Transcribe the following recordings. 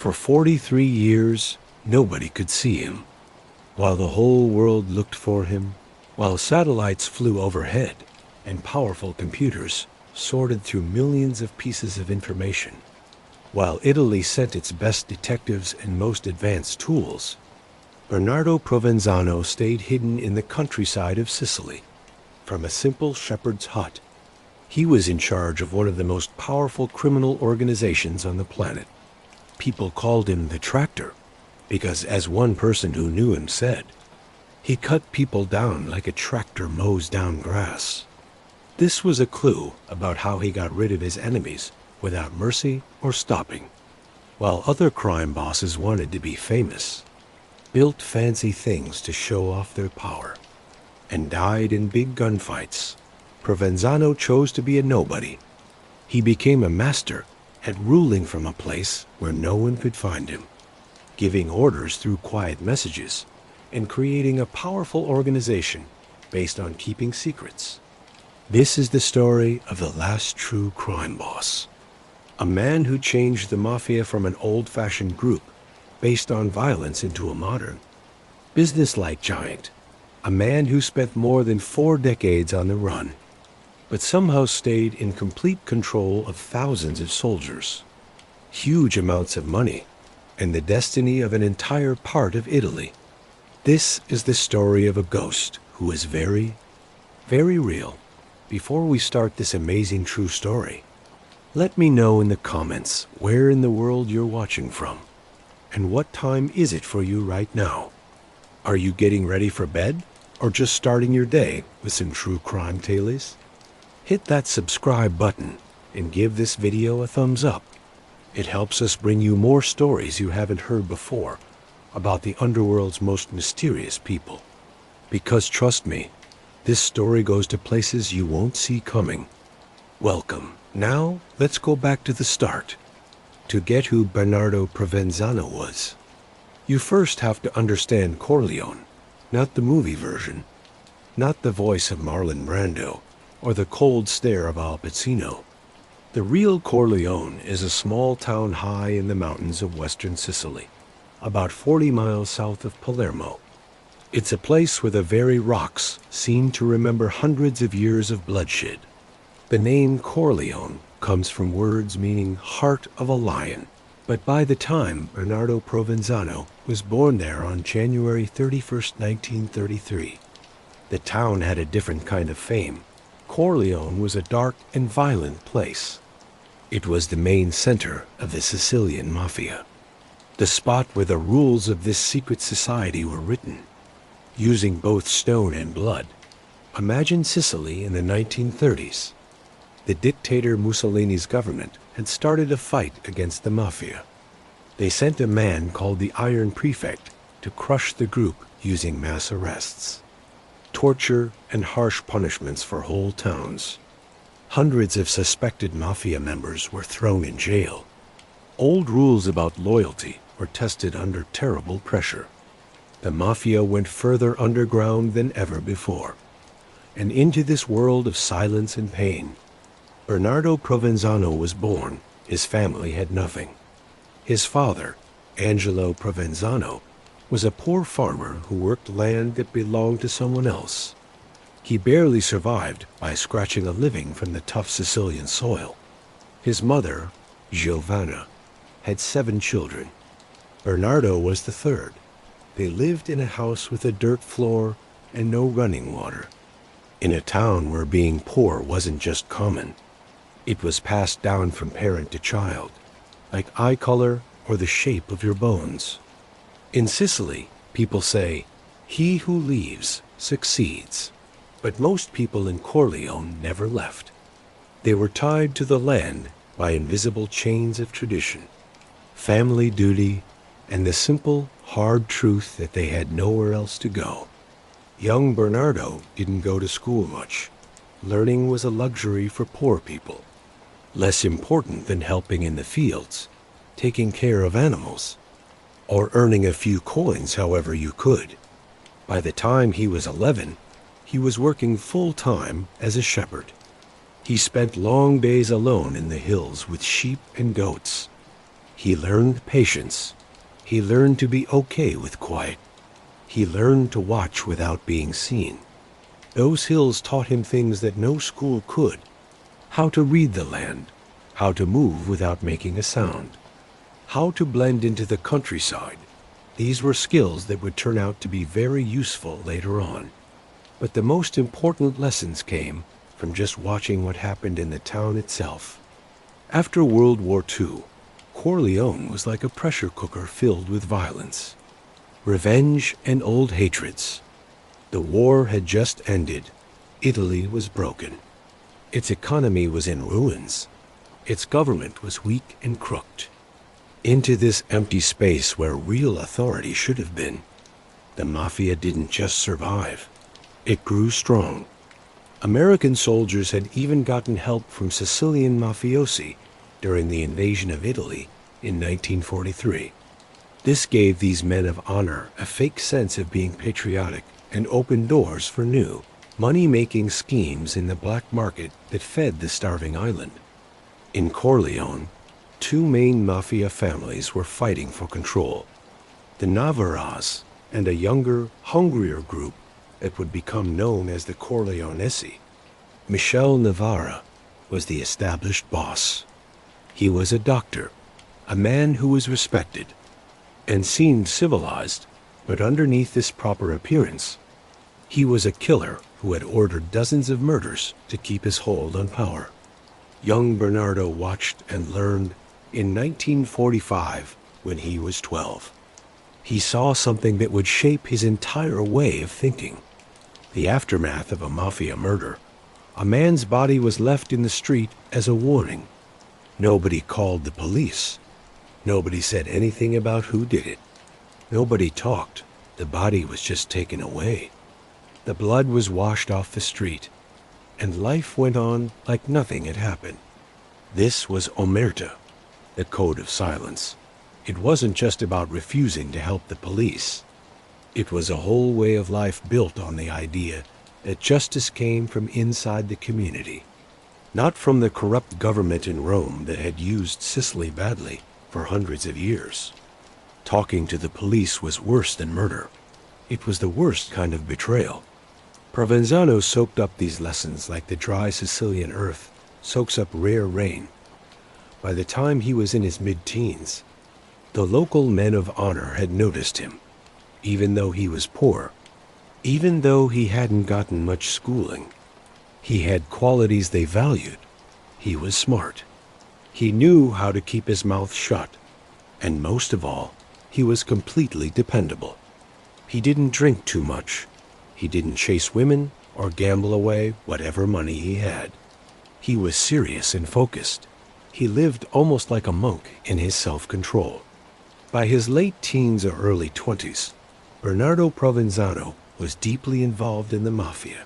For 43 years, nobody could see him. While the whole world looked for him, while satellites flew overhead and powerful computers sorted through millions of pieces of information, while Italy sent its best detectives and most advanced tools, Bernardo Provenzano stayed hidden in the countryside of Sicily. From a simple shepherd's hut, he was in charge of one of the most powerful criminal organizations on the planet. People called him the Tractor because, as one person who knew him said, he cut people down like a tractor mows down grass. This was a clue about how he got rid of his enemies without mercy or stopping. While other crime bosses wanted to be famous, built fancy things to show off their power, and died in big gunfights, Provenzano chose to be a nobody. He became a master at ruling from a place where no one could find him, giving orders through quiet messages, and creating a powerful organization based on keeping secrets. This is the story of the last true crime boss. A man who changed the mafia from an old-fashioned group based on violence into a modern, business-like giant. A man who spent more than 4 decades on the run, but somehow stayed in complete control of thousands of soldiers, huge amounts of money, and the destiny of an entire part of Italy. This is the story of a ghost who is very, very real. Before we start this amazing true story, let me know in the comments where in the world you're watching from, and what time is it for you right now. Are you getting ready for bed, or just starting your day with some true crime tales? Hit that subscribe button and give this video a thumbs up. It helps us bring you more stories you haven't heard before about the underworld's most mysterious people. Because trust me, this story goes to places you won't see coming. Welcome. Now let's go back to the start. To get who Bernardo Provenzano was, you first have to understand Corleone, not the movie version, not the voice of Marlon Brando or the cold stare of Al Pacino. The real Corleone is a small town high in the mountains of western Sicily, about 40 miles south of Palermo. It's a place where the very rocks seem to remember hundreds of years of bloodshed. The name Corleone comes from words meaning heart of a lion. But by the time Bernardo Provenzano was born there on January 31st, 1933, the town had a different kind of fame. Corleone was a dark and violent place. It was the main center of the Sicilian Mafia, the spot where the rules of this secret society were written, using both stone and blood. Imagine Sicily in the 1930s. The dictator Mussolini's government had started a fight against the mafia. They sent a man called the Iron Prefect to crush the group using mass arrests, torture, and harsh punishments for whole towns. Hundreds of suspected mafia members were thrown in jail. Old rules about loyalty were tested under terrible pressure. The mafia went further underground than ever before, and into this world of silence and pain, Bernardo Provenzano was born. His family had nothing. His father, Angelo Provenzano, was a poor farmer who worked land that belonged to someone else. He barely survived by scratching a living from the tough Sicilian soil. His mother, Giovanna, had 7 children. Bernardo was the third. They lived in a house with a dirt floor and no running water, in a town where being poor wasn't just common. It was passed down from parent to child, like eye color or the shape of your bones. In Sicily, people say, "He who leaves succeeds." But most people in Corleone never left. They were tied to the land by invisible chains of tradition, family duty, and the simple, hard truth that they had nowhere else to go. Young Bernardo didn't go to school much. Learning was a luxury for poor people, less important than helping in the fields, taking care of animals, or earning a few coins however you could. By the time he was 11, he was working full-time as a shepherd. He spent long days alone in the hills with sheep and goats. He learned patience. He learned to be okay with quiet. He learned to watch without being seen. Those hills taught him things that no school could. How to read the land, how to move without making a sound, how to blend into the countryside. These were skills that would turn out to be very useful later on. But the most important lessons came from just watching what happened in the town itself. After World War II, Corleone was like a pressure cooker filled with violence, revenge, and old hatreds. The war had just ended. Italy was broken. Its economy was in ruins. Its government was weak and crooked. Into this empty space where real authority should have been, the Mafia didn't just survive. It grew strong. American soldiers had even gotten help from Sicilian mafiosi during the invasion of Italy in 1943. This gave these men of honor a fake sense of being patriotic and opened doors for new, money-making schemes in the black market that fed the starving island. In Corleone, two main mafia families were fighting for control: the Navaras and a younger, hungrier group that would become known as the Corleonesi. Michel Navarra was the established boss. He was a doctor, a man who was respected, and seemed civilized, but underneath this proper appearance, he was a killer who had ordered dozens of murders to keep his hold on power. Young Bernardo watched and learned in 1945 when he was 12. He saw something that would shape his entire way of thinking. The aftermath of a mafia murder. A man's body was left in the street as a warning. Nobody called the police. Nobody said anything about who did it. Nobody talked. The body was just taken away. The blood was washed off the street, and life went on like nothing had happened. This was omerta, the code of silence. It wasn't just about refusing to help the police. It was a whole way of life built on the idea that justice came from inside the community, not from the corrupt government in Rome that had used Sicily badly for hundreds of years. Talking to the police was worse than murder. It was the worst kind of betrayal. Provenzano soaked up these lessons like the dry Sicilian earth soaks up rare rain. By the time he was in his mid-teens, the local men of honor had noticed him, even though he was poor, even though he hadn't gotten much schooling. He had qualities they valued. He was smart. He knew how to keep his mouth shut, and most of all, he was completely dependable. He didn't drink too much. He didn't chase women or gamble away whatever money he had. He was serious and focused. He lived almost like a monk in his self-control. By his late teens or early 20s, Bernardo Provenzano was deeply involved in the Mafia.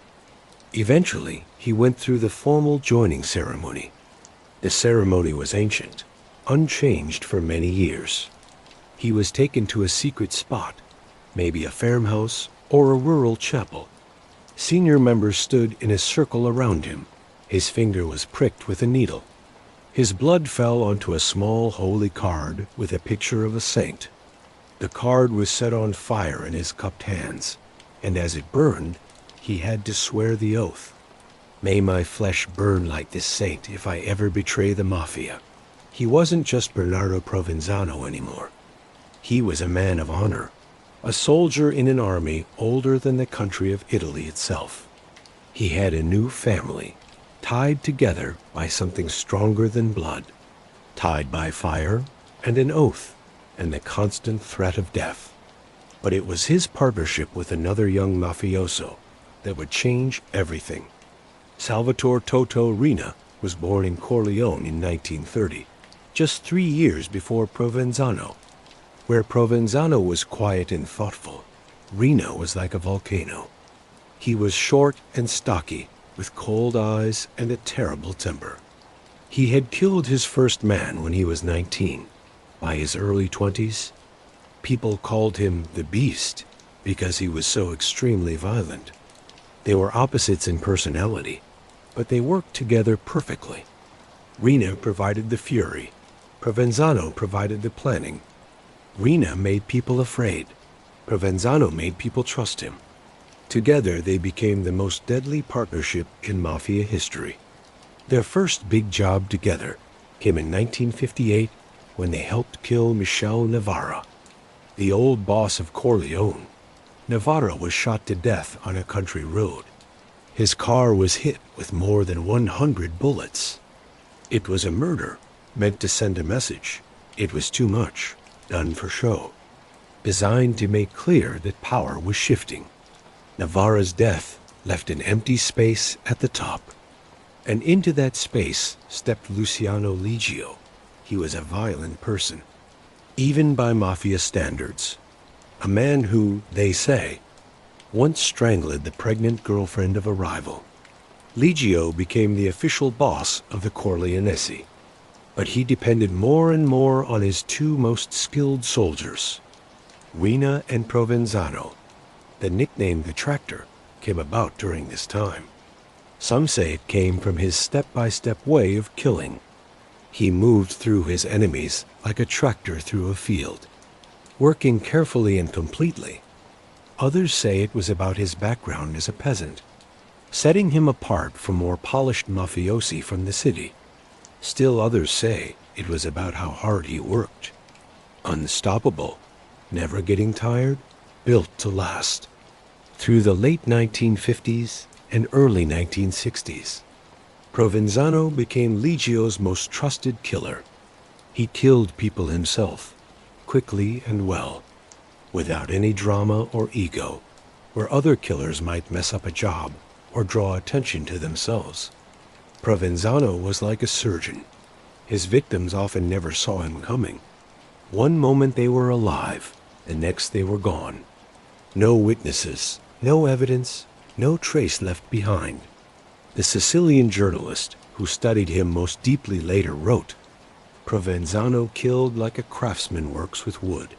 Eventually, he went through the formal joining ceremony. The ceremony was ancient, unchanged for many years. He was taken to a secret spot, maybe a farmhouse or a rural chapel. Senior members stood in a circle around him. His finger was pricked with a needle. His blood fell onto a small holy card with a picture of a saint. The card was set on fire in his cupped hands, and as it burned, he had to swear the oath. May my flesh burn like this saint if I ever betray the Mafia. He wasn't just Bernardo Provenzano anymore. He was a man of honor, a soldier in an army older than the country of Italy itself. He had a new family, tied together by something stronger than blood, tied by fire and an oath and the constant threat of death. But it was his partnership with another young mafioso that would change everything. Salvatore Toto Riina was born in Corleone in 1930, just 3 years before Provenzano. Where Provenzano was quiet and thoughtful, Riina was like a volcano. He was short and stocky, with cold eyes and a terrible temper. He had killed his first man when he was 19. By his early 20s, people called him the Beast because he was so extremely violent. They were opposites in personality, but they worked together perfectly. Riina provided the fury. Provenzano provided the planning. Riina made people afraid. Provenzano made people trust him. Together they became the most deadly partnership in mafia history. Their first big job together came in 1958 when they helped kill Michel Navarra, the old boss of Corleone. Navarra was shot to death on a country road. His car was hit with more than 100 bullets. It was a murder, meant to send a message. It was too much, done for show, designed to make clear that power was shifting. Navarra's death left an empty space at the top. And into that space stepped Luciano Liggio. He was a violent person, even by mafia standards. A man who, they say, once strangled the pregnant girlfriend of a rival. Liggio became the official boss of the Corleonesi, but he depended more and more on his two most skilled soldiers, Riina and Provenzano. The nickname the Tractor came about during this time. Some say it came from his step-by-step way of killing. He moved through his enemies like a tractor through a field, working carefully and completely. Others say it was about his background as a peasant, setting him apart from more polished mafiosi from the city. Still others say it was about how hard he worked. Unstoppable, never getting tired, built to last. Through the late 1950s and early 1960s, Provenzano became Liggio's most trusted killer. He killed people himself, quickly and well, without any drama or ego, where other killers might mess up a job or draw attention to themselves. Provenzano was like a surgeon. His victims often never saw him coming. One moment they were alive, the next they were gone. No witnesses, no evidence, no trace left behind. The Sicilian journalist who studied him most deeply later wrote, "Provenzano killed like a craftsman works with wood,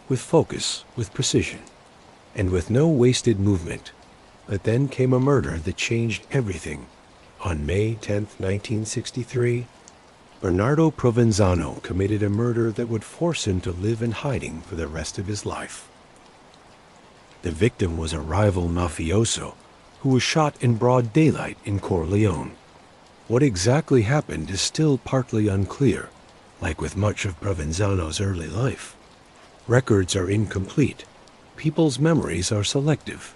with focus, with precision, and with no wasted movement. But then came a murder that changed everything. On May 10, 1963, Bernardo Provenzano committed a murder that would force him to live in hiding for the rest of his life." The victim was a rival mafioso who was shot in broad daylight in Corleone. What exactly happened is still partly unclear, like with much of Provenzano's early life. Records are incomplete. People's memories are selective.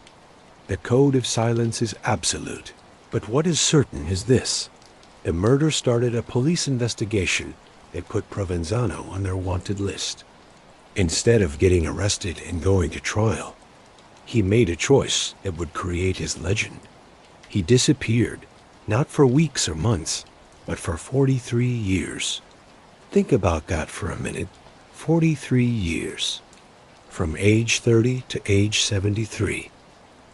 The code of silence is absolute. But what is certain is this: the murder started a police investigation that put Provenzano on their wanted list. Instead of getting arrested and going to trial, he made a choice that would create his legend. He disappeared, not for weeks or months, but for 43 years. Think about that for a minute. 43 years. From age 30 to age 73.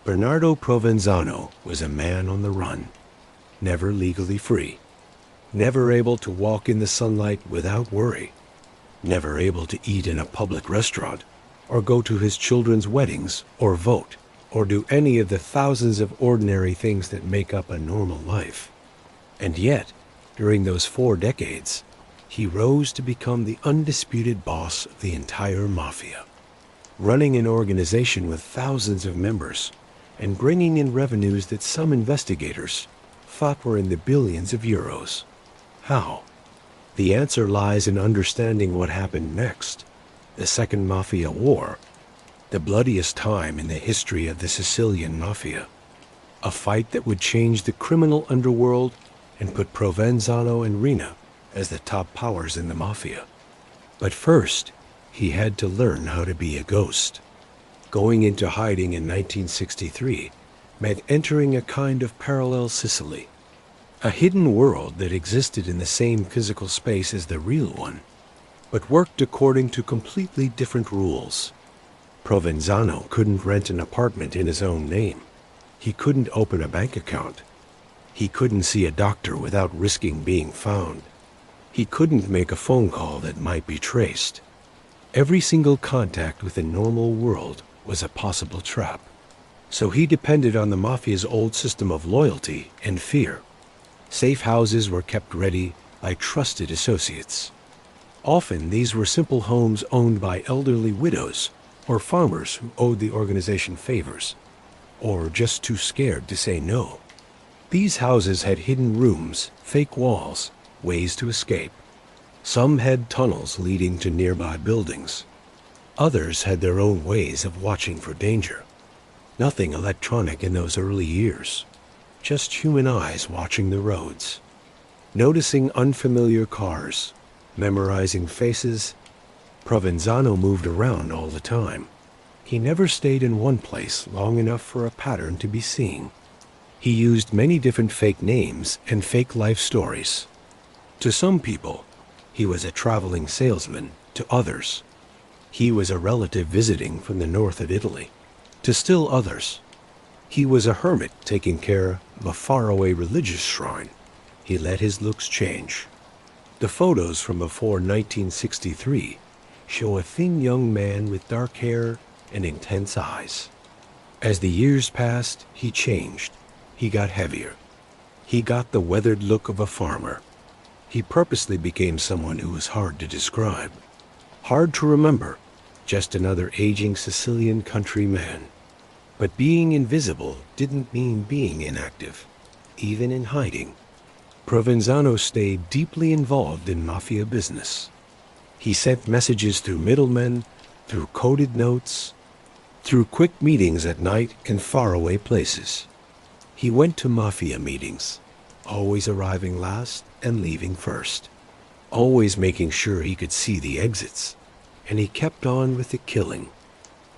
Bernardo Provenzano was a man on the run, never legally free, never able to walk in the sunlight without worry, never able to eat in a public restaurant, or go to his children's weddings, or vote, or do any of the thousands of ordinary things that make up a normal life. And yet, during those 4 decades, he rose to become the undisputed boss of the entire mafia, running an organization with thousands of members and bringing in revenues that some investigators thought were in the billions of euros. How? The answer lies in understanding what happened next. The Second Mafia War, the bloodiest time in the history of the Sicilian Mafia. A fight that would change the criminal underworld and put Provenzano and Riina as the top powers in the Mafia. But first, he had to learn how to be a ghost. Going into hiding in 1963 meant entering a kind of parallel Sicily, a hidden world that existed in the same physical space as the real one, but worked according to completely different rules. Provenzano couldn't rent an apartment in his own name. He couldn't open a bank account. He couldn't see a doctor without risking being found. He couldn't make a phone call that might be traced. Every single contact with the normal world was a possible trap. So he depended on the Mafia's old system of loyalty and fear. Safe houses were kept ready by trusted associates. Often these were simple homes owned by elderly widows or farmers who owed the organization favors, or just too scared to say no. These houses had hidden rooms, fake walls, ways to escape. Some had tunnels leading to nearby buildings. Others had their own ways of watching for danger. Nothing electronic in those early years. Just human eyes watching the roads, noticing unfamiliar cars, memorizing faces. Provenzano moved around all the time. He never stayed in one place long enough for a pattern to be seen. He used many different fake names and fake life stories. To some people, he was a traveling salesman. To others, he was a relative visiting from the north of Italy. To still others, he was a hermit taking care of a faraway religious shrine. He let his looks change. The photos from before 1963 show a thin young man with dark hair and intense eyes. As the years passed, he changed. He got heavier. He got the weathered look of a farmer. He purposely became someone who was hard to describe, hard to remember, just another aging Sicilian country man. But being invisible didn't mean being inactive, even in hiding. Provenzano stayed deeply involved in mafia business. He sent messages through middlemen, through coded notes, through quick meetings at night in faraway places. He went to mafia meetings, always arriving last and leaving first, always making sure he could see the exits, and he kept on with the killing.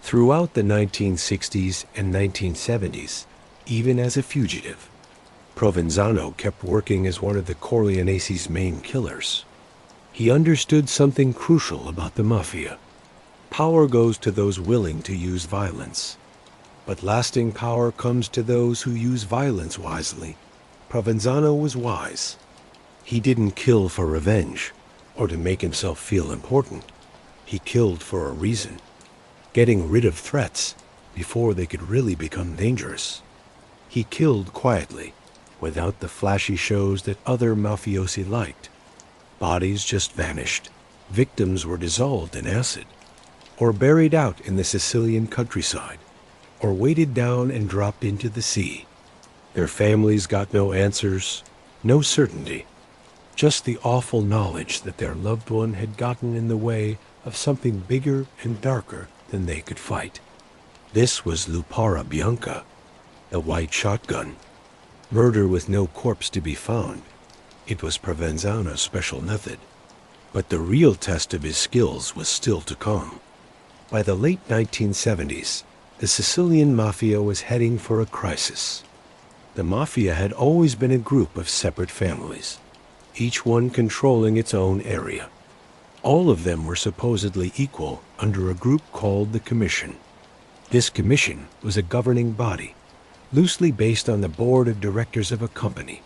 Throughout the 1960s and 1970s, even as a fugitive, Provenzano kept working as one of the Corleone's main killers. He understood something crucial about the mafia. Power goes to those willing to use violence, but lasting power comes to those who use violence wisely. Provenzano was wise. He didn't kill for revenge or to make himself feel important. He killed for a reason, getting rid of threats before they could really become dangerous. He killed quietly, without the flashy shows that other mafiosi liked. Bodies just vanished. Victims were dissolved in acid, or buried out in the Sicilian countryside, or weighted down and dropped into the sea. Their families got no answers, no certainty, just the awful knowledge that their loved one had gotten in the way of something bigger and darker than they could fight. This was Lupara Bianca, the white shotgun. Murder with no corpse to be found. It was Provenzano's special method. But the real test of his skills was still to come. By the late 1970s, the Sicilian Mafia was heading for a crisis. The Mafia had always been a group of separate families, each one controlling its own area. All of them were supposedly equal under a group called the Commission. This commission was a governing body, loosely based on the board of directors of a company.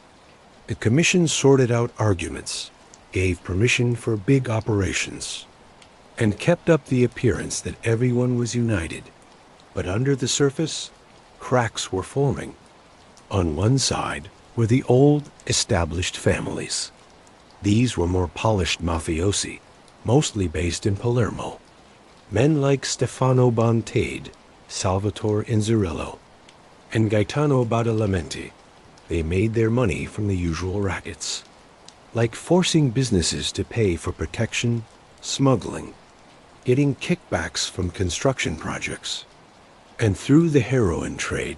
The commission sorted out arguments, gave permission for big operations, and kept up the appearance that everyone was united. But under the surface, cracks were forming. On one side were the old, established families. These were more polished mafiosi, mostly based in Palermo. Men like Stefano Bontade, Salvatore Inzerillo, and Gaetano Badalamenti. They made their money from the usual rackets, like forcing businesses to pay for protection, smuggling, getting kickbacks from construction projects, and through the heroin trade,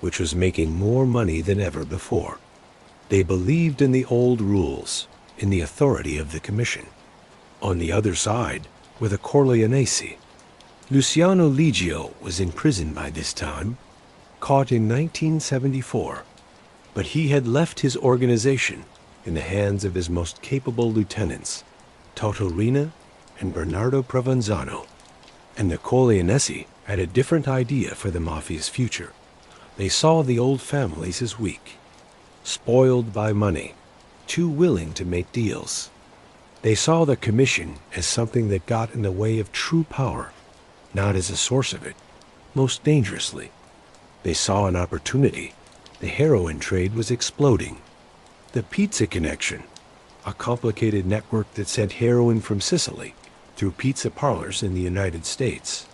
which was making more money than ever before. They believed in the old rules, in the authority of the commission. On the other side were the Corleonesi. Luciano Liggio was in prison by this time, caught in 1974, but he had left his organization in the hands of his most capable lieutenants, Salvatore Riina and Bernardo Provenzano. And the Corleonesi had a different idea for the Mafia's future. They saw the old families as weak, spoiled by money, too willing to make deals. They saw the commission as something that got in the way of true power, not as a source of it, most dangerously. They saw an opportunity. The heroin trade was exploding. The pizza connection, a complicated network that sent heroin from Sicily through pizza parlors in the United States,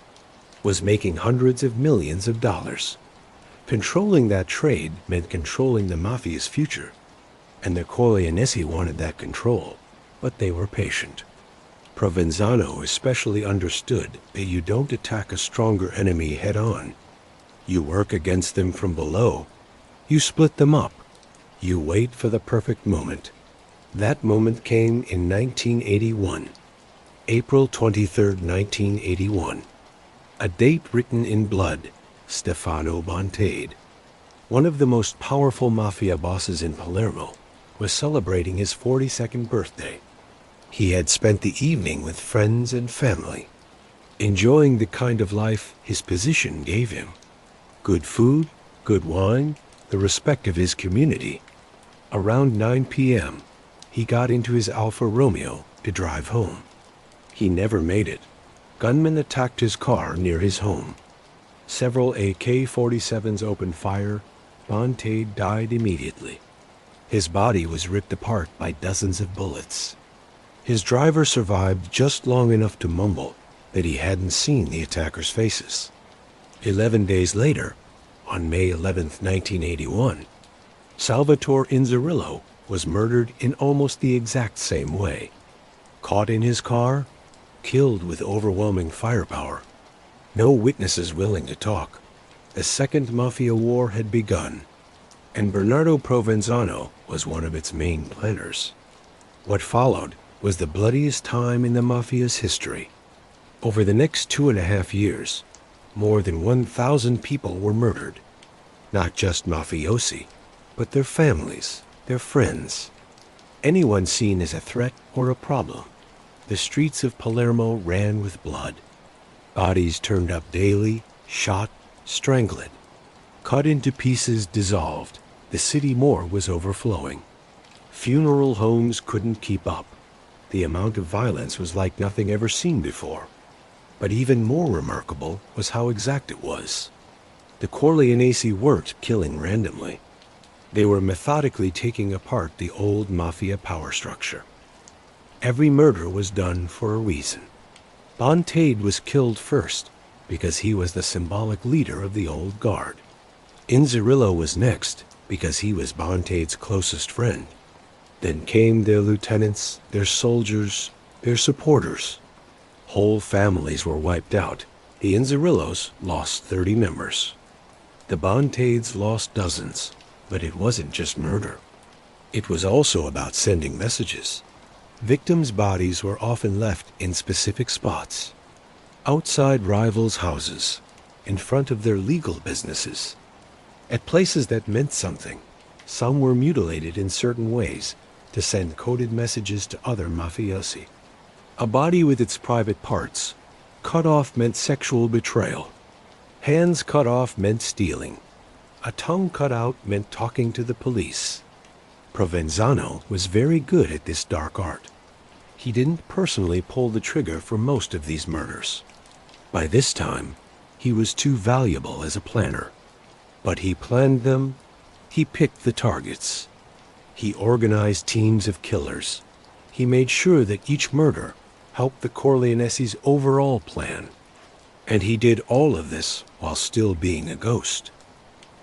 was making hundreds of millions of dollars. Controlling that trade meant controlling the Mafia's future, and the Corleonesi wanted that control, but they were patient. Provenzano especially understood that you don't attack a stronger enemy head-on. You work against them from below. You split them up. You wait for the perfect moment. That moment came in 1981. April 23, 1981. A date written in blood. Stefano Bontade, one of the most powerful mafia bosses in Palermo, was celebrating his 42nd birthday. He had spent the evening with friends and family, enjoying the kind of life his position gave him. Good food, good wine, the respect of his community. Around 9 p.m., he got into his Alfa Romeo to drive home. He never made it. Gunmen attacked his car near his home. Several AK-47s opened fire. Bontade died immediately. His body was ripped apart by dozens of bullets. His driver survived just long enough to mumble that he hadn't seen the attackers' faces. 11 days later, on May 11, 1981, Salvatore Riina was murdered in almost the exact same way. Caught in his car, killed with overwhelming firepower. No witnesses willing to talk. The Second Mafia War had begun, and Bernardo Provenzano was one of its main planners. What followed was the bloodiest time in the Mafia's history. Over the next 2.5 years, more than 1,000 people were murdered. Not just mafiosi, but their families, their friends. Anyone seen as a threat or a problem. The streets of Palermo ran with blood. Bodies turned up daily, shot, strangled. Cut into pieces, dissolved. The city morgue was overflowing. Funeral homes couldn't keep up. The amount of violence was like nothing ever seen before. But even more remarkable was how exact it was. The Corleonesi weren't killing randomly. They were methodically taking apart the old mafia power structure. Every murder was done for a reason. Bontade was killed first because he was the symbolic leader of the old guard. Inzerillo was next because he was Bontade's closest friend. Then came their lieutenants, their soldiers, their supporters. Whole families were wiped out. The Inzerillos lost 30 members. The Bontades lost dozens, but it wasn't just murder. It was also about sending messages. Victims' bodies were often left in specific spots. Outside rivals' houses, in front of their legal businesses. At places that meant something, some were mutilated in certain ways to send coded messages to other mafiosi. A body with its private parts, cut off meant sexual betrayal. Hands cut off meant stealing. A tongue cut out meant talking to the police. Provenzano was very good at this dark art. He didn't personally pull the trigger for most of these murders. By this time, he was too valuable as a planner. But he planned them. He picked the targets. He organized teams of killers. He made sure that each murder helped the Corleonesi's overall plan. And he did all of this while still being a ghost.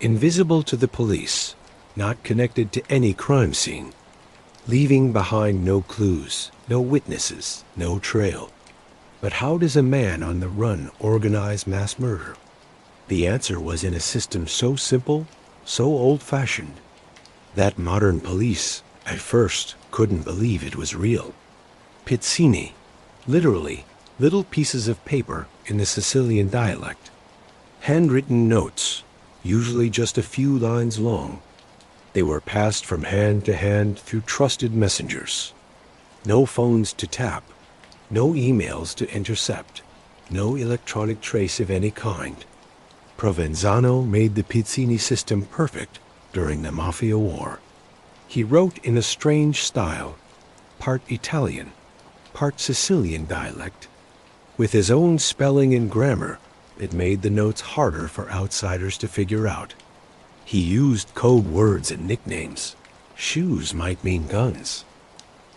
Invisible to the police, not connected to any crime scene, leaving behind no clues, no witnesses, no trail. But how does a man on the run organize mass murder? The answer was in a system so simple, so old-fashioned, that modern police, at first, couldn't believe it was real. Pizzini, literally, little pieces of paper in the Sicilian dialect. Handwritten notes, usually just a few lines long. They were passed from hand to hand through trusted messengers. No phones to tap, no emails to intercept, no electronic trace of any kind. Provenzano made the Pizzini system perfect during the Mafia War. He wrote in a strange style, part Italian, part Sicilian dialect. With his own spelling and grammar, it made the notes harder for outsiders to figure out. He used code words and nicknames. Shoes might mean guns.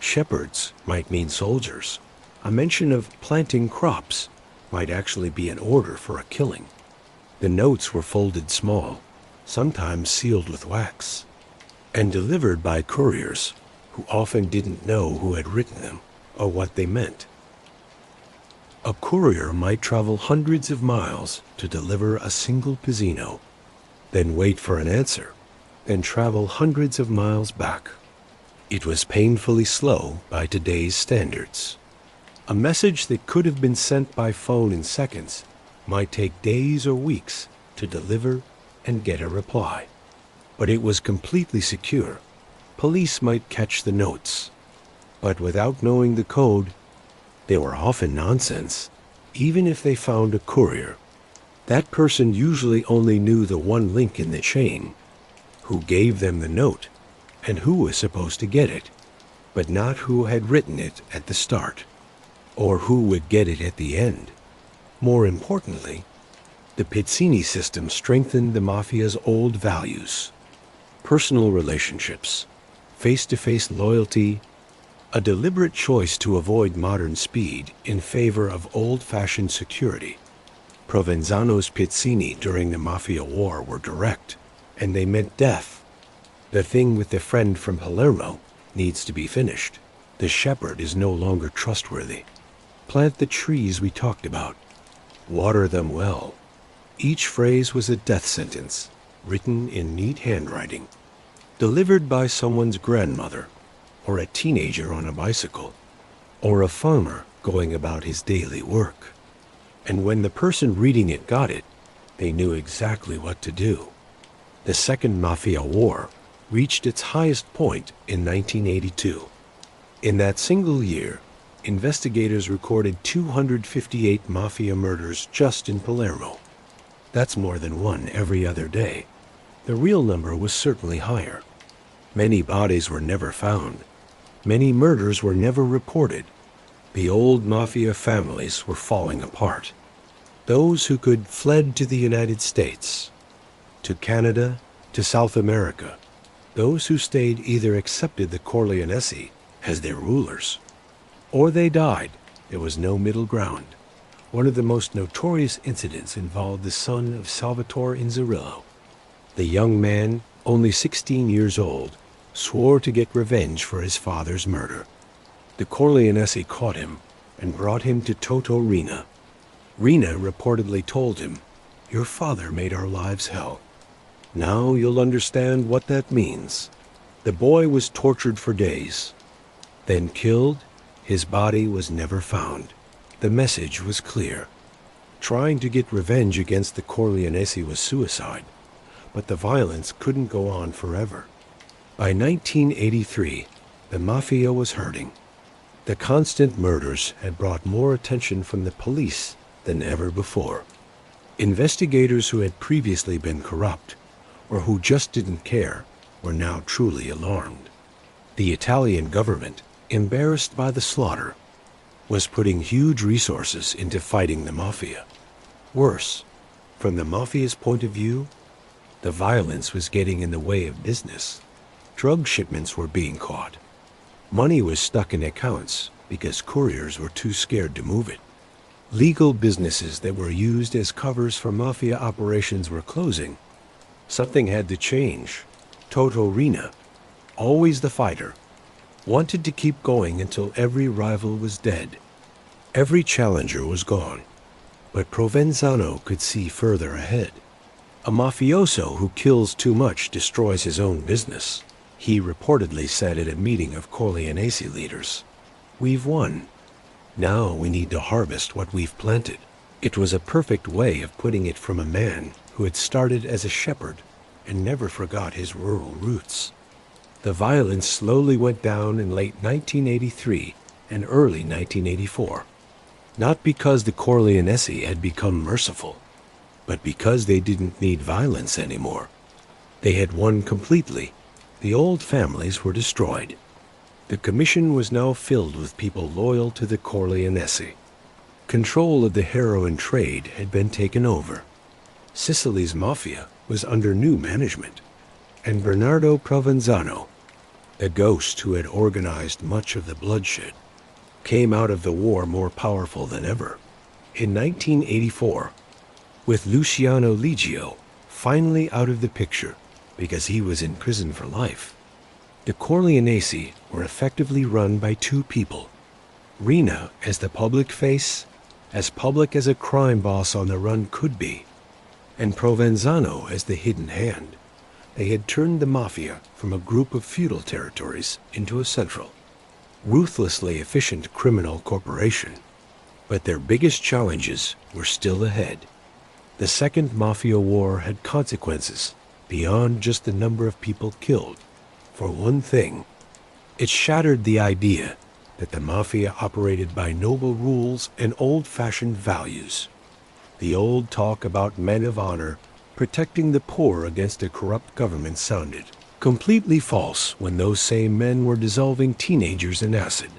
Shepherds might mean soldiers. A mention of planting crops might actually be an order for a killing. The notes were folded small, sometimes sealed with wax, and delivered by couriers who often didn't know who had written them or what they meant. A courier might travel hundreds of miles to deliver a single pizzino, then wait for an answer, then travel hundreds of miles back. It was painfully slow by today's standards. A message that could have been sent by phone in seconds might take days or weeks to deliver and get a reply. But it was completely secure. Police might catch the notes, but without knowing the code, they were often nonsense. Even if they found a courier, that person usually only knew the one link in the chain, who gave them the note and who was supposed to get it, but not who had written it at the start, or who would get it at the end. More importantly, the pizzini system strengthened the mafia's old values: personal relationships, face-to-face loyalty, a deliberate choice to avoid modern speed in favor of old-fashioned security. Provenzano's pizzini during the Mafia War were direct, and they meant death. The thing with the friend from Palermo needs to be finished. The shepherd is no longer trustworthy. Plant the trees we talked about. Water them well. Each phrase was a death sentence, written in neat handwriting, delivered by someone's grandmother, or a teenager on a bicycle, or a farmer going about his daily work. And when the person reading it got it, they knew exactly what to do. The Second Mafia War reached its highest point in 1982. In that single year, investigators recorded 258 mafia murders just in Palermo. That's more than one every other day. The real number was certainly higher. Many bodies were never found. Many murders were never reported. The old mafia families were falling apart. Those who could fled to the United States, to Canada, to South America. Those who stayed either accepted the Corleonesi as their rulers, or they died. There was no middle ground. One of the most notorious incidents involved the son of Salvatore Riina. The young man, only 16 years old, swore to get revenge for his father's murder. The Corleonesi caught him and brought him to Toto Riina. Riina reportedly told him, "Your father made our lives hell. Now you'll understand what that means." The boy was tortured for days, then killed. His body was never found. The message was clear. Trying to get revenge against the Corleonesi was suicide, but the violence couldn't go on forever. By 1983, the Mafia was hurting. The constant murders had brought more attention from the police than ever before. Investigators who had previously been corrupt, or who just didn't care, were now truly alarmed. The Italian government, embarrassed by the slaughter, was putting huge resources into fighting the Mafia. Worse, from the Mafia's point of view, the violence was getting in the way of business. Drug shipments were being caught. Money was stuck in accounts because couriers were too scared to move it. Legal businesses that were used as covers for Mafia operations were closing. Something had to change. Toto Riina, always the fighter, wanted to keep going until every rival was dead. Every challenger was gone. But Provenzano could see further ahead. A mafioso who kills too much destroys his own business. He reportedly said at a meeting of Corleonesi leaders, "We've won. Now we need to harvest what we've planted." It was a perfect way of putting it from a man who had started as a shepherd and never forgot his rural roots. The violence slowly went down in late 1983 and early 1984. Not because the Corleonesi had become merciful, but because they didn't need violence anymore. They had won completely. The old families were destroyed. The commission was now filled with people loyal to the Corleonesi. Control of the heroin trade had been taken over. Sicily's mafia was under new management, and Bernardo Provenzano, The ghost who had organized much of the bloodshed came out of the war more powerful than ever. In 1984, with Luciano Liggio finally out of the picture because he was in prison for life, the Corleonesi were effectively run by two people. Riina as the public face, as public as a crime boss on the run could be, and Provenzano as the hidden hand. They had turned the mafia from a group of feudal territories into a central, ruthlessly efficient criminal corporation. But their biggest challenges were still ahead. The Second Mafia War had consequences beyond just the number of people killed. For one thing, it shattered the idea that the mafia operated by noble rules and old-fashioned values. The old talk about men of honor protecting the poor against a corrupt government sounded completely false when those same men were dissolving teenagers in acid.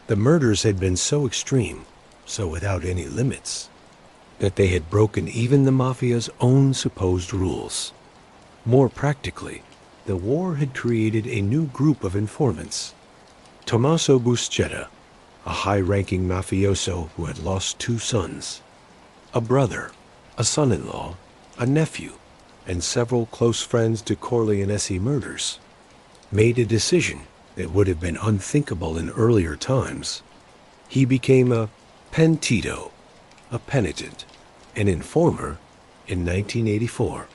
The murders had been so extreme, so without any limits, that they had broken even the mafia's own supposed rules. More practically, the war had created a new group of informants. Tommaso Buscetta, a high-ranking mafioso who had lost two sons, a brother, a son-in-law, a nephew, and several close friends to Corleonesi murders, made a decision that would have been unthinkable in earlier times. He became a pentito, a penitent, an informer, in 1984.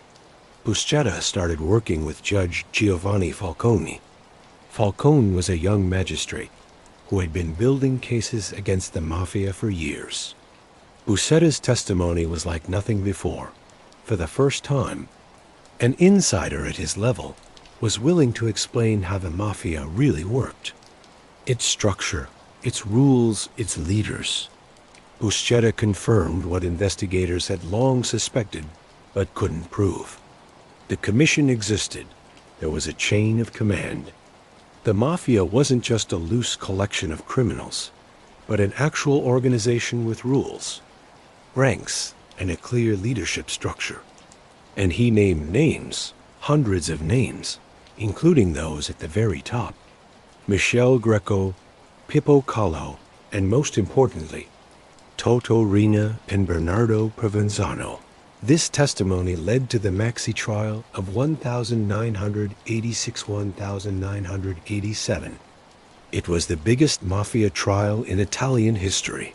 Buscetta started working with Judge Giovanni Falcone. Falcone was a young magistrate who had been building cases against the mafia for years. Buscetta's testimony was like nothing before. For the first time, an insider at his level was willing to explain how the mafia really worked. Its structure, its rules, its leaders. Buscetta confirmed what investigators had long suspected but couldn't prove. The commission existed. There was a chain of command. The mafia wasn't just a loose collection of criminals, but an actual organization with rules, ranks, and a clear leadership structure. And he named names, hundreds of names, including those at the very top. Michele Greco, Pippo Callo, and most importantly, Toto Riina and Bernardo Provenzano. This testimony led to the maxi trial of 1987. It was the biggest mafia trial in Italian history.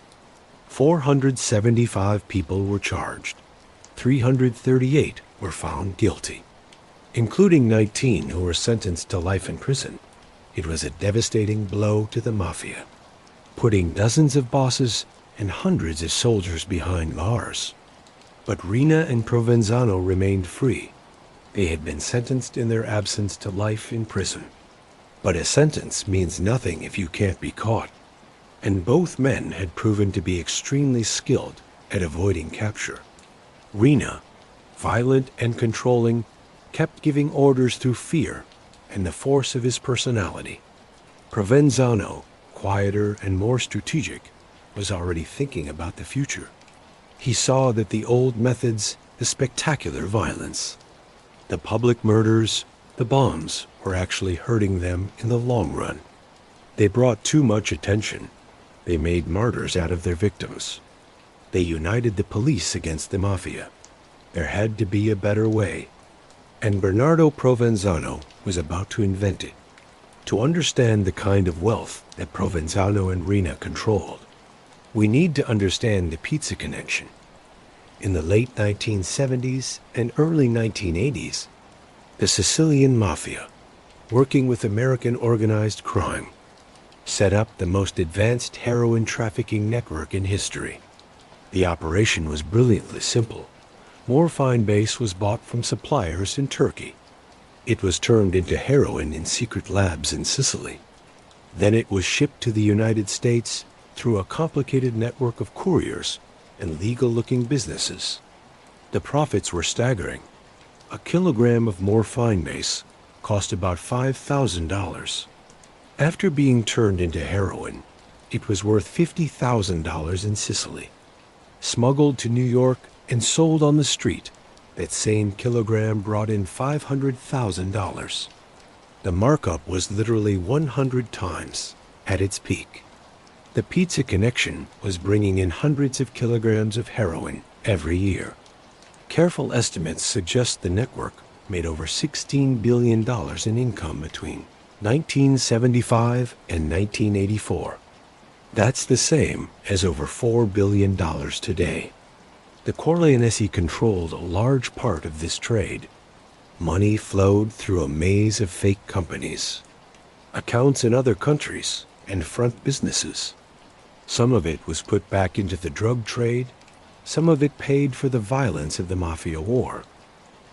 475 people were charged. 338 were found guilty, including 19 who were sentenced to life in prison. It was a devastating blow to the mafia, putting dozens of bosses and hundreds of soldiers behind bars. But Riina and Provenzano remained free. They had been sentenced in their absence to life in prison. But a sentence means nothing if you can't be caught. And both men had proven to be extremely skilled at avoiding capture. Riina, violent and controlling, kept giving orders through fear and the force of his personality. Provenzano, quieter and more strategic, was already thinking about the future. He saw that the old methods, the spectacular violence, the public murders, the bombs, were actually hurting them in the long run. They brought too much attention. They made martyrs out of their victims. They united the police against the mafia. There had to be a better way. And Bernardo Provenzano was about to invent it. To understand the kind of wealth that Provenzano and Riina controlled, we need to understand the pizza connection. In the late 1970s and early 1980s, the Sicilian Mafia, working with American organized crime, set up the most advanced heroin trafficking network in history. The operation was brilliantly simple. Morphine base was bought from suppliers in Turkey. It was turned into heroin in secret labs in Sicily. Then it was shipped to the United States through a complicated network of couriers and legal-looking businesses. The profits were staggering. A kilogram of morphine base cost about $5,000. After being turned into heroin, it was worth $50,000 in Sicily. Smuggled to New York and sold on the street, that same kilogram brought in $500,000. The markup was literally 100 times at its peak. The pizza connection was bringing in hundreds of kilograms of heroin every year. Careful estimates suggest the network made over $16 billion in income between 1975 and 1984. That's the same as over $4 billion today. The Corleonesi controlled a large part of this trade. Money flowed through a maze of fake companies, accounts in other countries, and front businesses. Some of it was put back into the drug trade, some of it paid for the violence of the mafia war,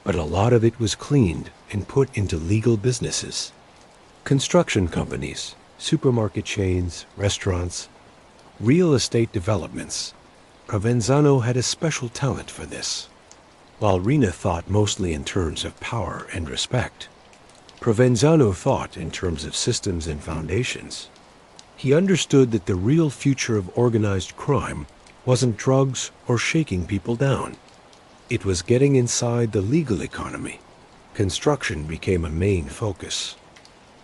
but a lot of it was cleaned and put into legal businesses. Construction companies, supermarket chains, restaurants, real estate developments. Provenzano had a special talent for this. While Riina thought mostly in terms of power and respect, Provenzano thought in terms of systems and foundations. He understood that the real future of organized crime wasn't drugs or shaking people down. It was getting inside the legal economy. Construction became a main focus.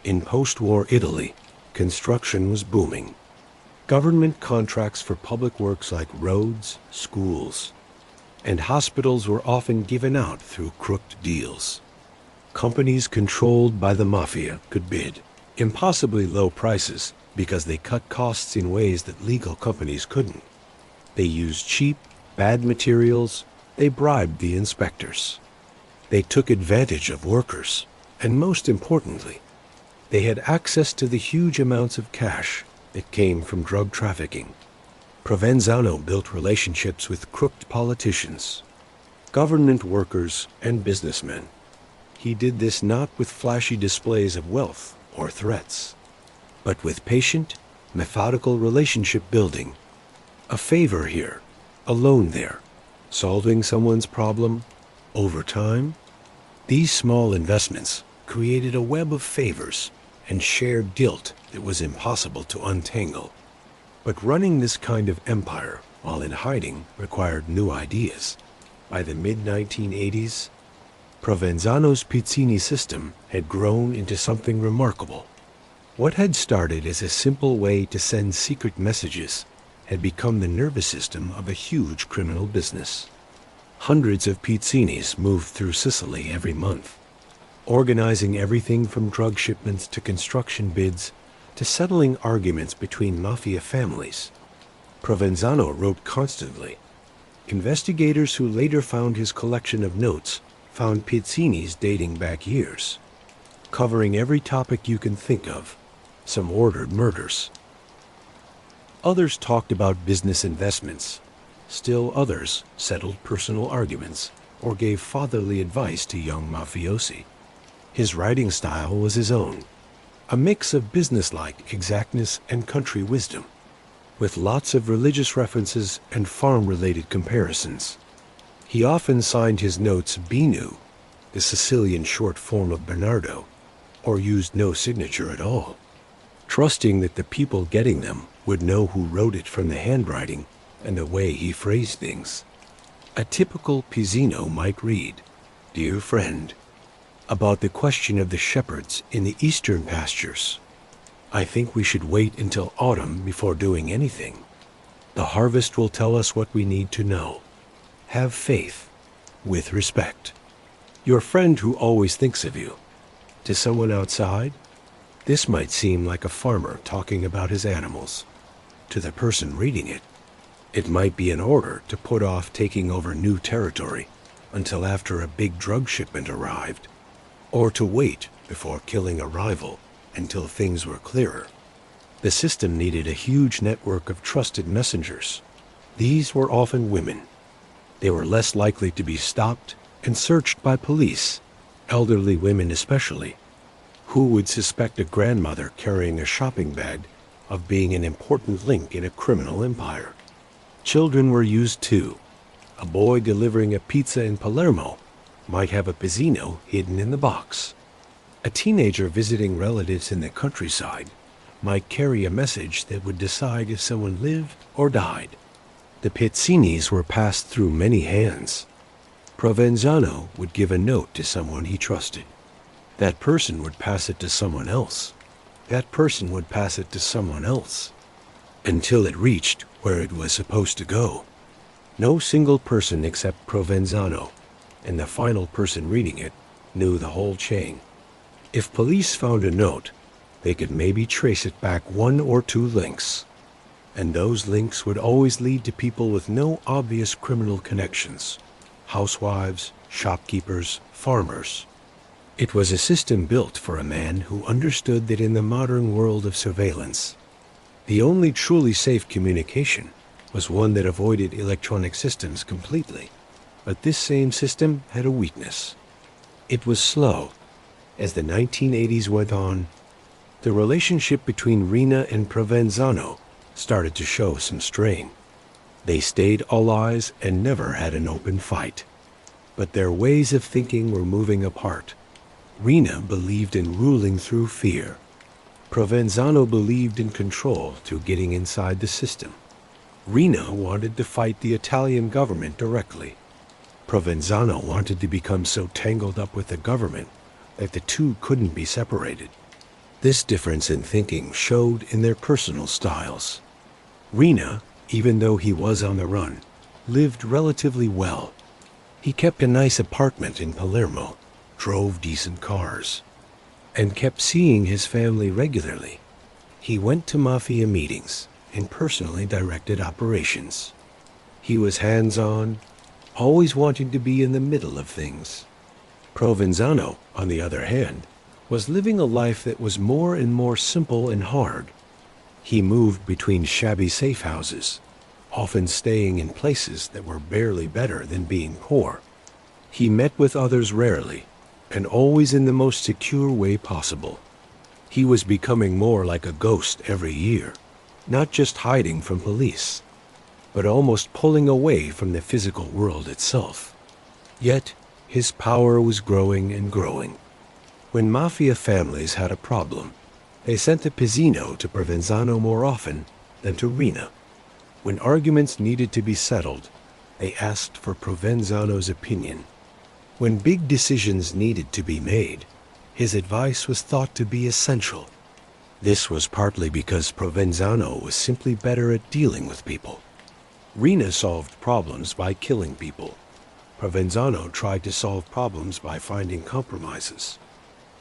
In post-war Italy, construction was booming. Government contracts for public works like roads, schools, and hospitals were often given out through crooked deals. Companies controlled by the mafia could bid impossibly low prices because they cut costs in ways that legal companies couldn't. They used cheap, bad materials. They bribed the inspectors. They took advantage of workers. And most importantly, they had access to the huge amounts of cash that came from drug trafficking. Provenzano built relationships with crooked politicians, government workers, and businessmen. He did this not with flashy displays of wealth or threats, but with patient, methodical relationship building. A favor here, a loan there, solving someone's problem over time. These small investments created a web of favors and shared guilt that was impossible to untangle. But running this kind of empire while in hiding required new ideas. By the mid-1980s, Provenzano's pizzini system had grown into something remarkable. What had started as a simple way to send secret messages had become the nervous system of a huge criminal business. Hundreds of pizzinis moved through Sicily every month, organizing everything from drug shipments to construction bids to settling arguments between mafia families. Provenzano wrote constantly. Investigators who later found his collection of notes found pizzinis dating back years, covering every topic you can think of. Some ordered murders. Others talked about business investments. Still others settled personal arguments or gave fatherly advice to young mafiosi. His writing style was his own, a mix of businesslike exactness and country wisdom, with lots of religious references and farm-related comparisons. He often signed his notes Binnu, the Sicilian short form of Bernardo, or used no signature at all, trusting that the people getting them would know who wrote it from the handwriting and the way he phrased things. A typical pizzino might read, "Dear friend, about the question of the shepherds in the eastern pastures. I think we should wait until autumn before doing anything. The harvest will tell us what we need to know. Have faith, with respect. Your friend who always thinks of you." To someone outside, this might seem like a farmer talking about his animals. To the person reading it, it might be an order to put off taking over new territory until after a big drug shipment arrived, or to wait before killing a rival until things were clearer. The system needed a huge network of trusted messengers. These were often women. They were less likely to be stopped and searched by police, elderly women especially. Who would suspect a grandmother carrying a shopping bag of being an important link in a criminal empire? Children were used too. A boy delivering a pizza in Palermo might have a pizzino hidden in the box. A teenager visiting relatives in the countryside might carry a message that would decide if someone lived or died. The pizzinis were passed through many hands. Provenzano would give a note to someone he trusted. That person would pass it to someone else. That person would pass it to someone else, until it reached where it was supposed to go. No single person except Provenzano, and the final person reading it, knew the whole chain. If police found a note, they could maybe trace it back 1 or 2 links. And those links would always lead to people with no obvious criminal connections. Housewives, shopkeepers, farmers. It was a system built for a man who understood that in the modern world of surveillance, the only truly safe communication was one that avoided electronic systems completely. But this same system had a weakness. It was slow. As the 1980s went on, the relationship between Riina and Provenzano started to show some strain. They stayed allies and never had an open fight. But their ways of thinking were moving apart. Riina believed in ruling through fear. Provenzano believed in control through getting inside the system. Riina wanted to fight the Italian government directly. Provenzano wanted to become so tangled up with the government that the two couldn't be separated. This difference in thinking showed in their personal styles. Riina, even though he was on the run, lived relatively well. He kept a nice apartment in Palermo, drove decent cars, and kept seeing his family regularly. He went to mafia meetings and personally directed operations. He was hands-on, always wanting to be in the middle of things. Provenzano, on the other hand, was living a life that was more and more simple and hard. He moved between shabby safe houses, often staying in places that were barely better than being poor. He met with others rarely, and always in the most secure way possible. He was becoming more like a ghost every year, not just hiding from police, but almost pulling away from the physical world itself. Yet, his power was growing and growing. When mafia families had a problem, they sent a pizzino to Provenzano more often than to Riina. When arguments needed to be settled, they asked for Provenzano's opinion. When big decisions needed to be made, his advice was thought to be essential. This was partly because Provenzano was simply better at dealing with people. Riina solved problems by killing people. Provenzano tried to solve problems by finding compromises,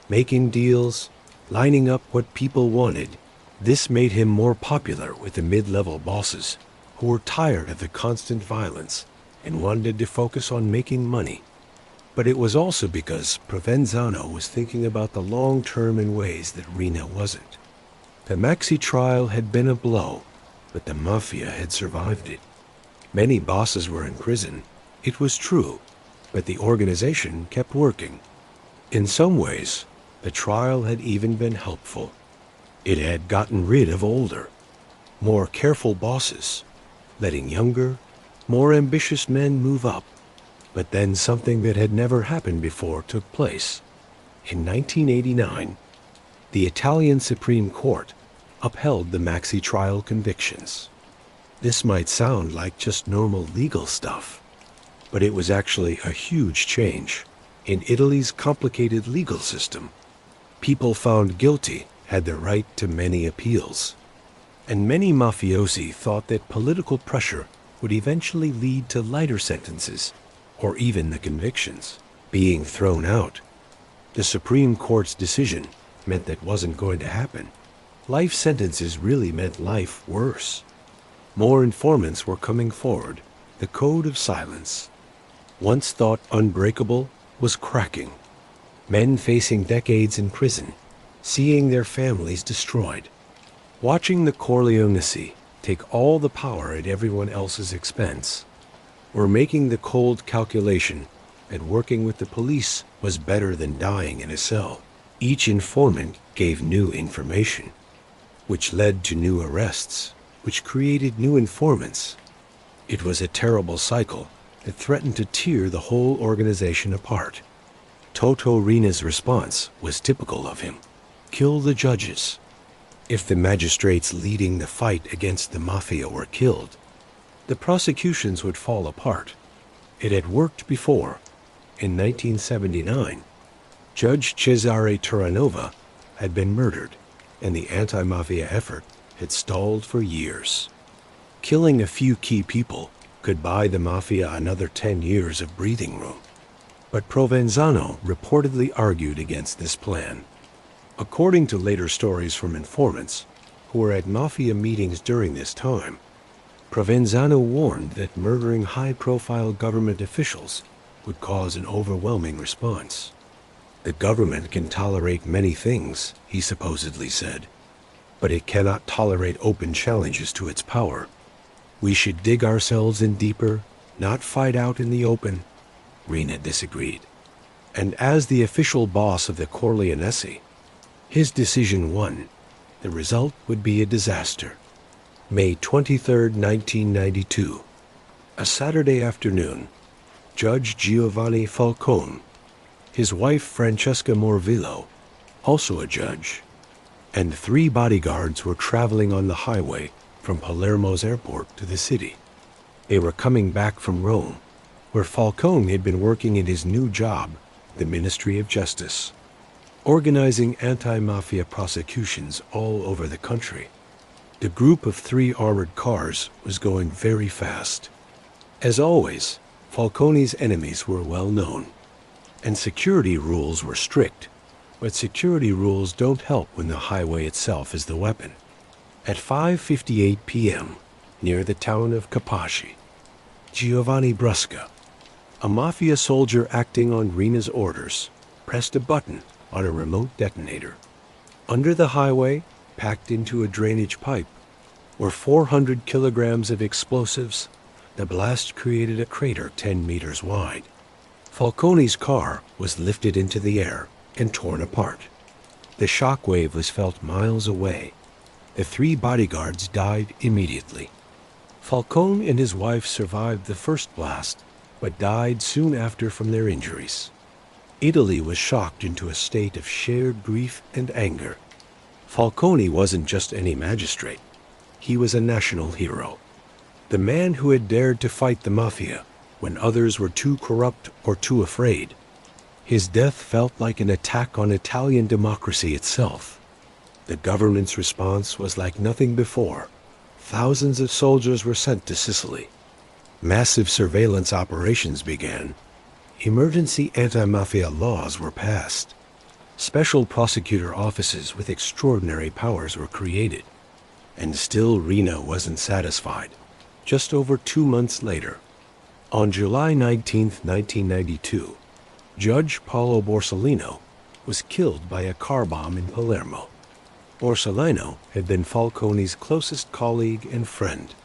making deals, lining up what people wanted. This made him more popular with the mid-level bosses who were tired of the constant violence and wanted to focus on making money. But it was also because Provenzano was thinking about the long term in ways that Riina wasn't. The Maxi trial had been a blow, but the Mafia had survived it. Many bosses were in prison, it was true, but the organization kept working. In some ways, the trial had even been helpful. It had gotten rid of older, more careful bosses, letting younger, more ambitious men move up. But then something that had never happened before took place. In 1989, the Italian Supreme Court upheld the Maxi trial convictions. This might sound like just normal legal stuff, but it was actually a huge change in Italy's complicated legal system. People found guilty had the right to many appeals, and many mafiosi thought that political pressure would eventually lead to lighter sentences, or even the convictions being thrown out. The Supreme Court's decision meant that wasn't going to happen. Life sentences really meant life worse. More informants were coming forward. The code of silence, once thought unbreakable, was cracking. Men facing decades in prison, seeing their families destroyed, watching the Corleone take all the power at everyone else's expense, were making the cold calculation that working with the police was better than dying in a cell. Each informant gave new information, which led to new arrests, which created new informants. It was a terrible cycle that threatened to tear the whole organization apart. Toto Riina's response was typical of him. Kill the judges. If the magistrates leading the fight against the Mafia were killed, the prosecutions would fall apart. It had worked before. In 1979, Judge Cesare Terranova had been murdered, and the anti-mafia effort had stalled for years. Killing a few key people could buy the mafia another 10 years of breathing room. But Provenzano reportedly argued against this plan. According to later stories from informants who were at mafia meetings during this time, Provenzano warned that murdering high-profile government officials would cause an overwhelming response. The government can tolerate many things, he supposedly said, but it cannot tolerate open challenges to its power. We should dig ourselves in deeper, not fight out in the open. Riina disagreed. And as the official boss of the Corleonesi, his decision won. The result would be a disaster. May 23, 1992. A Saturday afternoon, Judge Giovanni Falcone, his wife Francesca Morvillo, also a judge, and 3 bodyguards were traveling on the highway from Palermo's airport to the city. They were coming back from Rome, where Falcone had been working in his new job, the Ministry of Justice, organizing anti-mafia prosecutions all over the country. The group of 3 armored cars was going very fast. As always, Falcone's enemies were well known, and security rules were strict, but security rules don't help when the highway itself is the weapon. At 5:58 p.m., near the town of Capaci, Giovanni Brusca, a mafia soldier acting on Riina's orders, pressed a button on a remote detonator. Under the highway, packed into a drainage pipe, were 400 kilograms of explosives. The blast created a crater 10 meters wide. Falcone's car was lifted into the air and torn apart. The shock wave was felt miles away. The 3 bodyguards died immediately. Falcone and his wife survived the first blast, but died soon after from their injuries. Italy was shocked into a state of shared grief and anger. Falcone wasn't just any magistrate. He was a national hero. The man who had dared to fight the mafia when others were too corrupt or too afraid. His death felt like an attack on Italian democracy itself. The government's response was like nothing before. Thousands of soldiers were sent to Sicily. Massive surveillance operations began. Emergency anti-mafia laws were passed. Special prosecutor offices with extraordinary powers were created. And still Riina wasn't satisfied. Just over 2 months later, on July 19, 1992, Judge Paolo Borsellino was killed by a car bomb in Palermo. Borsellino had been Falcone's closest colleague and friend,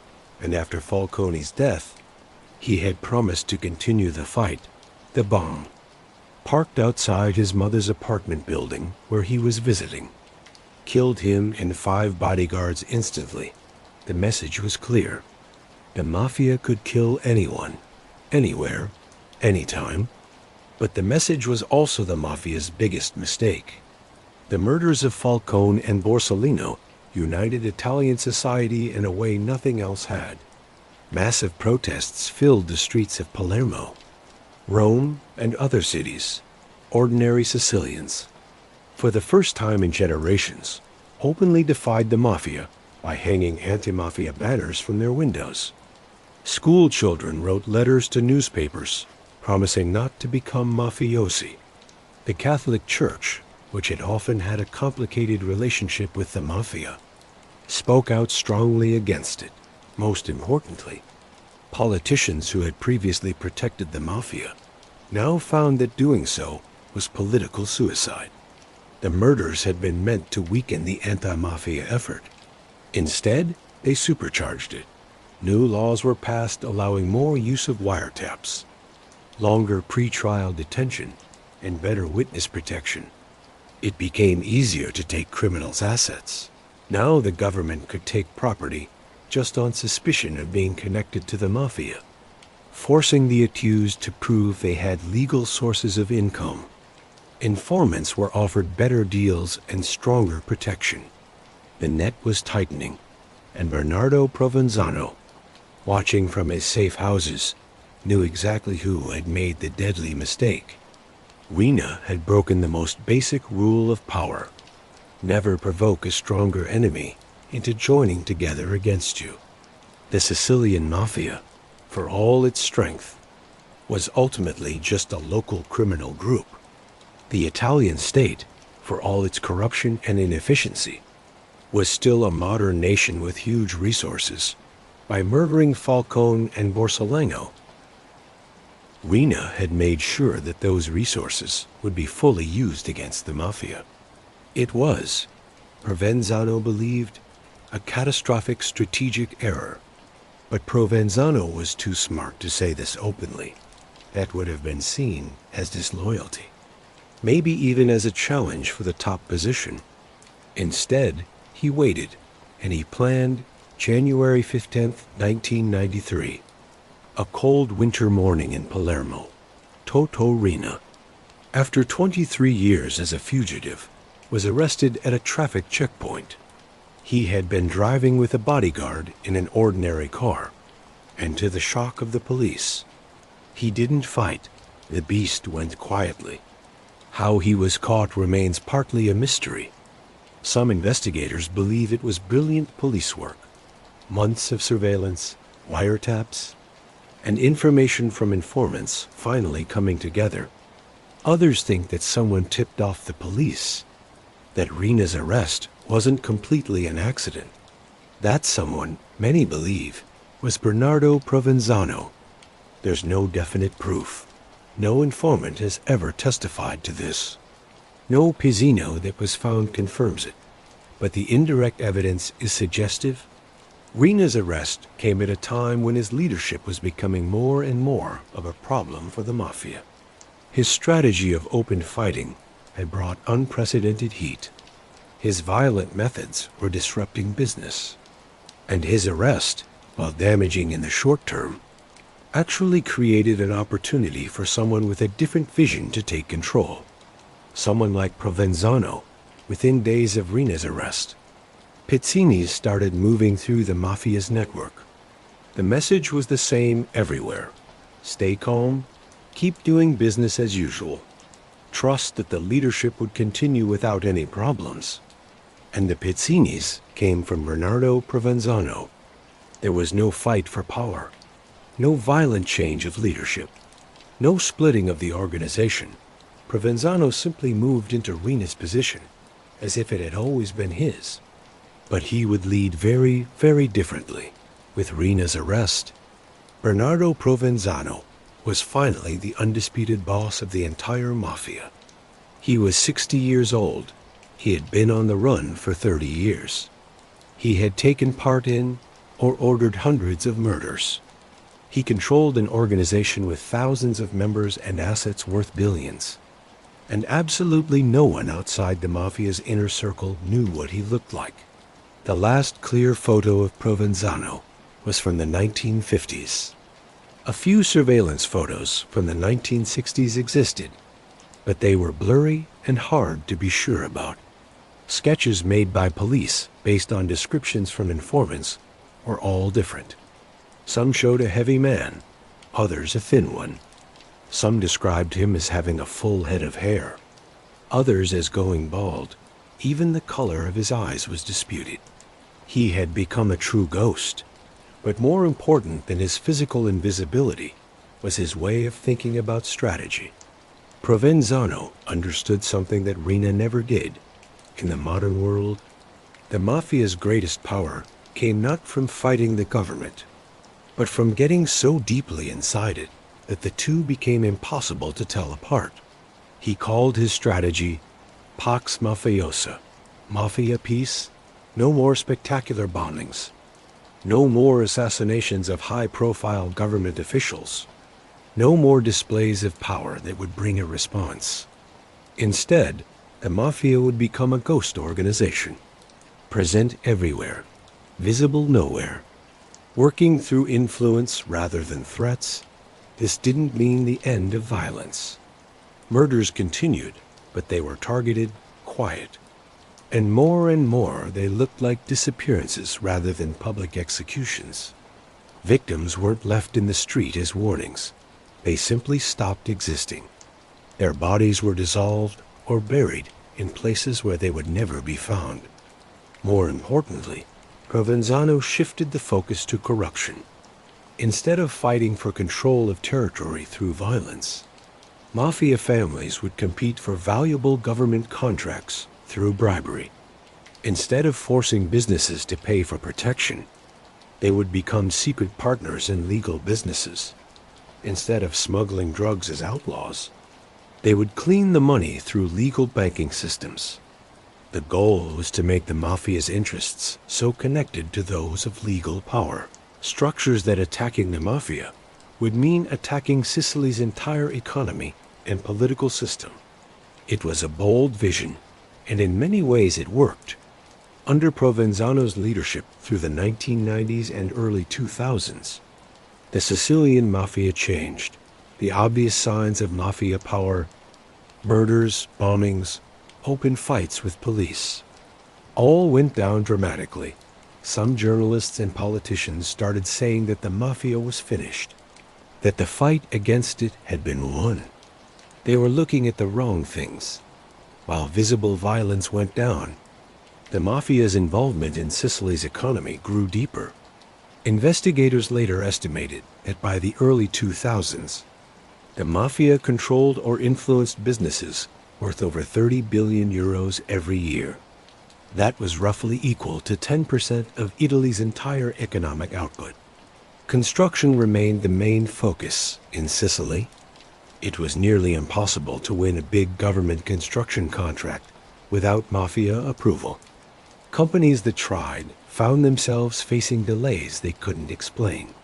and after Falcone's death, he had promised to continue the fight. The bomb, parked outside his mother's apartment building where he was visiting, killed him and 5 bodyguards instantly. The message was clear. The mafia could kill anyone, anywhere, anytime. But the message was also the mafia's biggest mistake. The murders of Falcone and Borsellino united Italian society in a way nothing else had. Massive protests filled the streets of Palermo, Rome, and other cities. Ordinary Sicilians, for the first time in generations, openly defied the mafia by hanging anti-mafia banners from their windows. School children wrote letters to newspapers promising not to become mafiosi. The Catholic Church, which had often had a complicated relationship with the mafia, spoke out strongly against it. Most importantly, politicians who had previously protected the mafia now found that doing so was political suicide. The murders had been meant to weaken the anti-mafia effort. Instead, they supercharged it. New laws were passed allowing more use of wiretaps, longer pre-trial detention, and better witness protection. It became easier to take criminals' assets. Now the government could take property just on suspicion of being connected to the mafia, forcing the accused to prove they had legal sources of income. Informants were offered better deals and stronger protection. The net was tightening, and Bernardo Provenzano, watching from his safe houses, knew exactly who had made the deadly mistake. Riina had broken the most basic rule of power: never provoke a stronger enemy into joining together against you. The Sicilian Mafia, for all its strength, was ultimately just a local criminal group. The Italian state, for all its corruption and inefficiency, was still a modern nation with huge resources. By murdering Falcone and Borsellino, Riina had made sure that those resources would be fully used against the Mafia. It was, Provenzano believed, a catastrophic strategic error. But Provenzano was too smart to say this openly. That would have been seen as disloyalty, maybe even as a challenge for the top position. Instead, he waited, and he planned January 15th, 1993. A cold winter morning in Palermo. Toto Riina, after 23 years as a fugitive, was arrested at a traffic checkpoint. He had been driving with a bodyguard in an ordinary car, and to the shock of the police, he didn't fight. The beast went quietly. How he was caught remains partly a mystery. Some investigators believe it was brilliant police work. Months of surveillance, wiretaps, and information from informants finally coming together. Others think that someone tipped off the police, that Riina's arrest wasn't completely an accident. That someone, many believe, was Bernardo Provenzano. There's no definite proof. No informant has ever testified to this. No pizzino that was found confirms it, but the indirect evidence is suggestive. Riina's arrest came at a time when his leadership was becoming more and more of a problem for the Mafia. His strategy of open fighting had brought unprecedented heat. His violent methods were disrupting business. And his arrest, while damaging in the short term, actually created an opportunity for someone with a different vision to take control. Someone like Provenzano, within days of Riina's arrest. Pizzinis started moving through the Mafia's network. The message was the same everywhere. Stay calm, keep doing business as usual. Trust that the leadership would continue without any problems. And the Pizzinis came from Bernardo Provenzano. There was no fight for power, no violent change of leadership, no splitting of the organization. Provenzano simply moved into Riina's position, as if it had always been his. But he would lead very, very differently. With Riina's arrest, Bernardo Provenzano was finally the undisputed boss of the entire Mafia. He was 60 years old. He had been on the run for 30 years. He had taken part in or ordered hundreds of murders. He controlled an organization with thousands of members and assets worth billions. And absolutely no one outside the Mafia's inner circle knew what he looked like. The last clear photo of Provenzano was from the 1950s. A few surveillance photos from the 1960s existed, but they were blurry and hard to be sure about. Sketches made by police based on descriptions from informants were all different. Some showed a heavy man, others a thin one. Some described him as having a full head of hair, others as going bald. Even the color of his eyes was disputed. He had become a true ghost, but more important than his physical invisibility was his way of thinking about strategy. Provenzano understood something that Riina never did. In the modern world, the Mafia's greatest power came not from fighting the government, but from getting so deeply inside it that the two became impossible to tell apart. He called his strategy Pax Mafiosa, Mafia peace. No more spectacular bombings. No more assassinations of high-profile government officials. No more displays of power that would bring a response. Instead, the Mafia would become a ghost organization, present everywhere, visible nowhere, working through influence rather than threats. This didn't mean the end of violence. Murders continued, but they were targeted, quiet. And more they looked like disappearances rather than public executions. Victims weren't left in the street as warnings. They simply stopped existing. Their bodies were dissolved or buried in places where they would never be found. More importantly, Provenzano shifted the focus to corruption. Instead of fighting for control of territory through violence, mafia families would compete for valuable government contracts through bribery. Instead of forcing businesses to pay for protection, they would become secret partners in legal businesses. Instead of smuggling drugs as outlaws, they would clean the money through legal banking systems. The goal was to make the mafia's interests so connected to those of legal power, structures that attacking the mafia would mean attacking Sicily's entire economy and political system. It was a bold vision, and in many ways it worked. Under Provenzano's leadership through the 1990s and early 2000s, the Sicilian Mafia changed. The obvious signs of mafia power: murders, bombings, open fights with police, all went down dramatically. Some journalists and politicians started saying that the mafia was finished, that the fight against it had been won. They were looking at the wrong things. While visible violence went down, the mafia's involvement in Sicily's economy grew deeper. Investigators later estimated that by the early 2000s, the mafia controlled or influenced businesses worth over 30 billion euros every year. That was roughly equal to 10% of Italy's entire economic output. Construction remained the main focus in Sicily. It was nearly impossible to win a big government construction contract without mafia approval. Companies that tried found themselves facing delays they couldn't explain,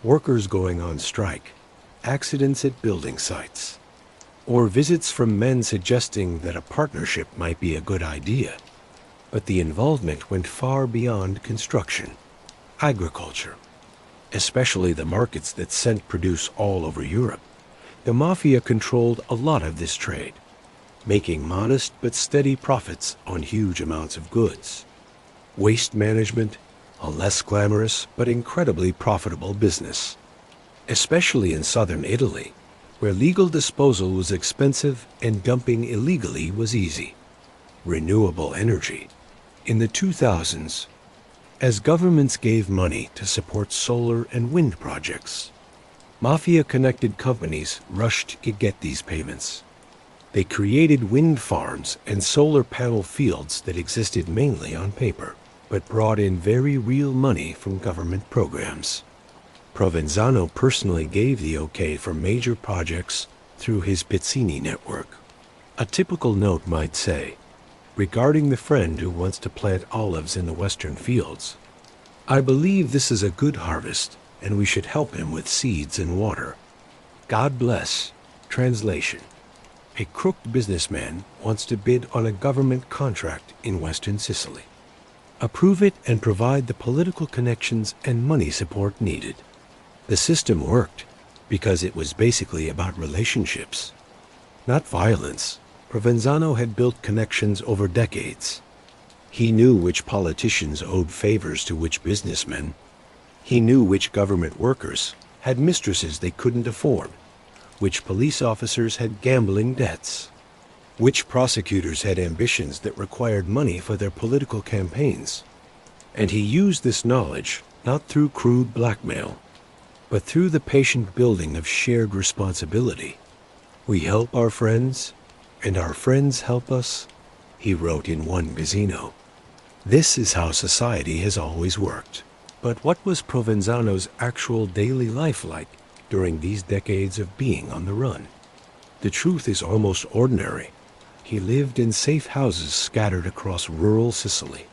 workers going on strike, accidents at building sites, or visits from men suggesting that a partnership might be a good idea. But the involvement went far beyond construction. Agriculture, especially the markets that sent produce all over Europe. The mafia controlled a lot of this trade, making modest but steady profits on huge amounts of goods. Waste management, a less glamorous but incredibly profitable business, especially in southern Italy, where legal disposal was expensive and dumping illegally was easy. Renewable energy. In the 2000s, as governments gave money to support solar and wind projects, mafia-connected companies rushed to get these payments. They created wind farms and solar panel fields that existed mainly on paper, but brought in very real money from government programs. Provenzano personally gave the okay for major projects through his pizzini network. A typical note might say, regarding the friend who wants to plant olives in the western fields, "I believe this is a good harvest, and we should help him with seeds and water. God bless." Translation: a crooked businessman wants to bid on a government contract in western Sicily. Approve it and provide the political connections and money support needed. The system worked because it was basically about relationships, not violence. Provenzano had built connections over decades. He knew which politicians owed favors to which businessmen. He knew which government workers had mistresses they couldn't afford, which police officers had gambling debts, which prosecutors had ambitions that required money for their political campaigns. And he used this knowledge not through crude blackmail, but through the patient building of shared responsibility. "We help our friends, and our friends help us," he wrote in one Bizzino. This is how society has always worked. But what was Provenzano's actual daily life like during these decades of being on the run? The truth is almost ordinary. He lived in safe houses scattered across rural Sicily,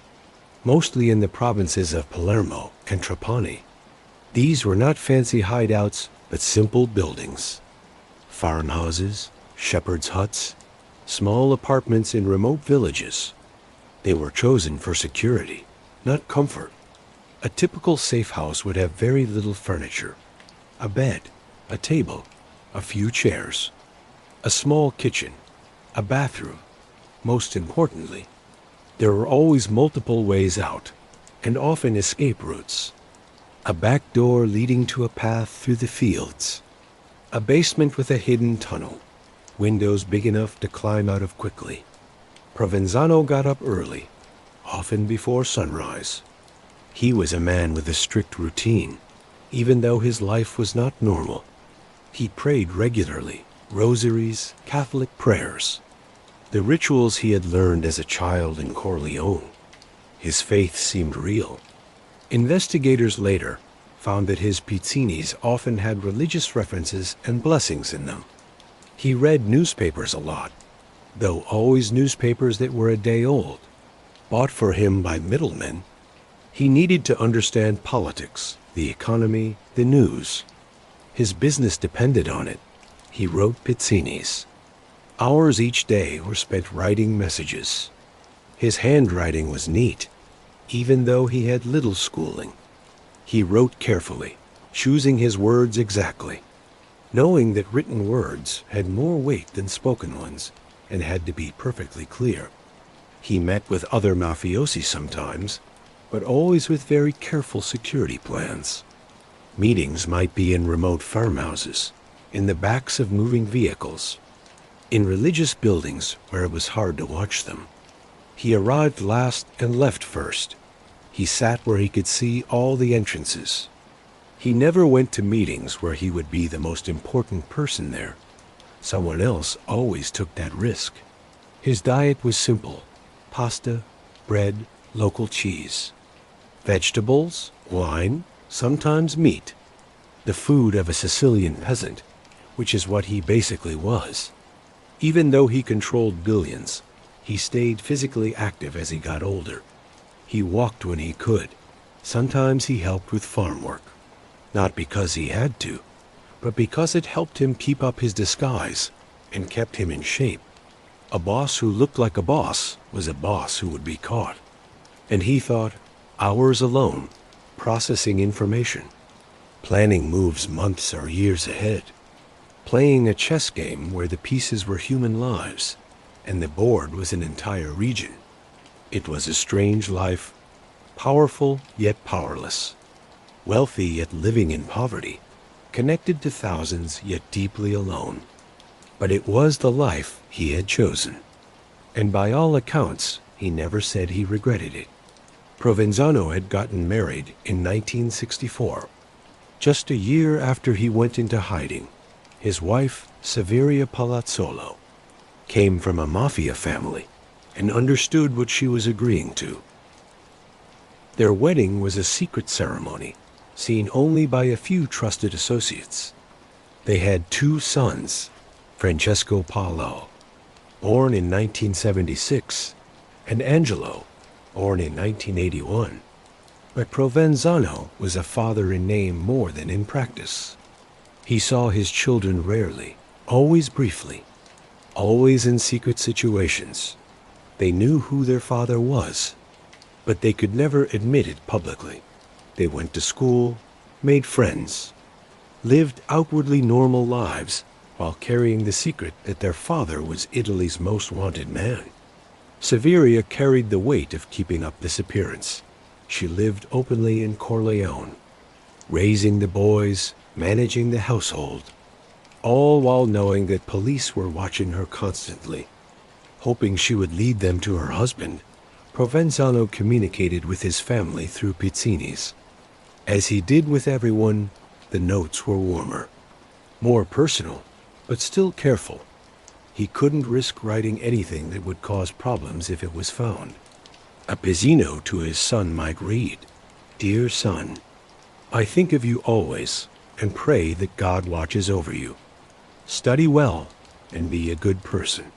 mostly in the provinces of Palermo and Trapani. These were not fancy hideouts, but simple buildings. Farmhouses, shepherds' huts, small apartments in remote villages. They were chosen for security, not comfort. A typical safe house would have very little furniture: a bed, a table, a few chairs, a small kitchen, a bathroom. Most importantly, there were always multiple ways out, and often escape routes. A back door leading to a path through the fields, a basement with a hidden tunnel, windows big enough to climb out of quickly. Provenzano got up early, often before sunrise. He was a man with a strict routine, even though his life was not normal. He prayed regularly, rosaries, Catholic prayers, the rituals he had learned as a child in Corleone. His faith seemed real. Investigators later found that his pizzinis often had religious references and blessings in them. He read newspapers a lot, though always newspapers that were a day old, bought for him by middlemen. He needed to understand politics, the economy, the news. His business depended on it. He wrote pizzinis. Hours each day were spent writing messages. His handwriting was neat, even though he had little schooling. He wrote carefully, choosing his words exactly, knowing that written words had more weight than spoken ones and had to be perfectly clear. He met with other mafiosi sometimes, but always with very careful security plans. Meetings might be in remote farmhouses, in the backs of moving vehicles, in religious buildings where it was hard to watch them. He arrived last and left first. He sat where he could see all the entrances. He never went to meetings where he would be the most important person there. Someone else always took that risk. His diet was simple: pasta, bread, local cheese, vegetables, wine, sometimes meat, the food of a Sicilian peasant, which is what he basically was. Even though he controlled billions, he stayed physically active as he got older. He walked when he could. Sometimes he helped with farm work, not because he had to, but because it helped him keep up his disguise and kept him in shape. A boss who looked like a boss was a boss who would be caught. And he thought, hours alone, processing information, planning moves months or years ahead, playing a chess game where the pieces were human lives and the board was an entire region. It was a strange life, powerful yet powerless, wealthy yet living in poverty, connected to thousands yet deeply alone. But it was the life he had chosen, and by all accounts, he never said he regretted it. Provenzano had gotten married in 1964, just a year after he went into hiding. His wife, Saveria Palazzolo, came from a mafia family and understood what she was agreeing to. Their wedding was a secret ceremony, seen only by a few trusted associates. They had 2 sons, Francesco Paolo, born in 1976, and Angelo, born in 1981. But Provenzano was a father in name more than in practice. He saw his children rarely, always briefly, always in secret situations. They knew who their father was, but they could never admit it publicly. They went to school, made friends, lived outwardly normal lives while carrying the secret that their father was Italy's most wanted man. Saveria carried the weight of keeping up this appearance. She lived openly in Corleone, raising the boys, managing the household, all while knowing that police were watching her constantly. Hoping she would lead them to her husband, Provenzano communicated with his family through pizzinis. As he did with everyone, the notes were warmer, more personal, but still careful. He couldn't risk writing anything that would cause problems if it was found. A pizzino to his son might read, "Dear son, I think of you always and pray that God watches over you. Study well and be a good person.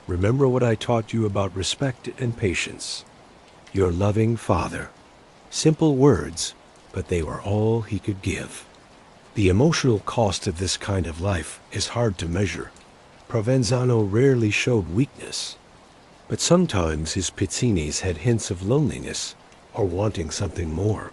Remember what I taught you about respect and patience. Your loving father." Simple words, but they were all he could give. The emotional cost of this kind of life is hard to measure. Provenzano rarely showed weakness, but sometimes his pizzinis had hints of loneliness or wanting something more.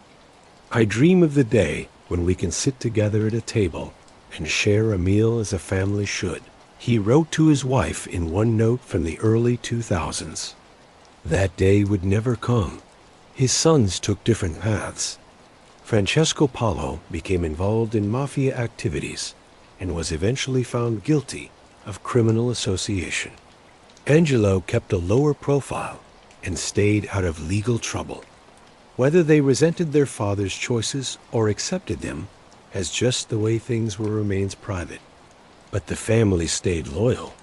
"I dream of the day when we can sit together at a table and share a meal as a family should," he wrote to his wife in one note from the early 2000s. That day would never come. His sons took different paths. Francesco Paolo became involved in mafia activities and was eventually found guilty of criminal association. Angelo kept a lower profile and stayed out of legal trouble. Whether they resented their father's choices or accepted them as just the way things were remains private. But the family stayed loyal.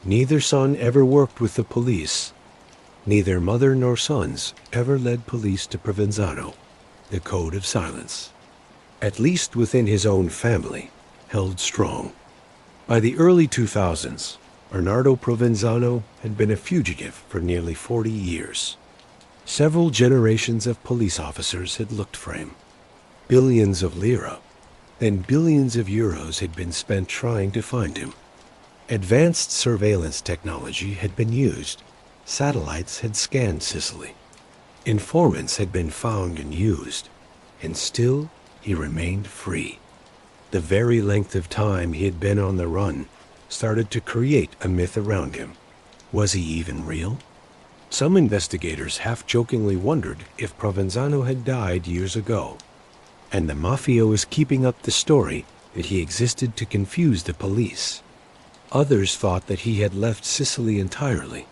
Neither son ever worked with the police. Neither mother nor sons ever led police to Provenzano, the code of silence, at least within his own family, held strong. By the early 2000s, Bernardo Provenzano had been a fugitive for nearly 40 years. Several generations of police officers had looked for him. Billions of lira, then billions of euros had been spent trying to find him. Advanced surveillance technology had been used. Satellites had scanned Sicily. Informants had been found and used, and still he remained free. The very length of time he had been on the run started to create a myth around him. Was he even real? Some investigators half-jokingly wondered if Provenzano had died years ago, and the Mafia was keeping up the story that he existed to confuse the police. Others thought that he had left Sicily entirely,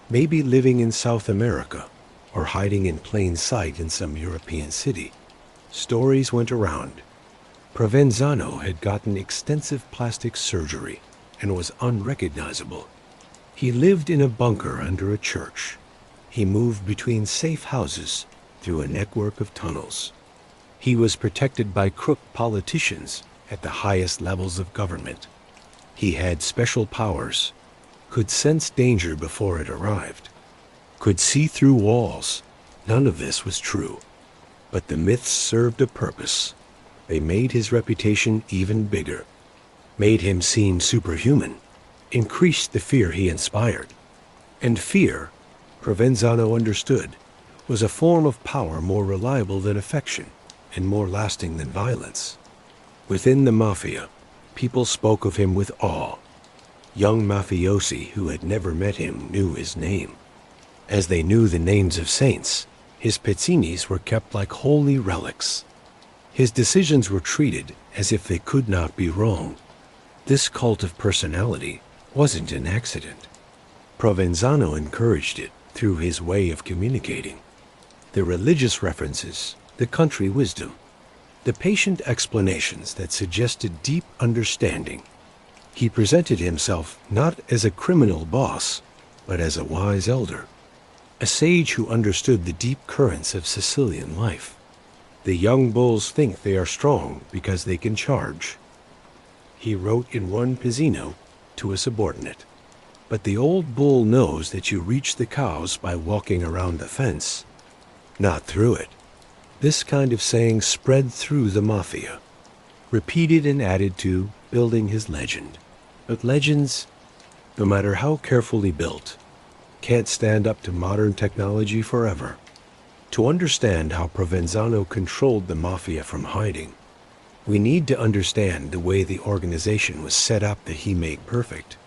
maybe living in South America or hiding in plain sight in some European city. Stories went around. Provenzano had gotten extensive plastic surgery and was unrecognizable. He lived in a bunker under a church. He moved between safe houses through a network of tunnels. He was protected by crook politicians at the highest levels of government. He had special powers, could sense danger before it arrived, could see through walls. None of this was true, but the myths served a purpose. They made his reputation even bigger, made him seem superhuman, increased the fear he inspired. And fear, Provenzano understood, was a form of power more reliable than affection and more lasting than violence. Within the Mafia, people spoke of him with awe. Young mafiosi who had never met him knew his name. As they knew the names of saints, his pizzinis were kept like holy relics. His decisions were treated as if they could not be wrong. This cult of personality wasn't an accident. Provenzano encouraged it through his way of communicating. The religious references, the country wisdom, the patient explanations that suggested deep understanding. He presented himself not as a criminal boss, but as a wise elder, a sage who understood the deep currents of Sicilian life. The young bulls think they are strong because they can charge, he wrote in one pizzino to a subordinate. But the old bull knows that you reach the cows by walking around the fence, not through it. This kind of saying spread through the Mafia, repeated and added to, building his legend. But legends, no matter how carefully built, can't stand up to modern technology forever. To understand how Provenzano controlled the Mafia from hiding, we need to understand the way the organization was set up that he made perfect.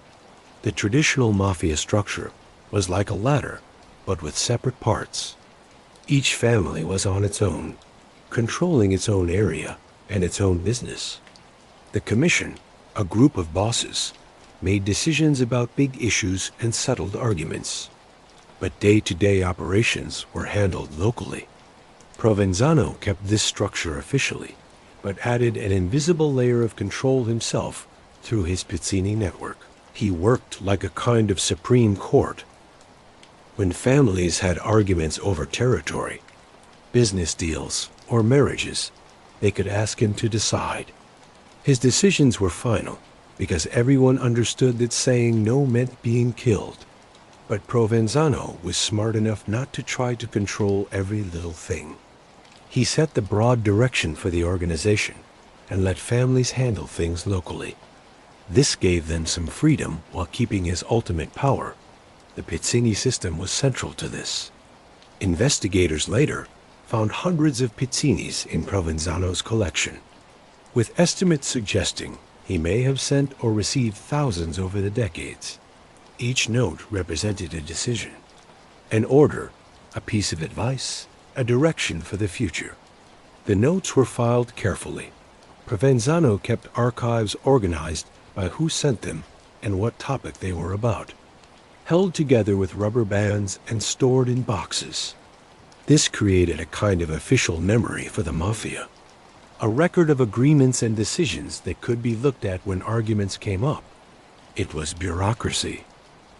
The traditional Mafia structure was like a ladder, but with separate parts. Each family was on its own, controlling its own area and its own business. The commission, a group of bosses, made decisions about big issues and settled arguments. But day-to-day operations were handled locally. Provenzano kept this structure officially, but added an invisible layer of control himself through his pizzini network. He worked like a kind of supreme court. When families had arguments over territory, business deals, or marriages, they could ask him to decide. His decisions were final because everyone understood that saying no meant being killed. But Provenzano was smart enough not to try to control every little thing. He set the broad direction for the organization and let families handle things locally. This gave them some freedom while keeping his ultimate power. The pizzini system was central to this. Investigators later found hundreds of pizzinis in Provenzano's collection, with estimates suggesting he may have sent or received thousands over the decades. Each note represented a decision, an order, a piece of advice, a direction for the future. The notes were filed carefully. Provenzano kept archives organized by who sent them and what topic they were about, held together with rubber bands and stored in boxes. This created a kind of official memory for the mafia, a record of agreements and decisions that could be looked at when arguments came up. It was bureaucracy,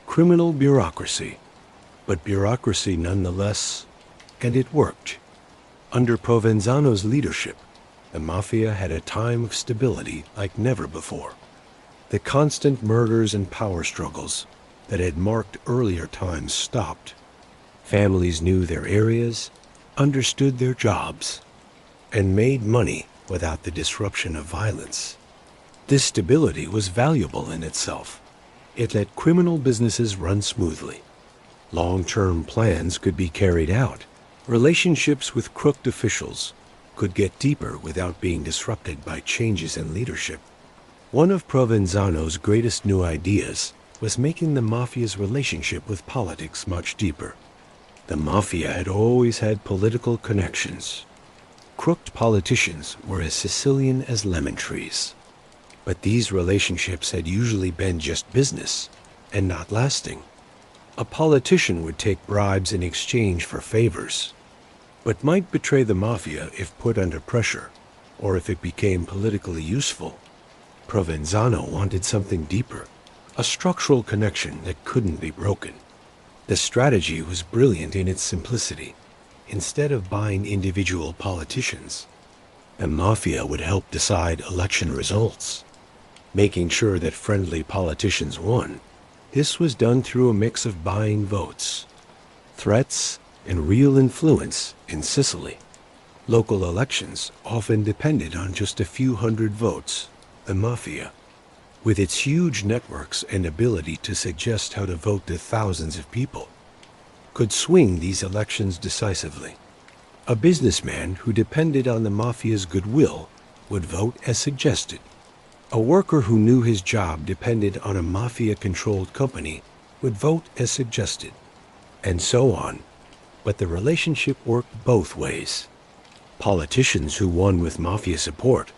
criminal bureaucracy, but bureaucracy nonetheless, and it worked. Under Provenzano's leadership, the mafia had a time of stability like never before. The constant murders and power struggles that had marked earlier times stopped. Families knew their areas, understood their jobs, and made money without the disruption of violence. This stability was valuable in itself. It let criminal businesses run smoothly. Long-term plans could be carried out. Relationships with crooked officials could get deeper without being disrupted by changes in leadership. One of Provenzano's greatest new ideas was making the mafia's relationship with politics much deeper. The mafia had always had political connections. Crooked politicians were as Sicilian as lemon trees. But these relationships had usually been just business and not lasting. A politician would take bribes in exchange for favors, but might betray the mafia if put under pressure or if it became politically useful. Provenzano wanted something deeper, a structural connection that couldn't be broken. The strategy was brilliant in its simplicity. Instead of buying individual politicians, the mafia would help decide election results, making sure that friendly politicians won. This was done through a mix of buying votes, threats, and real influence in Sicily. Local elections often depended on just a few hundred votes. The mafia, with its huge networks and ability to suggest how to vote to thousands of people, could swing these elections decisively. A businessman who depended on the mafia's goodwill would vote as suggested. A worker who knew his job depended on a mafia-controlled company would vote as suggested, and so on. But the relationship worked both ways. Politicians who won with mafia support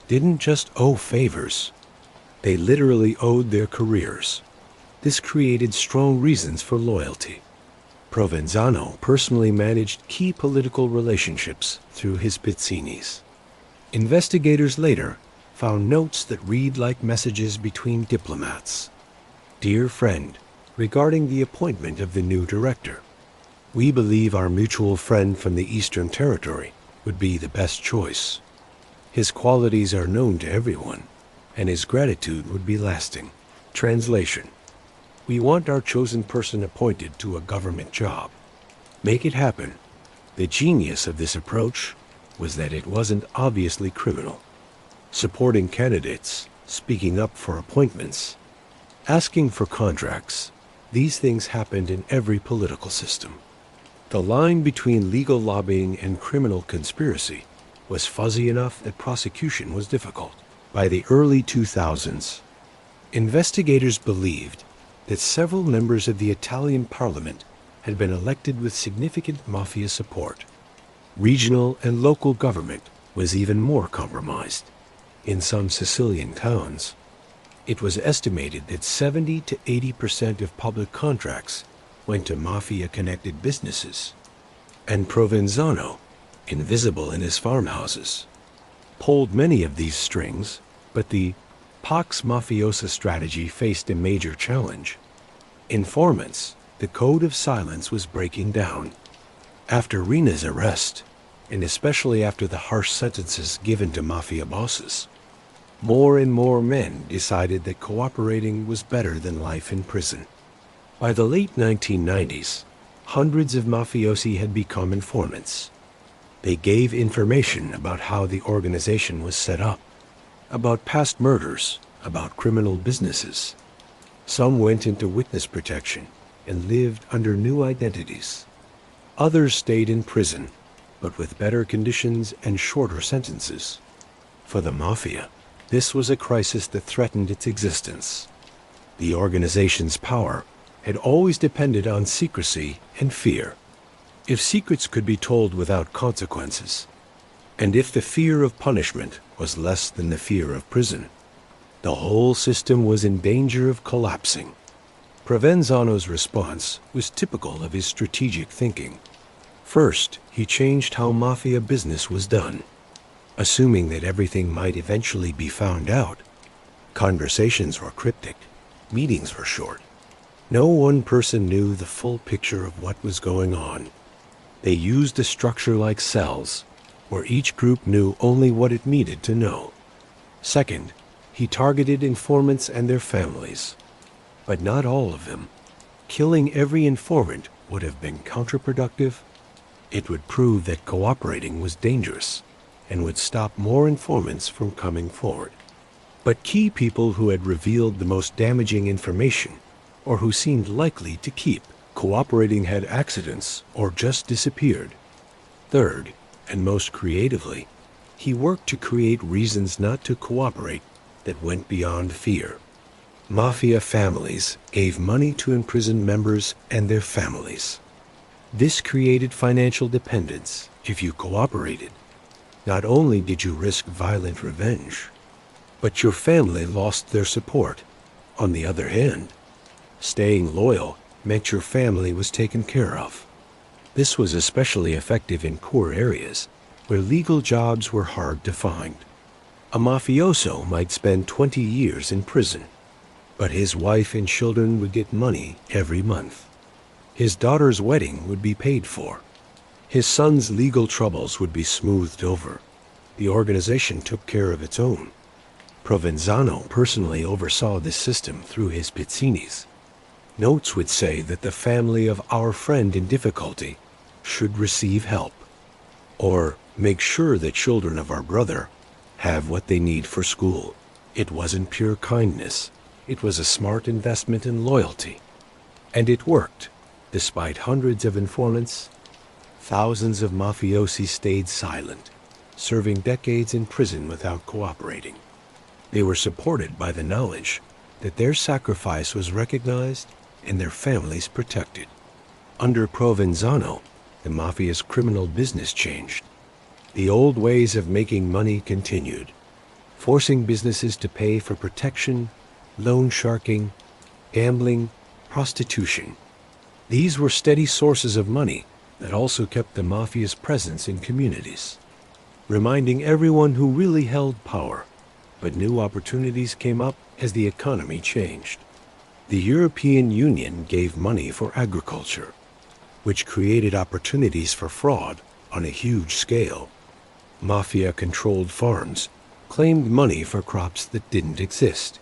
didn't just owe favors. They literally owed their careers. This created strong reasons for loyalty. Provenzano personally managed key political relationships through his pizzinis. Investigators later found notes that read like messages between diplomats. Dear friend, regarding the appointment of the new director, we believe our mutual friend from the Eastern Territory would be the best choice. His qualities are known to everyone, and his gratitude would be lasting. Translation: we want our chosen person appointed to a government job. Make it happen. The genius of this approach was that it wasn't obviously criminal. Supporting candidates, speaking up for appointments, asking for contracts, these things happened in every political system. The line between legal lobbying and criminal conspiracy was fuzzy enough that prosecution was difficult. By the early 2000s, investigators believed that several members of the Italian parliament had been elected with significant mafia support. Regional and local government was even more compromised. In some Sicilian towns, it was estimated that 70 to 80% of public contracts went to mafia-connected businesses. And Provenzano, invisible in his farmhouses, pulled many of these strings, but the Pax Mafiosa strategy faced a major challenge. Informants, the code of silence was breaking down. After Riina's arrest, and especially after the harsh sentences given to mafia bosses, more and more men decided that cooperating was better than life in prison. By the late 1990s, hundreds of mafiosi had become informants. They gave information about how the organization was set up, about past murders, about criminal businesses. Some went into witness protection and lived under new identities. Others stayed in prison, but with better conditions and shorter sentences. For the mafia, this was a crisis that threatened its existence. The organization's power had always depended on secrecy and fear. If secrets could be told without consequences, and if the fear of punishment was less than the fear of prison, The whole system was in danger of collapsing. Provenzano's response was typical of his strategic thinking. First, he changed how mafia business was done. Assuming that everything might eventually be found out, conversations were cryptic, meetings were short. No one person knew the full picture of what was going on. They used a structure like cells, where each group knew only what it needed to know. Second, he targeted informants and their families. But not all of them. Killing every informant would have been counterproductive. It would prove that cooperating was dangerous and would stop more informants from coming forward. But key people who had revealed the most damaging information, or who seemed likely to keep cooperating, had accidents or just disappeared. Third, and most creatively, he worked to create reasons not to cooperate that went beyond fear. Mafia families gave money to imprisoned members and their families. This created financial dependence if you cooperated. Not only did you risk violent revenge, but your family lost their support. On the other hand, staying loyal meant your family was taken care of. This was especially effective in poor areas where legal jobs were hard to find. A mafioso might spend 20 years in prison, but his wife and children would get money every month. His daughter's wedding would be paid for. His son's legal troubles would be smoothed over. The organization took care of its own. Provenzano personally oversaw this system through his pizzinis. Notes would say that the family of our friend in difficulty should receive help, or make sure the children of our brother have what they need for school. It wasn't pure kindness. It was a smart investment in loyalty. And it worked. Despite hundreds of informants, thousands of mafiosi stayed silent, serving decades in prison without cooperating. They were supported by the knowledge that their sacrifice was recognized and their families protected. Under Provenzano, the mafia's criminal business changed. The old ways of making money continued, forcing businesses to pay for protection, loan sharking, gambling, prostitution. These were steady sources of money that also kept the mafia's presence in communities, reminding everyone who really held power. But new opportunities came up as the economy changed. The European Union gave money for agriculture, which created opportunities for fraud on a huge scale. Mafia-controlled farms claimed money for crops that didn't exist.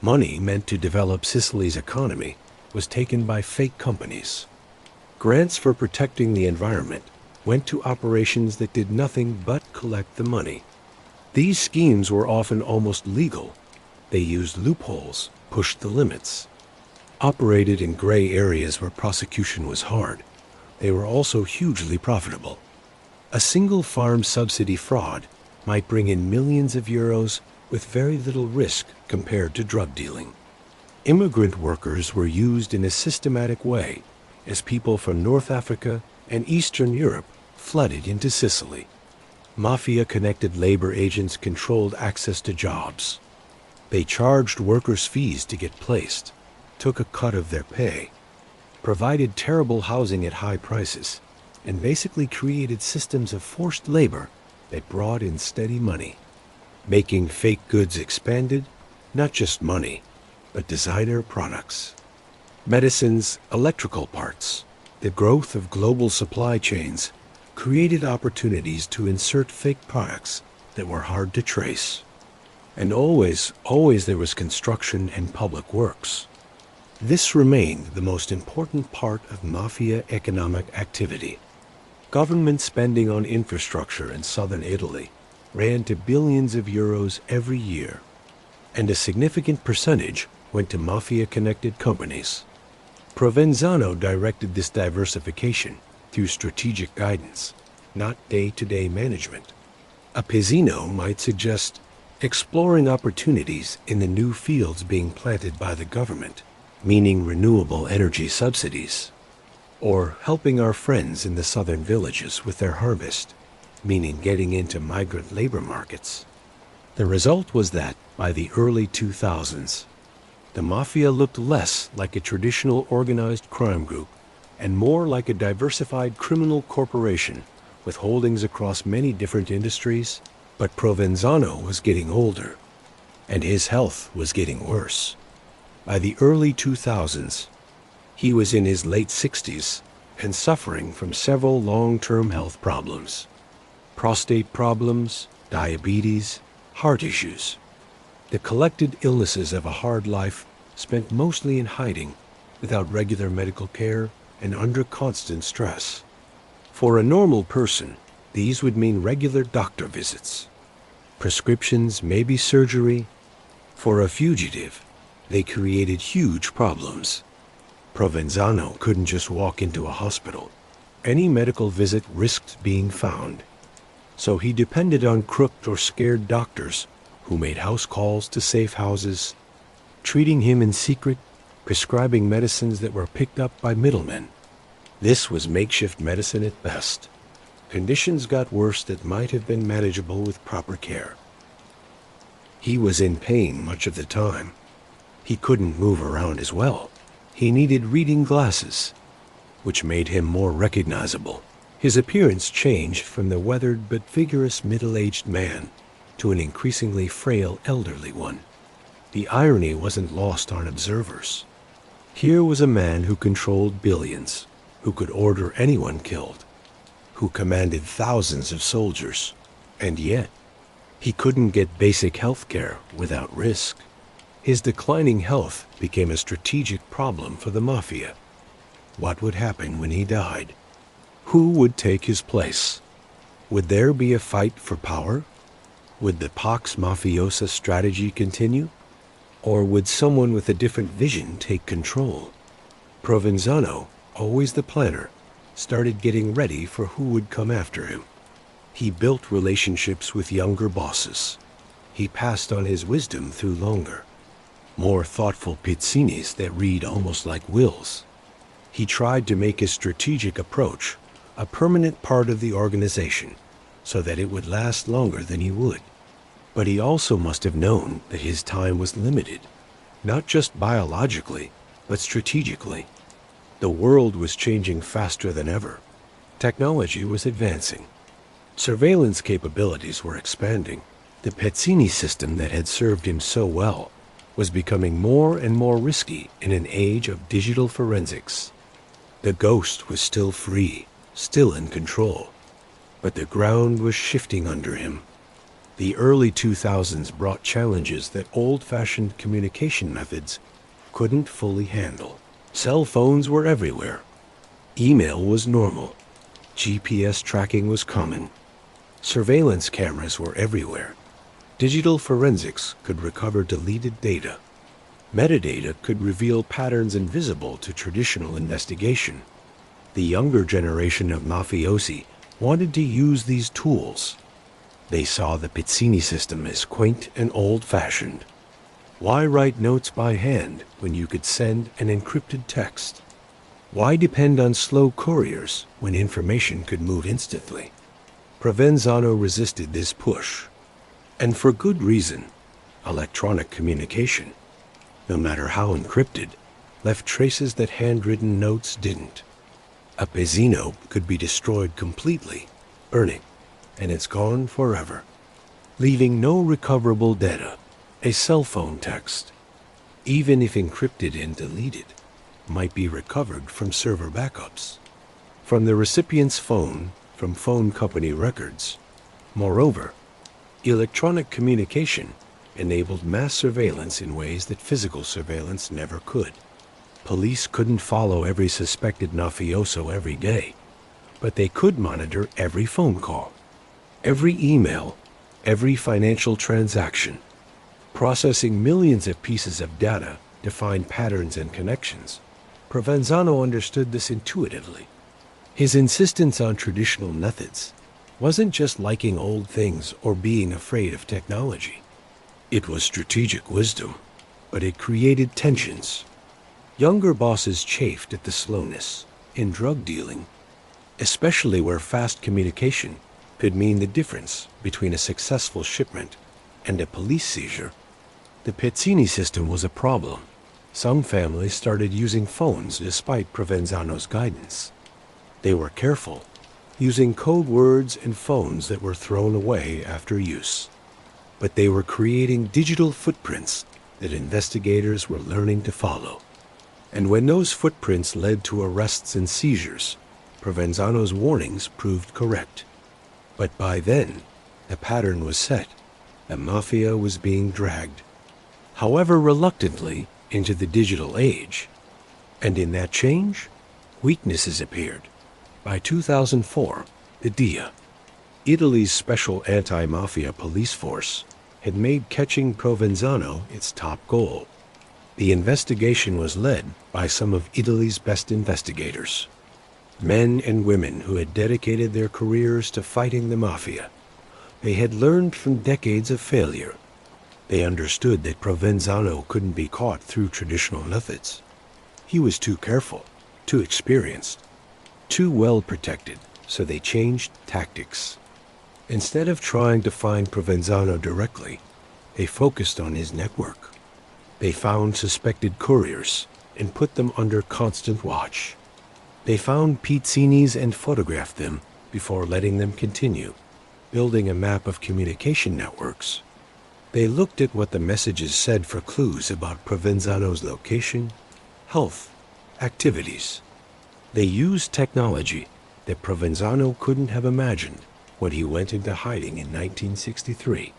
Money meant to develop Sicily's economy was taken by fake companies. Grants for protecting the environment went to operations that did nothing but collect the money. These schemes were often almost legal. They used loopholes, pushed the limits, operated in gray areas where prosecution was hard. They were also hugely profitable. A single farm subsidy fraud might bring in millions of euros with very little risk compared to drug dealing. Immigrant workers were used in a systematic way as people from North Africa and Eastern Europe flooded into Sicily. Mafia-connected labor agents controlled access to jobs. They charged workers fees to get placed, took a cut of their pay, provided terrible housing at high prices, and basically created systems of forced labor that brought in steady money. Making fake goods expanded, not just money, but designer products. Medicines, electrical parts. The growth of global supply chains created opportunities to insert fake products that were hard to trace. And always there was construction and public works. This remained the most important part of mafia economic activity. Government spending on infrastructure in southern Italy ran to billions of euros every year, and a significant percentage went to mafia-connected companies. Provenzano directed this diversification through strategic guidance, not day-to-day management. A pizzino might suggest exploring opportunities in the new fields being planted by the government, meaning renewable energy subsidies, or helping our friends in the southern villages with their harvest, meaning getting into migrant labor markets. The result was that, by the early 2000s, the Mafia looked less like a traditional organized crime group and more like a diversified criminal corporation with holdings across many different industries. But Provenzano was getting older, and his health was getting worse. By the early 2000s, he was in his late 60s and suffering from several long-term health problems. Prostate problems, diabetes, heart issues. The collected illnesses of a hard life spent mostly in hiding, without regular medical care and under constant stress. For a normal person, these would mean regular doctor visits, prescriptions, maybe surgery. For a fugitive, they created huge problems. Provenzano couldn't just walk into a hospital. Any medical visit risked being found. So he depended on crooked or scared doctors who made house calls to safe houses, treating him in secret, prescribing medicines that were picked up by middlemen. This was makeshift medicine at best. Conditions got worse that might have been manageable with proper care. He was in pain much of the time. He couldn't move around as well. He needed reading glasses, which made him more recognizable. His appearance changed from the weathered but vigorous middle-aged man to an increasingly frail elderly one. The irony wasn't lost on observers. Here was a man who controlled billions, who could order anyone killed, who commanded thousands of soldiers, and yet he couldn't get basic health care without risk. His declining health became a strategic problem for the Mafia. What would happen when he died? Who would take his place? Would there be a fight for power? Would the Pax Mafiosa strategy continue? Or would someone with a different vision take control? Provenzano, always the planner, started getting ready for who would come after him. He built relationships with younger bosses. He passed on his wisdom through longer, more thoughtful pizzinis that read almost like wills. He tried to make his strategic approach a permanent part of the organization so that it would last longer than he would. But he also must have known that his time was limited, not just biologically, but strategically. The world was changing faster than ever. Technology was advancing. Surveillance capabilities were expanding. The pizzini system that had served him so well was becoming more and more risky in an age of digital forensics. The ghost was still free, still in control, but the ground was shifting under him. The early 2000s brought challenges that old-fashioned communication methods couldn't fully handle. Cell phones were everywhere. Email was normal. GPS tracking was common. Surveillance cameras were everywhere. Digital forensics could recover deleted data. Metadata could reveal patterns invisible to traditional investigation. The younger generation of mafiosi wanted to use these tools. They saw the pizzini system as quaint and old-fashioned. Why write notes by hand when you could send an encrypted text? Why depend on slow couriers when information could move instantly? Provenzano resisted this push, and for good reason. Electronic communication, no matter how encrypted, left traces that handwritten notes didn't. A pizzino could be destroyed completely, burning, and it's gone forever, leaving no recoverable data. A cell phone text, even if encrypted and deleted, might be recovered from server backups, from the recipient's phone, from phone company records. Moreover, electronic communication enabled mass surveillance in ways that physical surveillance never could. Police couldn't follow every suspected mafioso every day, but they could monitor every phone call, every email, every financial transaction. Processing millions of pieces of data to find patterns and connections, Provenzano understood this intuitively. His insistence on traditional methods wasn't just liking old things or being afraid of technology. It was strategic wisdom, but it created tensions. Younger bosses chafed at the slowness in drug dealing, especially where fast communication could mean the difference between a successful shipment and a police seizure. The pizzini system was a problem. Some families started using phones despite Provenzano's guidance. They were careful, using code words and phones that were thrown away after use. But they were creating digital footprints that investigators were learning to follow. And when those footprints led to arrests and seizures, Provenzano's warnings proved correct. But by then, the pattern was set. The mafia was being dragged, however reluctantly, into the digital age. And in that change, weaknesses appeared. By 2004, the DIA, Italy's special anti-mafia police force, had made catching Provenzano its top goal. The investigation was led by some of Italy's best investigators, men and women who had dedicated their careers to fighting the mafia. They had learned from decades of failure. They understood that Provenzano couldn't be caught through traditional methods. He was too careful, too experienced, too well protected, so they changed tactics. Instead of trying to find Provenzano directly, they focused on his network. They found suspected couriers and put them under constant watch. They found pizzinis and photographed them before letting them continue, building a map of communication networks. They looked at what the messages said for clues about Provenzano's location, health, activities. They used technology that Provenzano couldn't have imagined when he went into hiding in 1963.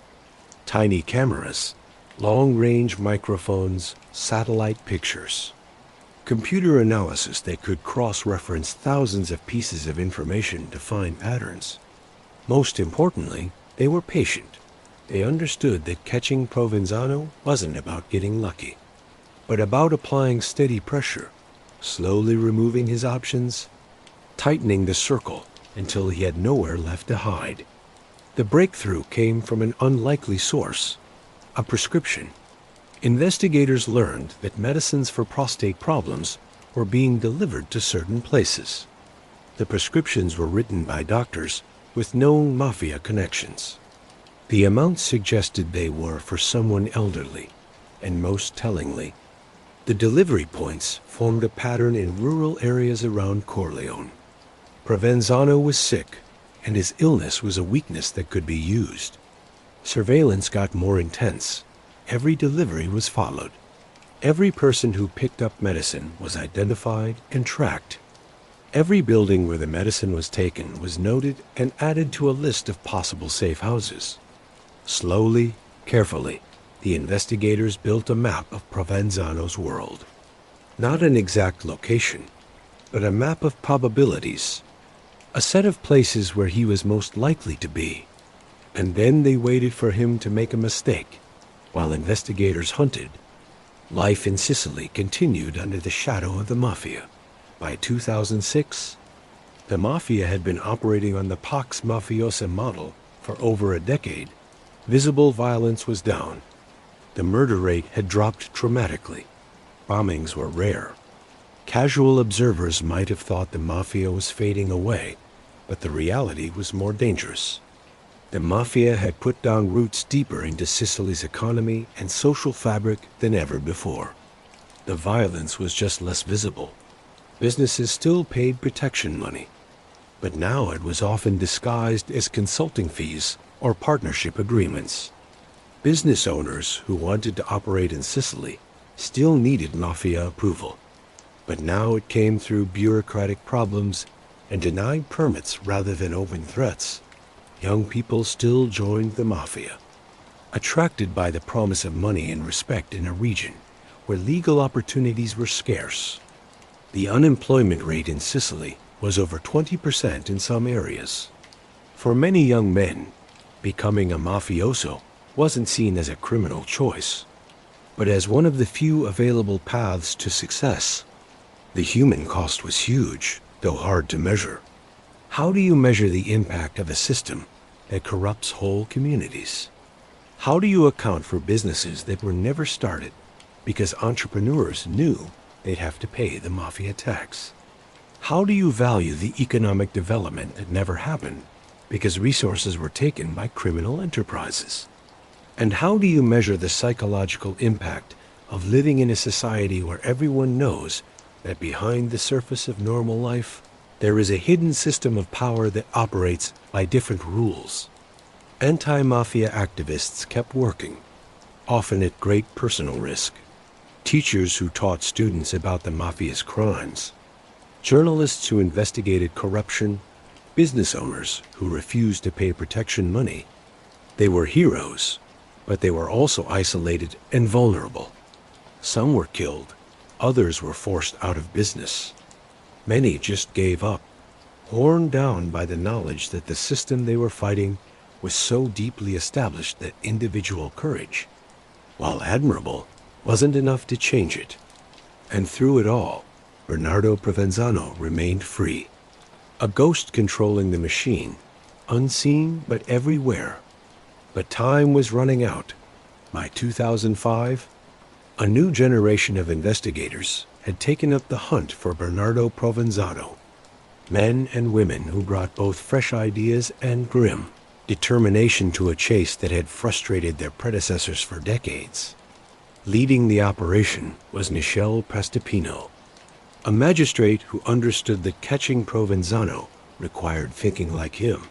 Tiny cameras, long-range microphones, satellite pictures. Computer analysis that could cross-reference thousands of pieces of information to find patterns. Most importantly, they were patient. They understood that catching Provenzano wasn't about getting lucky, but about applying steady pressure, slowly removing his options, tightening the circle until he had nowhere left to hide. The breakthrough came from an unlikely source, a prescription. Investigators learned that medicines for prostate problems were being delivered to certain places. The prescriptions were written by doctors with known mafia connections. The amounts suggested they were for someone elderly, and most tellingly, the delivery points formed a pattern in rural areas around Corleone. Provenzano was sick, and his illness was a weakness that could be used. Surveillance got more intense. Every delivery was followed. Every person who picked up medicine was identified and tracked. Every building where the medicine was taken was noted and added to a list of possible safe houses. Slowly, carefully, the investigators built a map of Provenzano's world. Not an exact location, but a map of probabilities, a set of places where he was most likely to be. And then they waited for him to make a mistake, while investigators hunted. Life in Sicily continued under the shadow of the mafia. By 2006, the mafia had been operating on the Pax Mafiosa model for over a decade. Visible violence was down. The murder rate had dropped dramatically. Bombings were rare. Casual observers might have thought the mafia was fading away, but the reality was more dangerous. The mafia had put down roots deeper into Sicily's economy and social fabric than ever before. The violence was just less visible. Businesses still paid protection money, but now it was often disguised as consulting fees or partnership agreements. Business owners who wanted to operate in Sicily still needed mafia approval, but now it came through bureaucratic problems and denied permits rather than open threats. Young people still joined the mafia, attracted by the promise of money and respect in a region where legal opportunities were scarce. The unemployment rate in Sicily was over 20% in some areas. For many young men, becoming a mafioso wasn't seen as a criminal choice, but as one of the few available paths to success. The human cost was huge, though hard to measure. How do you measure the impact of a system that corrupts whole communities? How do you account for businesses that were never started because entrepreneurs knew they'd have to pay the mafia tax? How do you value the economic development that never happened because resources were taken by criminal enterprises? And how do you measure the psychological impact of living in a society where everyone knows that behind the surface of normal life, there is a hidden system of power that operates by different rules? Anti-mafia activists kept working, often at great personal risk. Teachers who taught students about the mafia's crimes, journalists who investigated corruption, business owners who refused to pay protection money. They were heroes, but they were also isolated and vulnerable. Some were killed, others were forced out of business. Many just gave up, worn down by the knowledge that the system they were fighting was so deeply established that individual courage, while admirable, wasn't enough to change it. And through it all, Bernardo Provenzano remained free, a ghost controlling the machine, unseen but everywhere. But time was running out. By 2005, a new generation of investigators had taken up the hunt for Bernardo Provenzano. Men and women who brought both fresh ideas and grim determination to a chase that had frustrated their predecessors for decades. Leading the operation was Michele Prestipino, a magistrate who understood that catching Provenzano required thinking like him.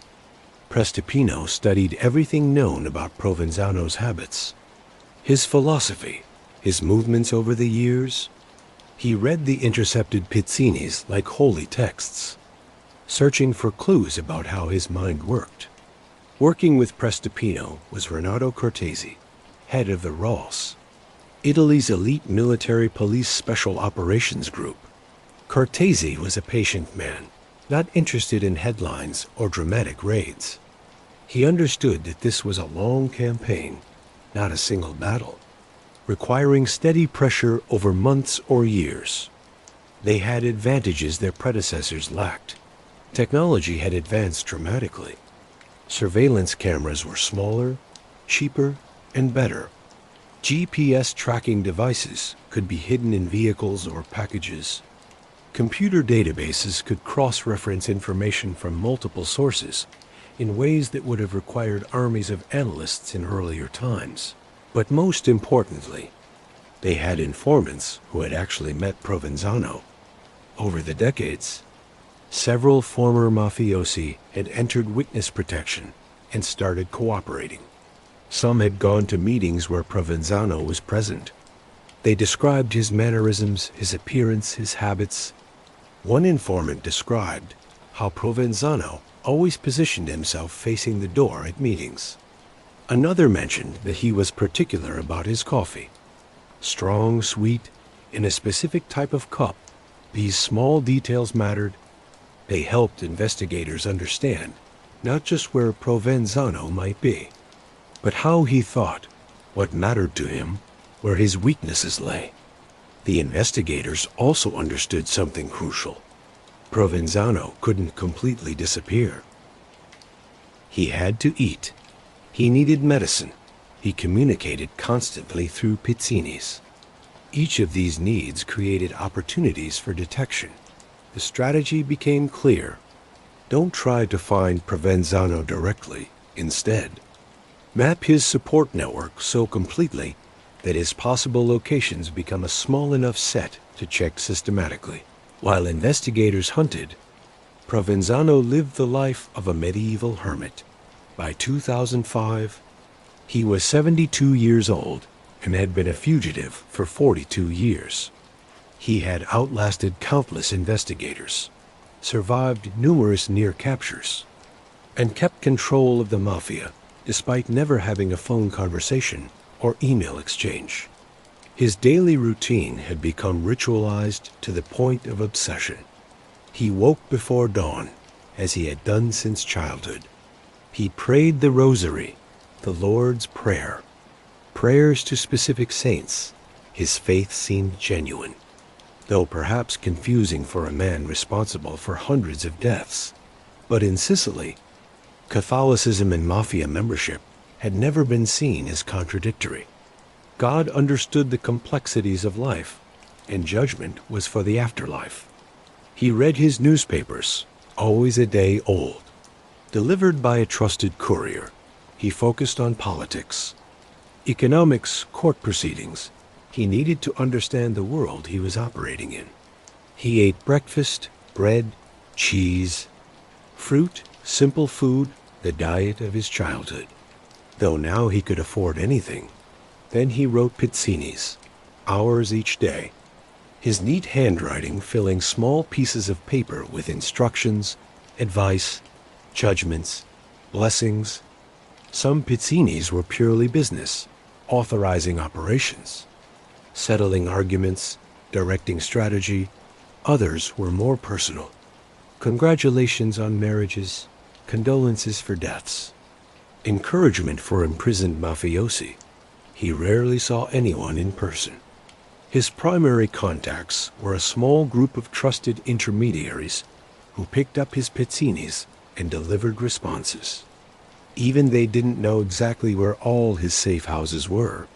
Prestipino studied everything known about Provenzano's habits, his philosophy, his movements over the years. He read the intercepted pizzinis like holy texts, searching for clues about how his mind worked. Working with Prestipino was Renato Cortese, head of the RALS, Italy's elite military police special operations group. Cortese was a patient man, not interested in headlines or dramatic raids. He understood that this was a long campaign, not a single battle, requiring steady pressure over months or years. They had advantages their predecessors lacked. Technology had advanced dramatically. Surveillance cameras were smaller, cheaper, and better. GPS tracking devices could be hidden in vehicles or packages. Computer databases could cross-reference information from multiple sources in ways that would have required armies of analysts in earlier times. But most importantly, they had informants who had actually met Provenzano. Over the decades, several former mafiosi had entered witness protection and started cooperating. Some had gone to meetings where Provenzano was present. They described his mannerisms, his appearance, his habits. One informant described how Provenzano always positioned himself facing the door at meetings. Another mentioned that he was particular about his coffee. Strong, sweet, in a specific type of cup. These small details mattered. They helped investigators understand not just where Provenzano might be, but how he thought, what mattered to him, where his weaknesses lay. The investigators also understood something crucial. Provenzano couldn't completely disappear. He had to eat. He needed medicine. He communicated constantly through pizzinis. Each of these needs created opportunities for detection. The strategy became clear. Don't try to find Provenzano directly. Instead, map his support network so completely that his possible locations become a small enough set to check systematically. While investigators hunted, Provenzano lived the life of a medieval hermit. By 2005, he was 72 years old and had been a fugitive for 42 years. He had outlasted countless investigators, survived numerous near captures, and kept control of the mafia despite never having a phone conversation or email exchange. His daily routine had become ritualized to the point of obsession. He woke before dawn, as he had done since childhood. He prayed the rosary, the Lord's Prayer, prayers to specific saints. His faith seemed genuine, though perhaps confusing for a man responsible for hundreds of deaths. But in Sicily, Catholicism and mafia membership had never been seen as contradictory. God understood the complexities of life, and judgment was for the afterlife. He read his newspapers, always a day old. Delivered by a trusted courier, he focused on politics, economics, court proceedings. He needed to understand the world he was operating in. He ate breakfast, bread, cheese, fruit, simple food, the diet of his childhood. Though now he could afford anything. Then he wrote pizzinis, hours each day. His neat handwriting filling small pieces of paper with instructions, advice, judgments, blessings. Some pizzinis were purely business, authorizing operations, settling arguments, directing strategy. Others were more personal. Congratulations on marriages, condolences for deaths, encouragement for imprisoned mafiosi. He rarely saw anyone in person. His primary contacts were a small group of trusted intermediaries who picked up his pizzinis and delivered responses. Even they didn't know exactly where all his safe houses were.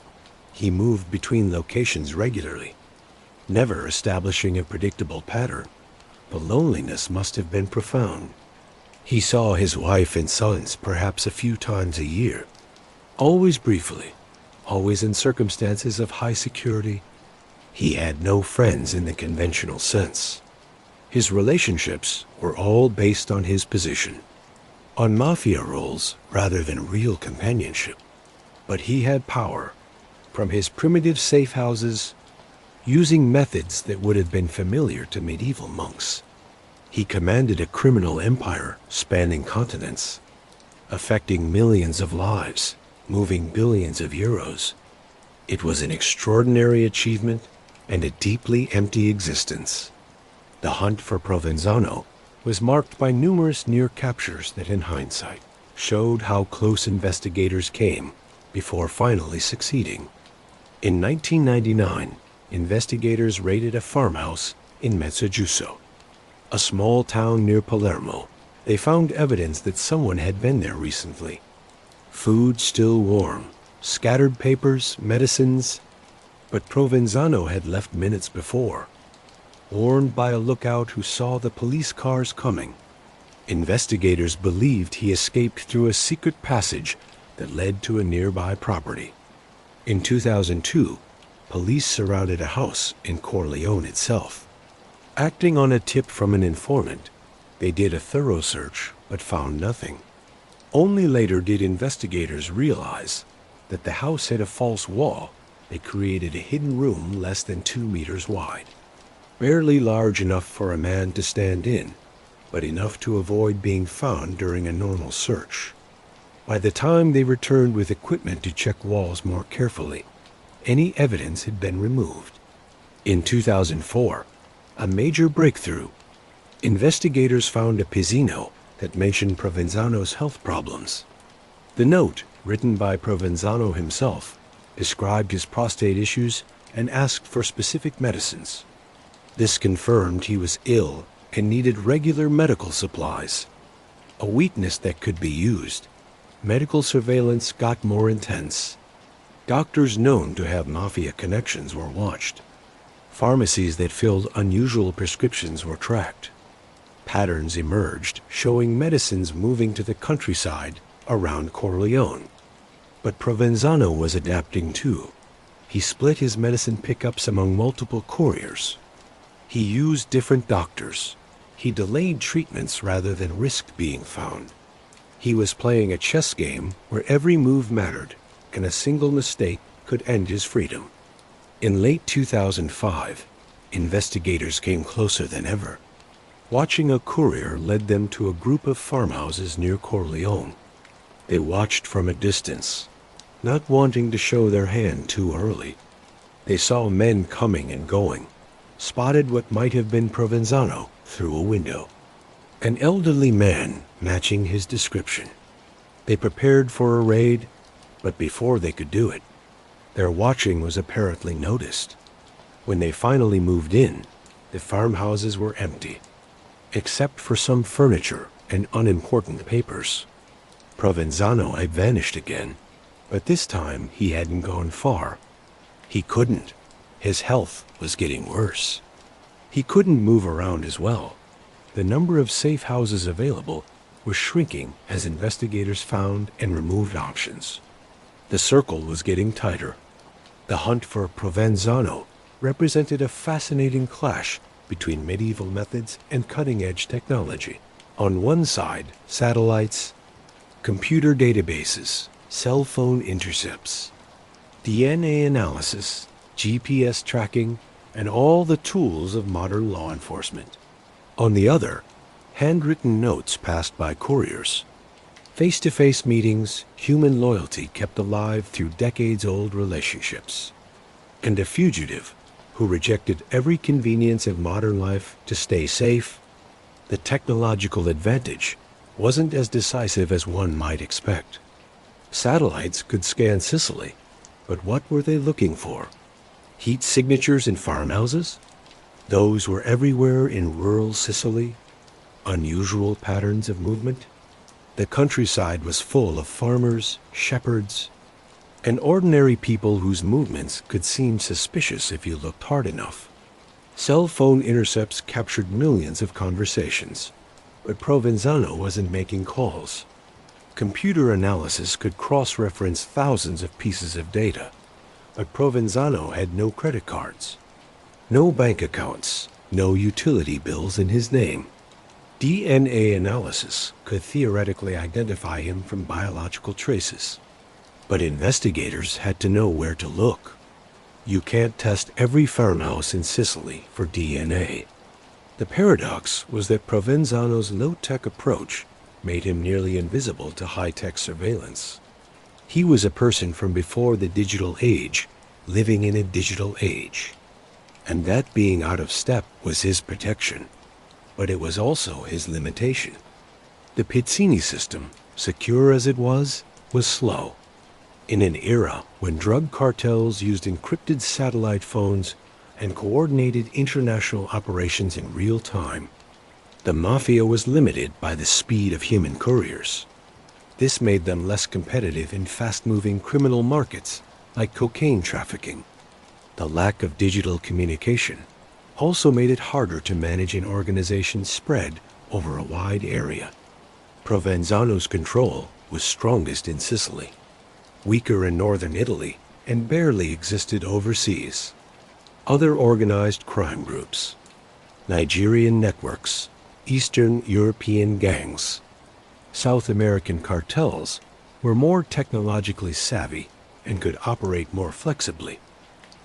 He moved between locations regularly, never establishing a predictable pattern. The loneliness must have been profound. He saw his wife and sons perhaps a few times a year, always briefly, always in circumstances of high security. He had no friends in the conventional sense. His relationships were all based on his position, on mafia roles rather than real companionship. But he had power, from his primitive safe houses, using methods that would have been familiar to medieval monks. He commanded a criminal empire spanning continents, affecting millions of lives, moving billions of euros. It was an extraordinary achievement and a deeply empty existence. The hunt for Provenzano was marked by numerous near captures that in hindsight showed how close investigators came before finally succeeding. In 1999, investigators raided a farmhouse in Mezzogiusso, a small town near Palermo. They found evidence that someone had been there recently. Food still warm, scattered papers, medicines, but Provenzano had left minutes before, warned by a lookout who saw the police cars coming. Investigators believed he escaped through a secret passage that led to a nearby property. In 2002, police surrounded a house in Corleone itself. Acting on a tip from an informant, they did a thorough search but found nothing. Only later did investigators realize that the house had a false wall that created a hidden room less than 2 meters wide, barely large enough for a man to stand in, but enough to avoid being found during a normal search. By the time they returned with equipment to check walls more carefully, any evidence had been removed. In 2004, a major breakthrough. Investigators found a pizzino that mentioned Provenzano's health problems. The note, written by Provenzano himself, described his prostate issues and asked for specific medicines. This confirmed he was ill and needed regular medical supplies, a weakness that could be used. Medical surveillance got more intense. Doctors known to have mafia connections were watched. Pharmacies that filled unusual prescriptions were tracked. Patterns emerged showing medicines moving to the countryside around Corleone. But Provenzano was adapting too. He split his medicine pickups among multiple couriers. He used different doctors. He delayed treatments rather than risk being found. He was playing a chess game where every move mattered, and a single mistake could end his freedom. In late 2005, investigators came closer than ever. Watching a courier led them to a group of farmhouses near Corleone. They watched from a distance, not wanting to show their hand too early. They saw men coming and going, spotted what might have been Provenzano through a window, an elderly man matching his description. They prepared for a raid, but before they could do it, their watching was apparently noticed. When they finally moved in, the farmhouses were empty, except for some furniture and unimportant papers. Provenzano had vanished again, but this time he hadn't gone far. He couldn't. His health was getting worse. He couldn't move around as well. The number of safe houses available was shrinking as investigators found and removed options. The circle was getting tighter. The hunt for Provenzano represented a fascinating clash between medieval methods and cutting-edge technology. On one side, satellites, computer databases, cell phone intercepts, DNA analysis, GPS tracking, and all the tools of modern law enforcement. On the other, handwritten notes passed by couriers. Face-to-face meetings, human loyalty kept alive through decades-old relationships. And a fugitive who rejected every convenience of modern life to stay safe. The technological advantage wasn't as decisive as one might expect. Satellites could scan Sicily, but what were they looking for? Heat signatures in farmhouses? Those were everywhere in rural Sicily. Unusual patterns of movement. The countryside was full of farmers, shepherds, and ordinary people whose movements could seem suspicious if you looked hard enough. Cell phone intercepts captured millions of conversations, but Provenzano wasn't making calls. Computer analysis could cross-reference thousands of pieces of data, but Provenzano had no credit cards, no bank accounts, no utility bills in his name. DNA analysis could theoretically identify him from biological traces, but investigators had to know where to look. You can't test every farmhouse in Sicily for DNA. The paradox was that Provenzano's low-tech approach made him nearly invisible to high-tech surveillance. He was a person from before the digital age, living in a digital age. And that being out of step was his protection, but it was also his limitation. The pizzini system, secure as it was slow. In an era when drug cartels used encrypted satellite phones and coordinated international operations in real time, the mafia was limited by the speed of human couriers. This made them less competitive in fast-moving criminal markets like cocaine trafficking. The lack of digital communication also made it harder to manage an organization spread over a wide area. Provenzano's control was strongest in Sicily, weaker in northern Italy, and barely existed overseas. Other organized crime groups, Nigerian networks, Eastern European gangs, South American cartels were more technologically savvy and could operate more flexibly.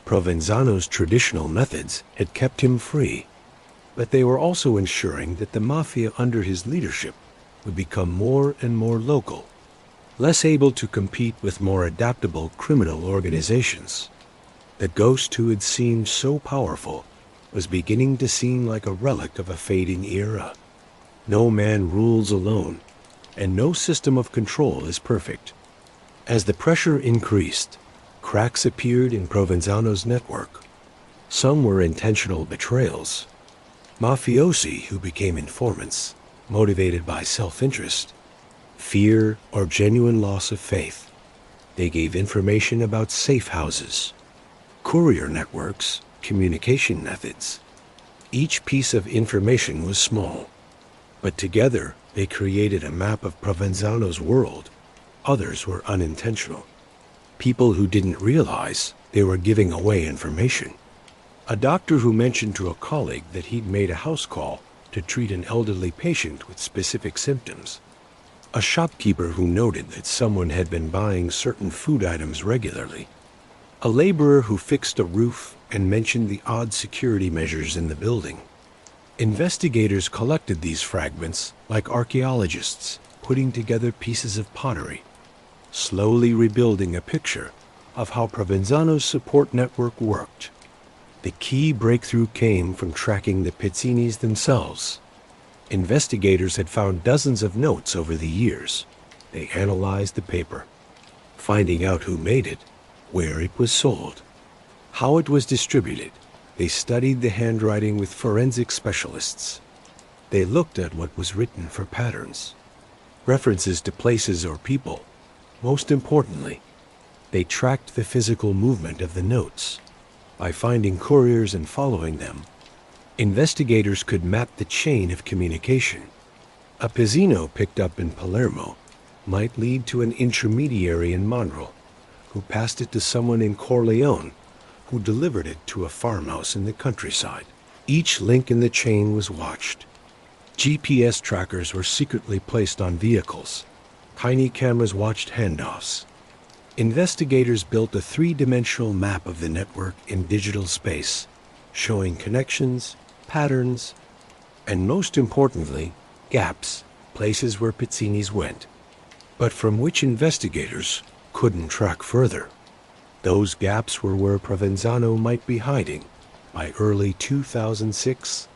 Provenzano's traditional methods had kept him free, but they were also ensuring that the mafia under his leadership would become more and more local, less able to compete with more adaptable criminal organizations. The ghost who had seemed so powerful was beginning to seem like a relic of a fading era. No man rules alone, and no system of control is perfect. As the pressure increased, cracks appeared in Provenzano's network. Some were intentional betrayals, mafiosi who became informants, motivated by self-interest, fear, or genuine loss of faith. They gave information about safe houses, courier networks, communication methods. Each piece of information was small, but together they created a map of Provenzano's world. Others were unintentional. People who didn't realize they were giving away information. A doctor who mentioned to a colleague that he'd made a house call to treat an elderly patient with specific symptoms. A shopkeeper who noted that someone had been buying certain food items regularly. A laborer who fixed a roof and mentioned the odd security measures in the building. Investigators collected these fragments like archaeologists putting together pieces of pottery, slowly rebuilding a picture of how Provenzano's support network worked. The key breakthrough came from tracking the pizzinis themselves. Investigators had found dozens of notes over the years. They analyzed the paper, finding out who made it, where it was sold, how it was distributed. They studied the handwriting with forensic specialists. They looked at what was written for patterns, references to places or people. Most importantly, they tracked the physical movement of the notes. By finding couriers and following them, investigators could map the chain of communication. A pizzino picked up in Palermo might lead to an intermediary in Monreal, who passed it to someone in Corleone, who delivered it to a farmhouse in the countryside. Each link in the chain was watched. GPS trackers were secretly placed on vehicles. Tiny cameras watched handoffs. Investigators built a three-dimensional map of the network in digital space, showing connections, patterns, and most importantly, gaps, places where pizzinis went, but from which investigators couldn't track further. Those gaps were where Provenzano might be hiding. By early 2006,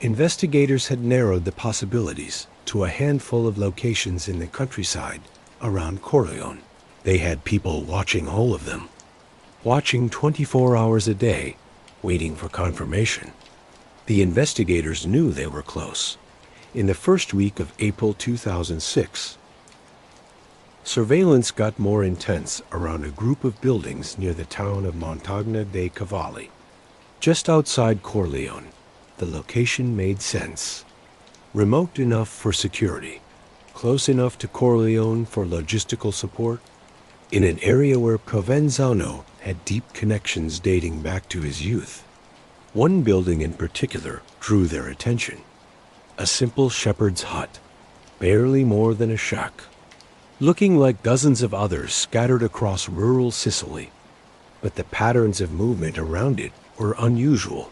investigators had narrowed the possibilities to a handful of locations in the countryside around Corleone. They had people watching all of them, watching 24 hours a day, waiting for confirmation. The investigators knew they were close. In the first week of April 2006, surveillance got more intense around a group of buildings near the town of Montagna dei Cavalli. Just outside Corleone, the location made sense. Remote enough for security, close enough to Corleone for logistical support, in an area where Provenzano had deep connections dating back to his youth. One building in particular drew their attention. A simple shepherd's hut, barely more than a shack, looking like dozens of others scattered across rural Sicily. But the patterns of movement around it were unusual.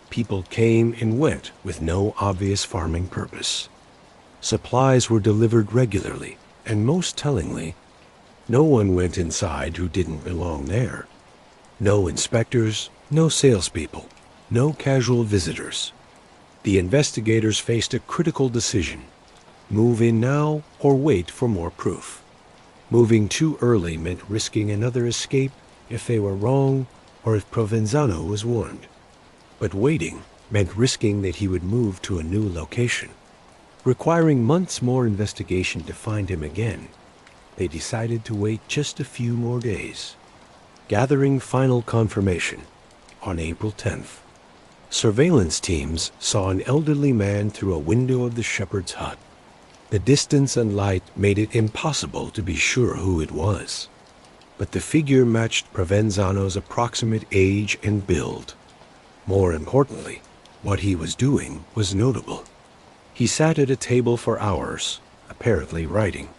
People came and went with no obvious farming purpose. Supplies were delivered regularly, and most tellingly, no one went inside who didn't belong there. No inspectors, no salespeople, no casual visitors. The investigators faced a critical decision: move in now or wait for more proof. Moving too early meant risking another escape if they were wrong or if Provenzano was warned. But waiting meant risking that he would move to a new location, requiring months more investigation to find him again. They decided to wait just a few more days. Gathering final confirmation on April 10th. Surveillance teams saw an elderly man through a window of the shepherd's hut. The distance and light made it impossible to be sure who it was, but the figure matched Provenzano's approximate age and build. More importantly, what he was doing was notable. He sat at a table for hours, apparently writing.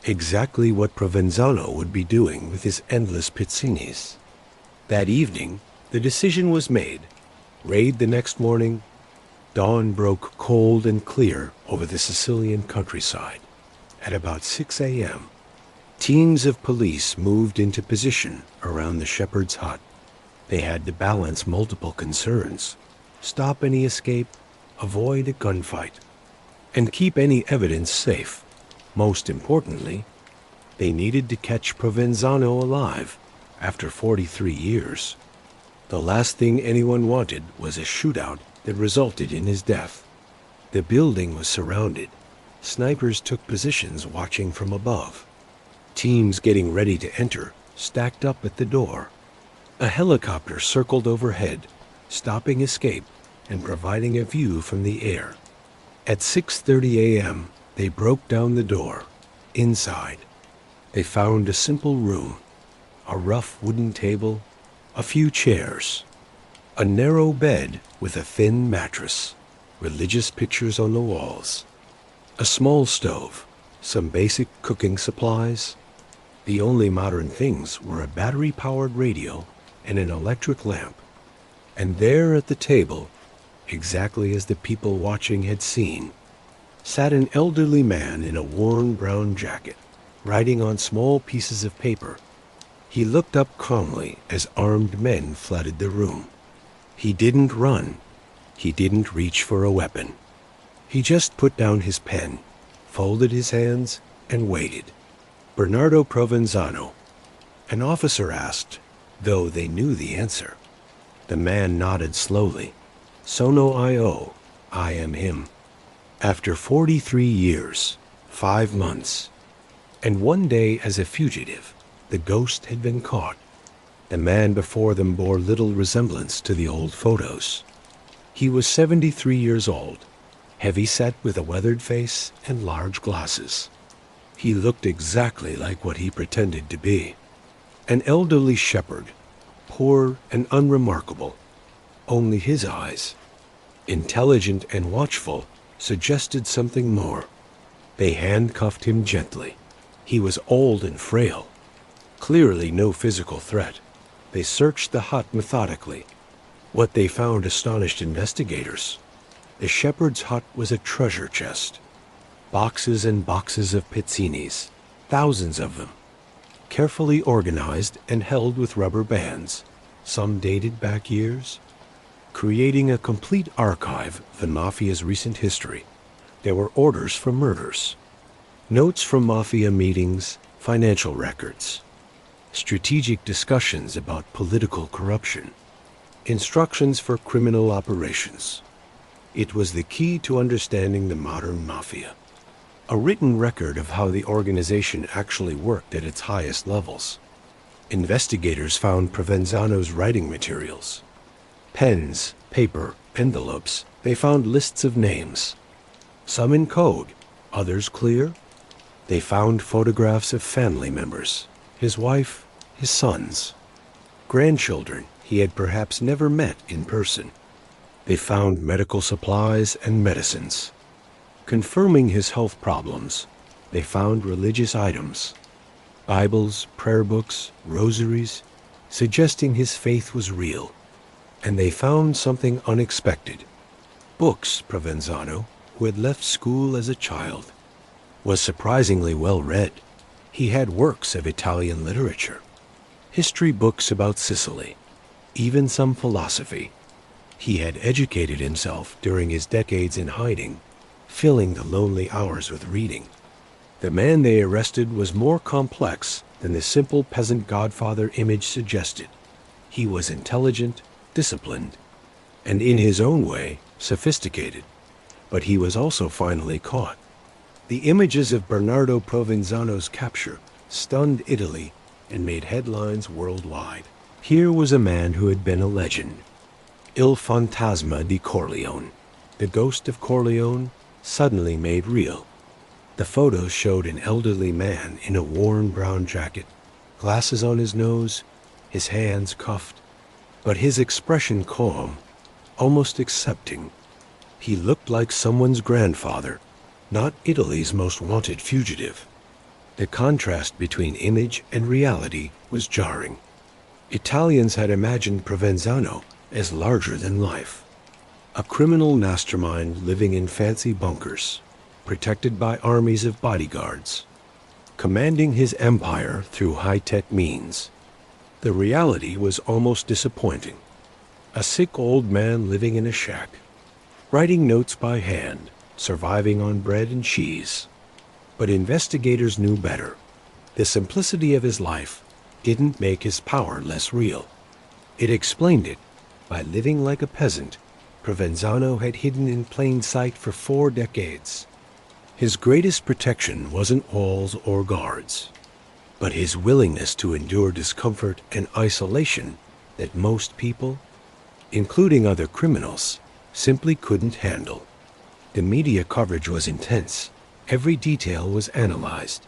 Exactly what Provenzano would be doing with his endless pizzinis. That evening, the decision was made. Raid the next morning. Dawn broke cold and clear over the Sicilian countryside. At about 6 a.m., teams of police moved into position around the shepherd's hut. They had to balance multiple concerns: stop any escape, avoid a gunfight, and keep any evidence safe. Most importantly, they needed to catch Provenzano alive after 43 years. The last thing anyone wanted was a shootout that resulted in his death. The building was surrounded. Snipers took positions watching from above. Teams getting ready to enter stacked up at the door. A helicopter circled overhead, stopping escape and providing a view from the air. At 6:30 a.m., they broke down the door. Inside, they found a simple room, a rough wooden table, a few chairs, a narrow bed with a thin mattress, religious pictures on the walls, a small stove, some basic cooking supplies. The only modern things were a battery-powered radio and an electric lamp. And there at the table, exactly as the people watching had seen, sat an elderly man in a worn brown jacket, writing on small pieces of paper. He looked up calmly as armed men flooded the room. He didn't run. He didn't reach for a weapon. He just put down his pen, folded his hands, and waited. Bernardo Provenzano, an officer asked, though they knew the answer. The man nodded slowly. Sono io, I am him. After 43 years, 5 months, and 1 day as a fugitive, the ghost had been caught. The man before them bore little resemblance to the old photos. He was 73 years old, heavy-set with a weathered face and large glasses. He looked exactly like what he pretended to be. An elderly shepherd, poor and unremarkable. Only his eyes, intelligent and watchful, suggested something more. They handcuffed him gently. He was old and frail. Clearly no physical threat. They searched the hut methodically. What they found astonished investigators. The shepherd's hut was a treasure chest. Boxes and boxes of pizzinis, thousands of them, carefully organized and held with rubber bands, some dated back years, creating a complete archive of the Mafia's recent history. There were orders for murders, notes from Mafia meetings, financial records, strategic discussions about political corruption, instructions for criminal operations. It was the key to understanding the modern Mafia. A written record of how the organization actually worked at its highest levels. Investigators found Provenzano's writing materials. Pens, paper, envelopes. They found lists of names. Some in code, others clear. They found photographs of family members, his wife, his sons, grandchildren he had perhaps never met in person. They found medical supplies and medicines. Confirming his health problems, they found religious items, Bibles, prayer books, rosaries, suggesting his faith was real. And they found something unexpected. Books. Provenzano, who had left school as a child, was surprisingly well read. He had works of Italian literature, history books about Sicily, even some philosophy. He had educated himself during his decades in hiding, filling the lonely hours with reading. The man they arrested was more complex than the simple peasant godfather image suggested. He was intelligent, disciplined, and in his own way, sophisticated. But he was also finally caught. The images of Bernardo Provenzano's capture stunned Italy and made headlines worldwide. Here was a man who had been a legend. Il fantasma di Corleone, the ghost of Corleone, suddenly made real. The photos showed an elderly man in a worn brown jacket, glasses on his nose, his hands cuffed, but his expression calm, almost accepting. He looked like someone's grandfather, not Italy's most wanted fugitive. The contrast between image and reality was jarring. Italians had imagined Provenzano as larger than life, a criminal mastermind living in fancy bunkers, protected by armies of bodyguards, commanding his empire through high-tech means. The reality was almost disappointing. A sick old man living in a shack, writing notes by hand, surviving on bread and cheese. But investigators knew better. The simplicity of his life didn't make his power less real. It explained it. By living like a peasant, Provenzano had hidden in plain sight for 4 decades. His greatest protection wasn't walls or guards, but his willingness to endure discomfort and isolation that most people, including other criminals, simply couldn't handle. The media coverage was intense. Every detail was analyzed.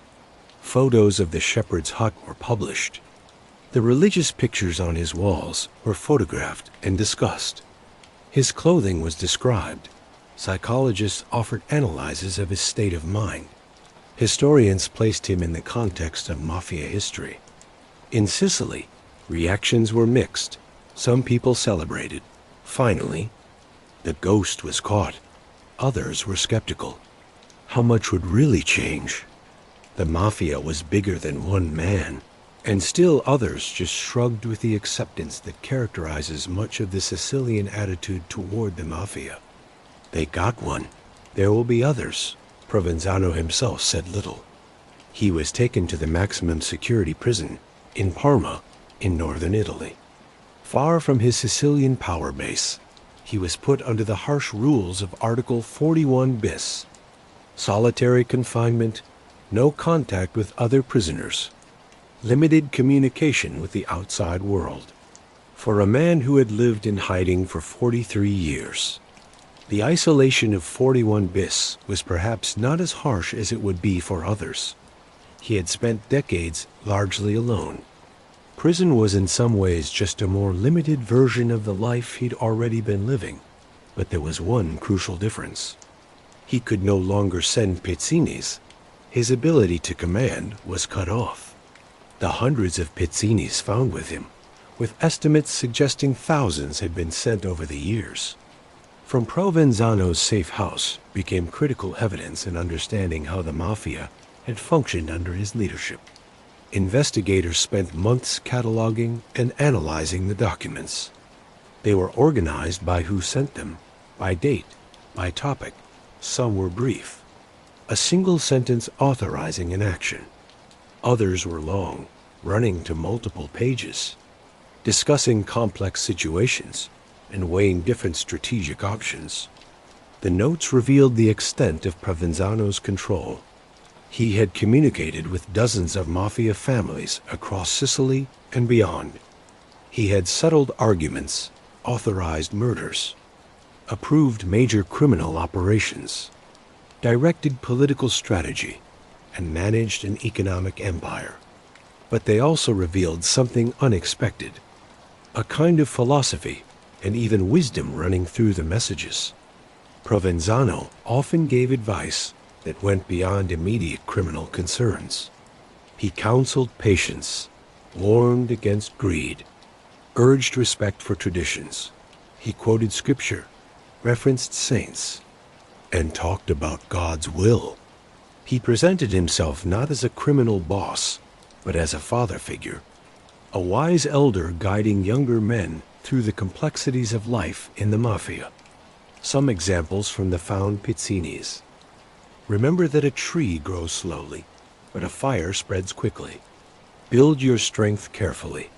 Photos of the shepherd's hut were published. The religious pictures on his walls were photographed and discussed. His clothing was described. Psychologists offered analyses of his state of mind. Historians placed him in the context of Mafia history. In Sicily, reactions were mixed. Some people celebrated. Finally, the ghost was caught. Others were skeptical. How much would really change? The Mafia was bigger than one man, and still others just shrugged with the acceptance that characterizes much of the Sicilian attitude toward the Mafia. They got one. There will be others. Provenzano himself said little. He was taken to the maximum security prison in Parma, in northern Italy. Far from his Sicilian power base, he was put under the harsh rules of Article 41 bis. Solitary confinement, no contact with other prisoners, limited communication with the outside world. For a man who had lived in hiding for 43 years, the isolation of 41 bis was perhaps not as harsh as it would be for others. He had spent decades largely alone. Prison was in some ways just a more limited version of the life he'd already been living, but there was one crucial difference. He could no longer send pizzinis. His ability to command was cut off. The hundreds of pizzinis found with him, with estimates suggesting thousands had been sent over the years, from Provenzano's safe house became critical evidence in understanding how the mafia had functioned under his leadership. Investigators spent months cataloging and analyzing the documents. They were organized by who sent them, by date, by topic. Some were brief, a single sentence authorizing an action. Others were long, running to multiple pages, discussing complex situations and weighing different strategic options. The notes revealed the extent of Provenzano's control. He had communicated with dozens of mafia families across Sicily and beyond. He had settled arguments, authorized murders, approved major criminal operations, directed political strategy, and managed an economic empire. But they also revealed something unexpected, a kind of philosophy and even wisdom running through the messages. Provenzano often gave advice that went beyond immediate criminal concerns. He counseled patience, warned against greed, urged respect for traditions. He quoted scripture, referenced saints, and talked about God's will. He presented himself not as a criminal boss, but as a father figure, a wise elder guiding younger men through the complexities of life in the mafia. Some examples from the found pizzinis. Remember that a tree grows slowly, but a fire spreads quickly. Build your strength carefully,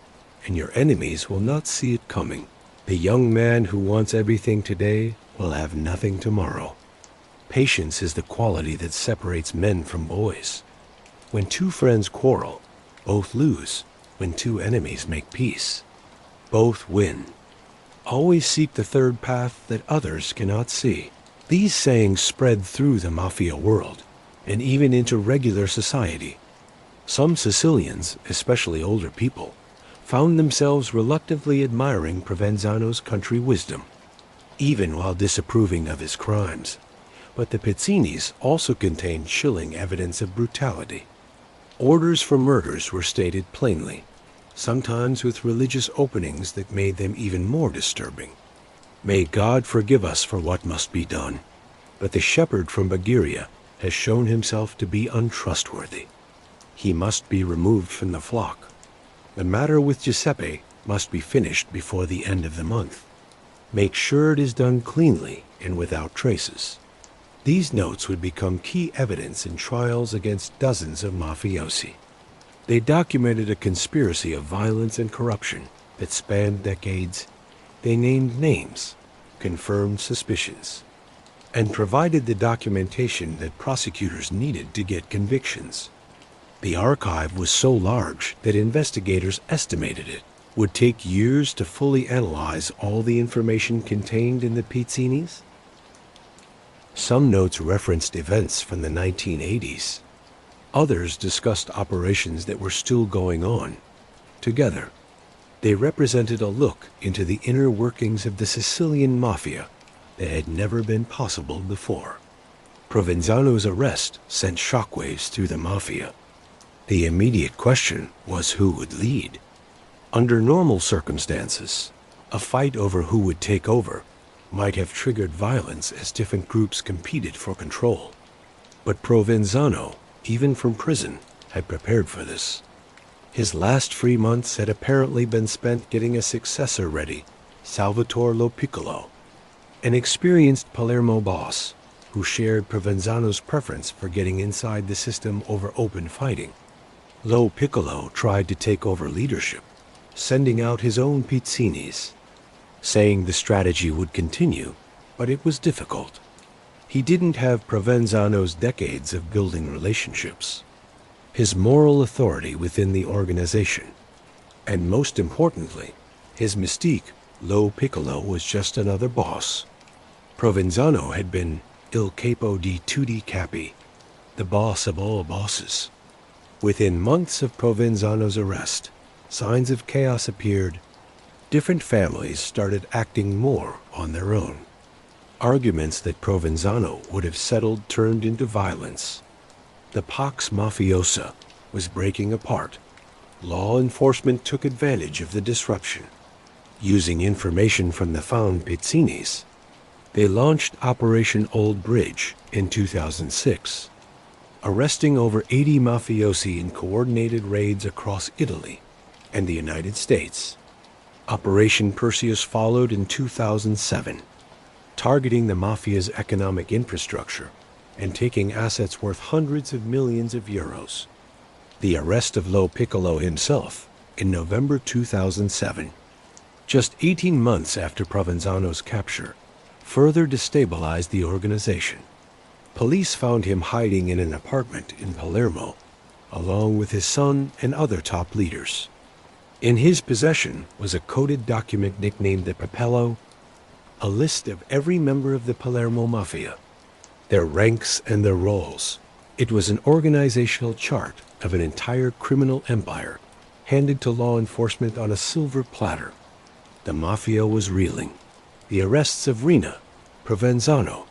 and your enemies will not see it coming. The young man who wants everything today will have nothing tomorrow. Patience is the quality that separates men from boys. When two friends quarrel, both lose. When two enemies make peace, both win. Always seek the third path that others cannot see. These sayings spread through the mafia world, and even into regular society. Some Sicilians, especially older people, found themselves reluctantly admiring Provenzano's country wisdom, even while disapproving of his crimes. But the pizzinis also contained chilling evidence of brutality. Orders for murders were stated plainly, sometimes with religious openings that made them even more disturbing. May God forgive us for what must be done, but the shepherd from Bagheria has shown himself to be untrustworthy. He must be removed from the flock. The matter with Giuseppe must be finished before the end of the month. Make sure it is done cleanly and without traces. These notes would become key evidence in trials against dozens of mafiosi. They documented a conspiracy of violence and corruption that spanned decades. They named names, confirmed suspicions, and provided the documentation that prosecutors needed to get convictions. The archive was so large that investigators estimated it would take years to fully analyze all the information contained in the pizzinis. Some notes referenced events from the 1980s. Others discussed operations that were still going on. Together, they represented a look into the inner workings of the Sicilian Mafia that had never been possible before. Provenzano's arrest sent shockwaves through the Mafia. The immediate question was who would lead. Under normal circumstances, a fight over who would take over might have triggered violence as different groups competed for control. But Provenzano, even from prison, had prepared for this. His last free months had apparently been spent getting a successor ready, Salvatore Lo Piccolo, an experienced Palermo boss who shared Provenzano's preference for getting inside the system over open fighting. Lo Piccolo tried to take over leadership, sending out his own pizzinis, saying the strategy would continue, but it was difficult. He didn't have Provenzano's decades of building relationships, his moral authority within the organization, and most importantly, his mystique. Lo Piccolo was just another boss. Provenzano had been il capo di tutti capi, the boss of all bosses. Within months of Provenzano's arrest, signs of chaos appeared. Different families started acting more on their own. Arguments that Provenzano would have settled turned into violence. The Pax Mafiosa was breaking apart. Law enforcement took advantage of the disruption. Using information from the found pizzinis, they launched Operation Old Bridge in 2006, arresting over 80 mafiosi in coordinated raids across Italy and the United States. Operation Perseus followed in 2007, targeting the mafia's economic infrastructure and taking assets worth hundreds of millions of euros. The arrest of Lo Piccolo himself in November 2007, just 18 months after Provenzano's capture, further destabilized the organization. Police found him hiding in an apartment in Palermo, along with his son and other top leaders. In his possession was a coded document nicknamed the Papello, a list of every member of the Palermo Mafia, their ranks and their roles. It was an organizational chart of an entire criminal empire, handed to law enforcement on a silver platter. The Mafia was reeling. The arrests of Riina, Provenzano,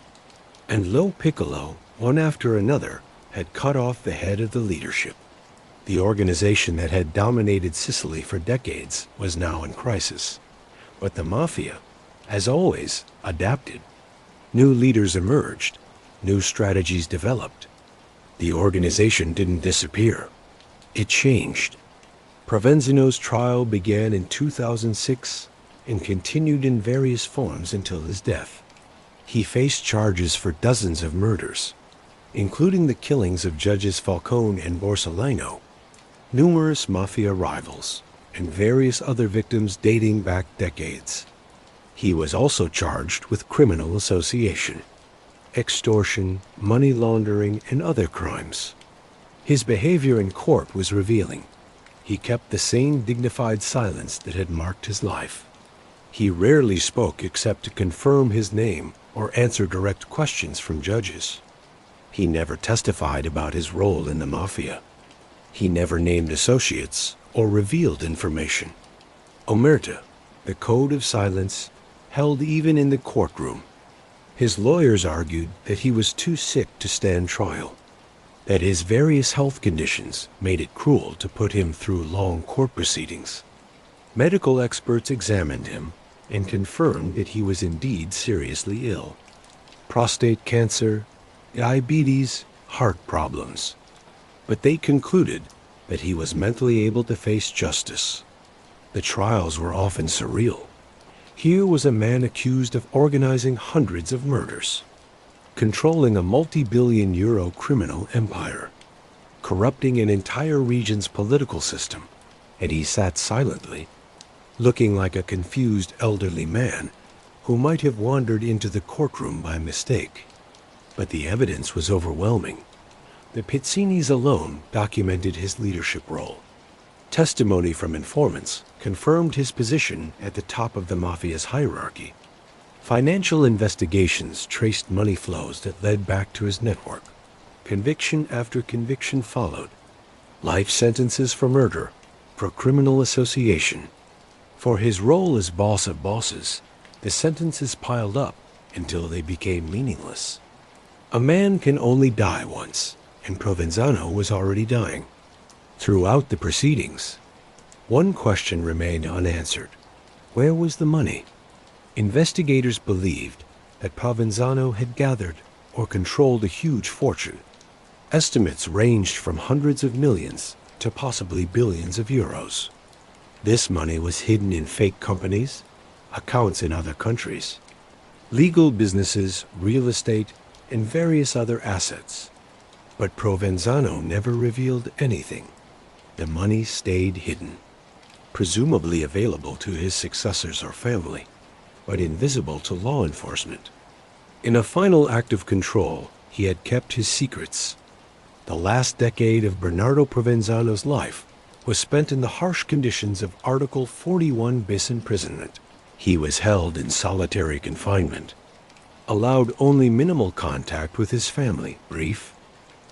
and Lo Piccolo, one after another, had cut off the head of the leadership. The organization that had dominated Sicily for decades was now in crisis. But the Mafia, as always, adapted. New leaders emerged. New strategies developed. The organization didn't disappear. It changed. Provenzano's trial began in 2006 and continued in various forms until his death. He faced charges for dozens of murders, including the killings of judges Falcone and Borsellino, numerous mafia rivals, and various other victims dating back decades. He was also charged with criminal association, extortion, money laundering, and other crimes. His behavior in court was revealing. He kept the same dignified silence that had marked his life. He rarely spoke except to confirm his name or answer direct questions from judges. He never testified about his role in the Mafia. He never named associates or revealed information. Omerta, the code of silence, held even in the courtroom. His lawyers argued that he was too sick to stand trial, that his various health conditions made it cruel to put him through long court proceedings. Medical experts examined him and confirmed that he was indeed seriously ill. Prostate cancer, diabetes, heart problems. But they concluded that he was mentally able to face justice. The trials were often surreal. Here was a man accused of organizing hundreds of murders, controlling a multi-billion euro criminal empire, corrupting an entire region's political system, and he sat silently, looking like a confused elderly man who might have wandered into the courtroom by mistake. But the evidence was overwhelming. The pizzinis alone documented his leadership role. Testimony from informants confirmed his position at the top of the Mafia's hierarchy. Financial investigations traced money flows that led back to his network. Conviction after conviction followed. Life sentences for murder, for criminal association. For his role as boss of bosses, the sentences piled up until they became meaningless. A man can only die once, and Provenzano was already dying. Throughout the proceedings, one question remained unanswered. Where was the money? Investigators believed that Provenzano had gathered or controlled a huge fortune. Estimates ranged from hundreds of millions to possibly billions of euros. This money was hidden in fake companies, accounts in other countries, legal businesses, real estate, and various other assets. But Provenzano never revealed anything. The money stayed hidden, presumably available to his successors or family, but invisible to law enforcement. In a final act of control, he had kept his secrets. The last decade of Bernardo Provenzano's life was spent in the harsh conditions of Article 41 bis imprisonment. He was held in solitary confinement, allowed only minimal contact with his family, brief,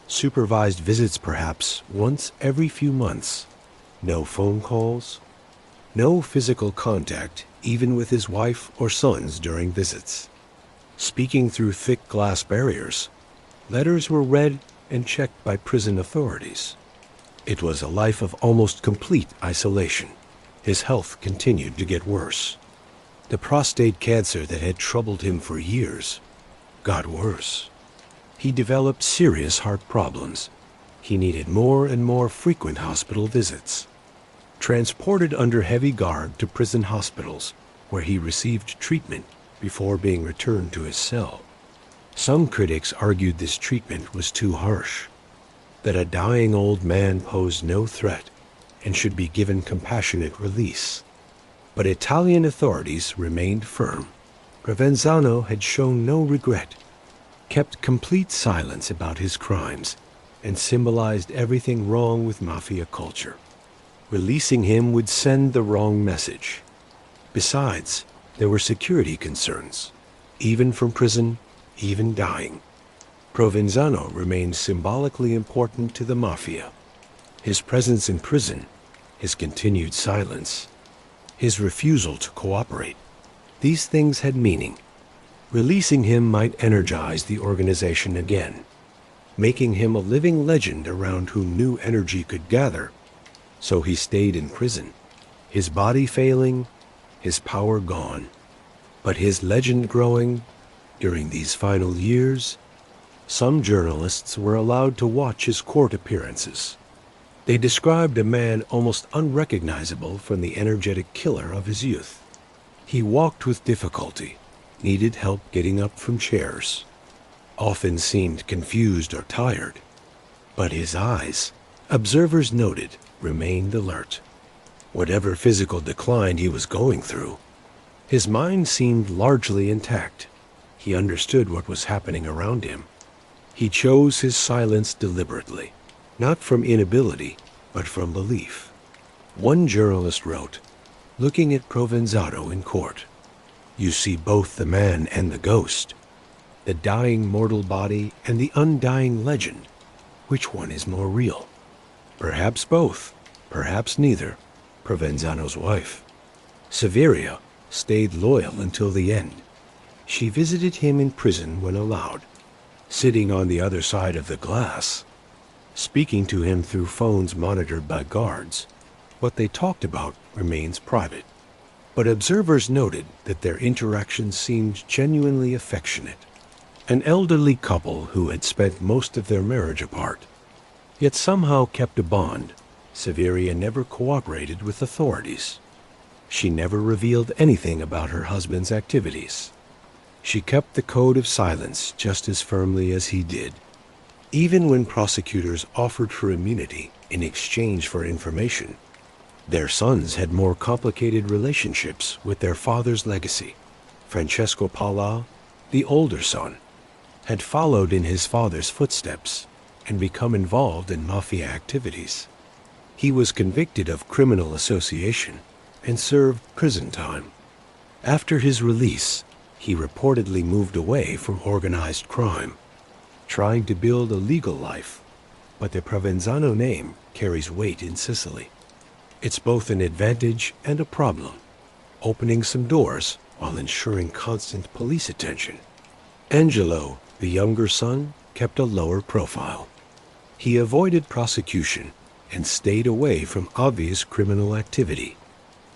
supervised visits perhaps once every few months. No phone calls, no physical contact, even with his wife or sons during visits. Speaking through thick glass barriers, letters were read and checked by prison authorities. It was a life of almost complete isolation. His health continued to get worse. The prostate cancer that had troubled him for years got worse. He developed serious heart problems. He needed more and more frequent hospital visits. Transported under heavy guard to prison hospitals, where he received treatment before being returned to his cell. Some critics argued this treatment was too harsh, that a dying old man posed no threat and should be given compassionate release. But Italian authorities remained firm. Provenzano had shown no regret, kept complete silence about his crimes, and symbolized everything wrong with mafia culture. Releasing him would send the wrong message. Besides, there were security concerns, even from prison, even dying. Provenzano remained symbolically important to the mafia. His presence in prison, his continued silence, his refusal to cooperate, these things had meaning. Releasing him might energize the organization again, making him a living legend around whom new energy could gather. So he stayed in prison, his body failing, his power gone, but his legend growing. During these final years, some journalists were allowed to watch his court appearances. They described a man almost unrecognizable from the energetic killer of his youth. He walked with difficulty, needed help getting up from chairs, often seemed confused or tired. But his eyes, observers noted, remained alert. Whatever physical decline he was going through, his mind seemed largely intact. He understood what was happening around him. He chose his silence deliberately, not from inability, but from belief. One journalist wrote, looking at Provenzano in court, "You see both the man and the ghost, the dying mortal body and the undying legend. Which one is more real?" Perhaps both, perhaps neither. Provenzano's wife, Severia, stayed loyal until the end. She visited him in prison when allowed, sitting on the other side of the glass, speaking to him through phones monitored by guards. What they talked about remains private, but observers noted that their interactions seemed genuinely affectionate. An elderly couple who had spent most of their marriage apart, yet somehow kept a bond. Severia never cooperated with authorities. She never revealed anything about her husband's activities. She kept the code of silence just as firmly as he did. Even when prosecutors offered her immunity in exchange for information, their sons had more complicated relationships with their father's legacy. Francesco Palla, the older son, had followed in his father's footsteps and become involved in mafia activities. He was convicted of criminal association and served prison time. After his release, he reportedly moved away from organized crime, trying to build a legal life, but the Provenzano name carries weight in Sicily. It's both an advantage and a problem, opening some doors while ensuring constant police attention. Angelo, the younger son, kept a lower profile. He avoided prosecution and stayed away from obvious criminal activity.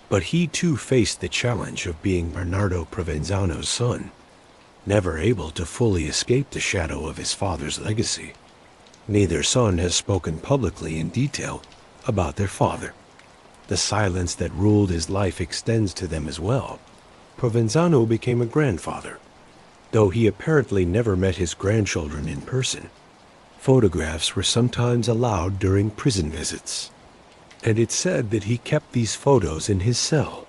But he too faced the challenge of being Bernardo Provenzano's son, never able to fully escape the shadow of his father's legacy. Neither son has spoken publicly in detail about their father. The silence that ruled his life extends to them as well. Provenzano became a grandfather, though he apparently never met his grandchildren in person. Photographs were sometimes allowed during prison visits, and it's said that he kept these photos in his cell,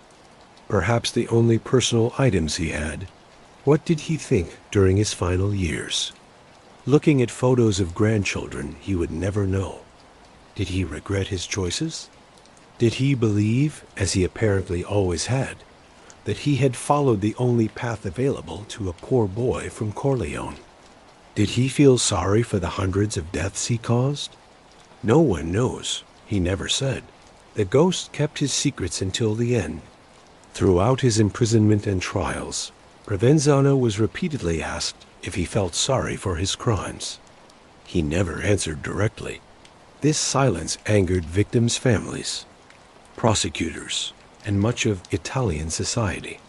perhaps the only personal items he had. What did he think during his final years? Looking at photos of grandchildren he would never know. Did he regret his choices? Did he believe, as he apparently always had, that he had followed the only path available to a poor boy from Corleone? Did he feel sorry for the hundreds of deaths he caused? No one knows. He never said. The ghost kept his secrets until the end. Throughout his imprisonment and trials, Provenzano was repeatedly asked if he felt sorry for his crimes. He never answered directly. This silence angered victims' families, prosecutors, and much of Italian society.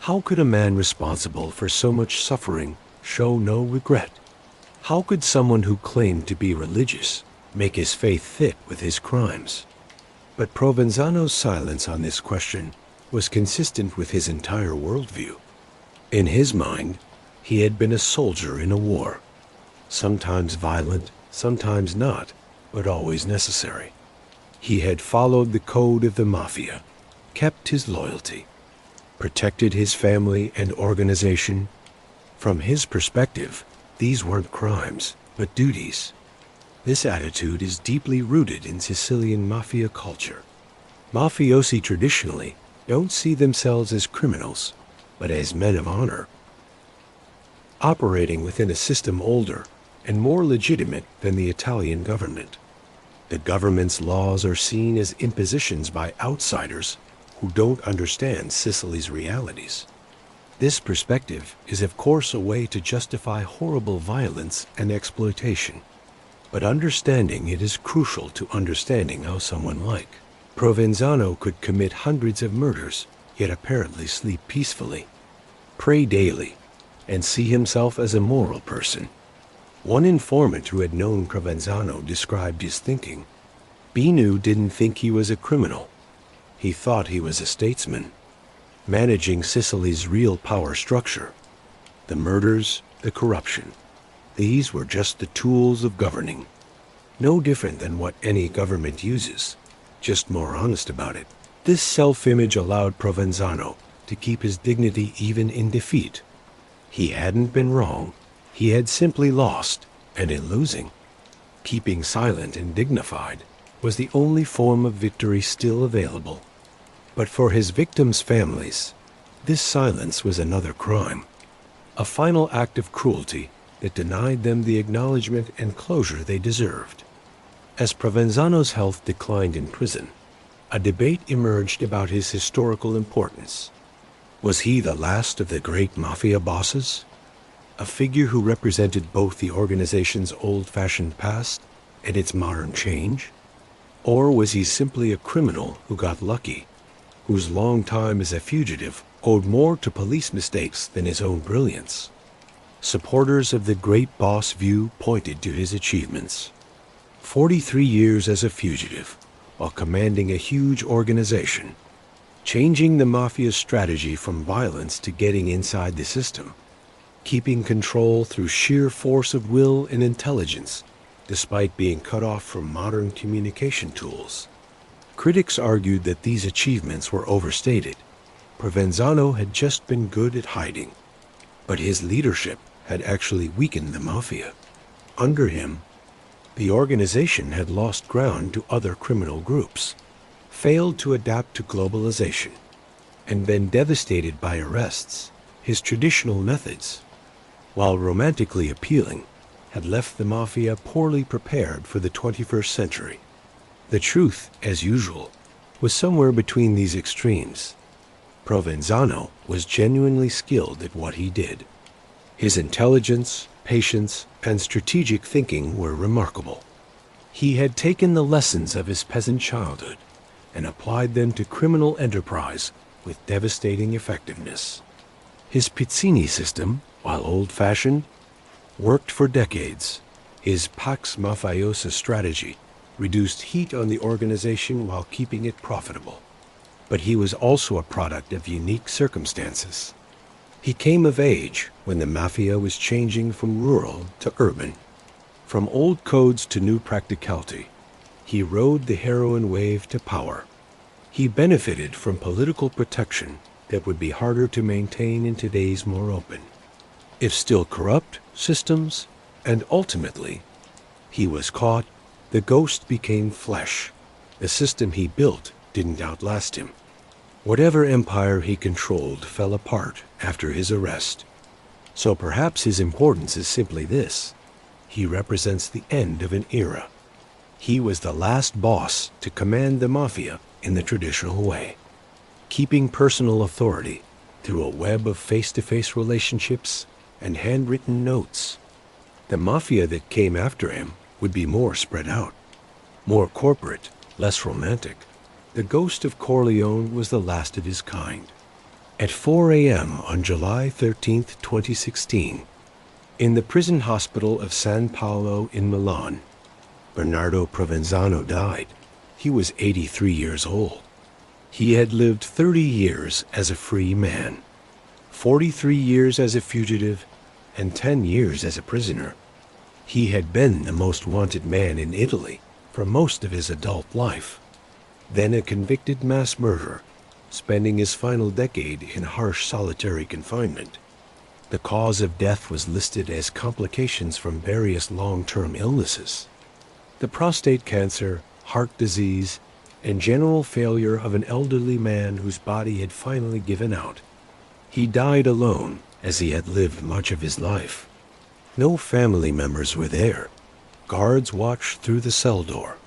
How could a man responsible for so much suffering show no regret? How could someone who claimed to be religious make his faith fit with his crimes? But Provenzano's silence on this question was consistent with his entire worldview. In his mind, he had been a soldier in a war, sometimes violent, sometimes not, but always necessary. He had followed the code of the mafia, kept his loyalty, protected his family and organization. From his perspective, these weren't crimes, but duties. This attitude is deeply rooted in Sicilian mafia culture. Mafiosi traditionally don't see themselves as criminals, but as men of honor, operating within a system older and more legitimate than the Italian government. The government's laws are seen as impositions by outsiders who don't understand Sicily's realities. This perspective is of course a way to justify horrible violence and exploitation, but understanding it is crucial to understanding how someone like Provenzano could commit hundreds of murders, yet apparently sleep peacefully, pray daily, and see himself as a moral person. One informant who had known Provenzano described his thinking. Binnu didn't think he was a criminal. He thought he was a statesman, managing Sicily's real power structure. The murders, the corruption, these were just the tools of governing. No different than what any government uses, just more honest about it. This self-image allowed Provenzano to keep his dignity even in defeat. He hadn't been wrong. He had simply lost, and in losing, keeping silent and dignified was the only form of victory still available. But for his victims' families, this silence was another crime, a final act of cruelty that denied them the acknowledgement and closure they deserved. As Provenzano's health declined in prison, a debate emerged about his historical importance. Was he the last of the great mafia bosses? A figure who represented both the organization's old-fashioned past and its modern change? Or was he simply a criminal who got lucky, whose long time as a fugitive owed more to police mistakes than his own brilliance? Supporters of the great boss view pointed to his achievements. 43 years as a fugitive, while commanding a huge organization, changing the mafia's strategy from violence to getting inside the system, keeping control through sheer force of will and intelligence, despite being cut off from modern communication tools. Critics argued that these achievements were overstated. Provenzano had just been good at hiding, but his leadership had actually weakened the mafia. Under him, the organization had lost ground to other criminal groups, failed to adapt to globalization, and been devastated by arrests. His traditional methods, while romantically appealing, had left the mafia poorly prepared for the 21st century. The truth, as usual, was somewhere between these extremes. Provenzano was genuinely skilled at what he did. His intelligence, patience, and strategic thinking were remarkable. He had taken the lessons of his peasant childhood and applied them to criminal enterprise with devastating effectiveness. His pizzini system, while old-fashioned, worked for decades. His pax mafiosa strategy reduced heat on the organization while keeping it profitable. But he was also a product of unique circumstances. He came of age when the mafia was changing from rural to urban, from old codes to new practicality. He rode the heroin wave to power. He benefited from political protection that would be harder to maintain in today's more open, if still corrupt, systems, and ultimately, he was caught. The ghost became flesh. The system he built didn't outlast him. Whatever empire he controlled fell apart after his arrest. So perhaps his importance is simply this: he represents the end of an era. He was the last boss to command the mafia in the traditional way, keeping personal authority through a web of face-to-face relationships and handwritten notes. The mafia that came after him would be more spread out, more corporate, less romantic. The ghost of Corleone was the last of his kind. At 4 a.m. on July 13, 2016, in the prison hospital of San Paolo in Milan, Bernardo Provenzano died. He was 83 years old. He had lived 30 years as a free man, 43 years as a fugitive, and 10 years as a prisoner. He had been the most wanted man in Italy for most of his adult life, then a convicted mass murderer, spending his final decade in harsh solitary confinement. The cause of death was listed as complications from various long-term illnesses. The prostate cancer, heart disease, and general failure of an elderly man whose body had finally given out. He died alone, as he had lived much of his life. No family members were there. Guards watched through the cell door.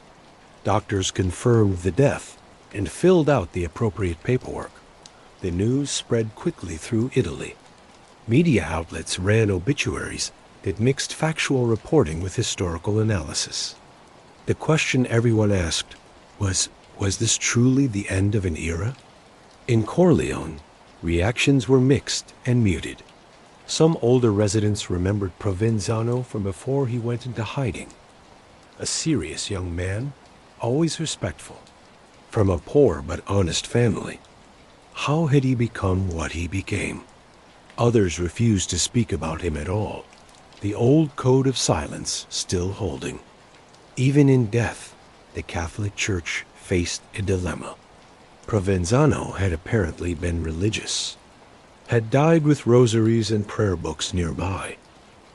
Doctors confirmed the death and filled out the appropriate paperwork. The news spread quickly through Italy. Media outlets ran obituaries that mixed factual reporting with historical analysis. The question everyone asked was this truly the end of an era? In Corleone, reactions were mixed and muted. Some older residents remembered Provenzano from before he went into hiding. A serious young man, always respectful, from a poor but honest family. How had he become what he became? Others refused to speak about him at all, the old code of silence still holding. Even in death, the Catholic Church faced a dilemma. Provenzano had apparently been religious, had died with rosaries and prayer books nearby.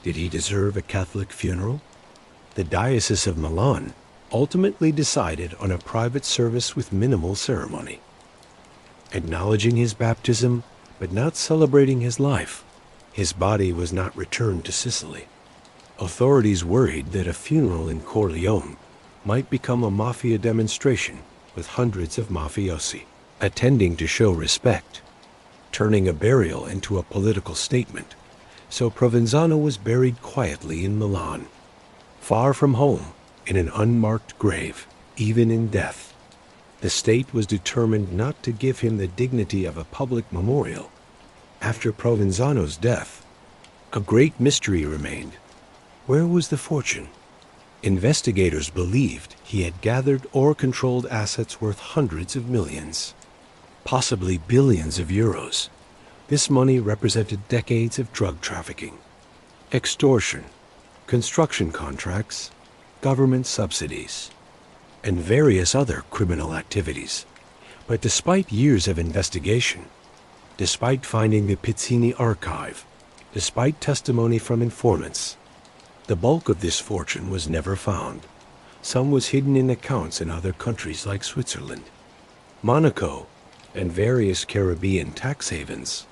Did he deserve a Catholic funeral? The Diocese of Milan ultimately decided on a private service with minimal ceremony, acknowledging his baptism but not celebrating his life. His body was not returned to Sicily. Authorities worried that a funeral in Corleone might become a mafia demonstration with hundreds of mafiosi attending to show respect, turning a burial into a political statement. So Provenzano was buried quietly in Milan, far from home, in an unmarked grave, even in death. The state was determined not to give him the dignity of a public memorial. After Provenzano's death, a great mystery remained. Where was the fortune? Investigators believed he had gathered or controlled assets worth hundreds of millions, possibly billions of euros. This money represented decades of drug trafficking, extortion, construction contracts, government subsidies, and various other criminal activities. But despite years of investigation, despite finding the Pizzini archive, despite testimony from informants, the bulk of this fortune was never found. Some was hidden in accounts in other countries like Switzerland, Monaco, and various Caribbean tax havens.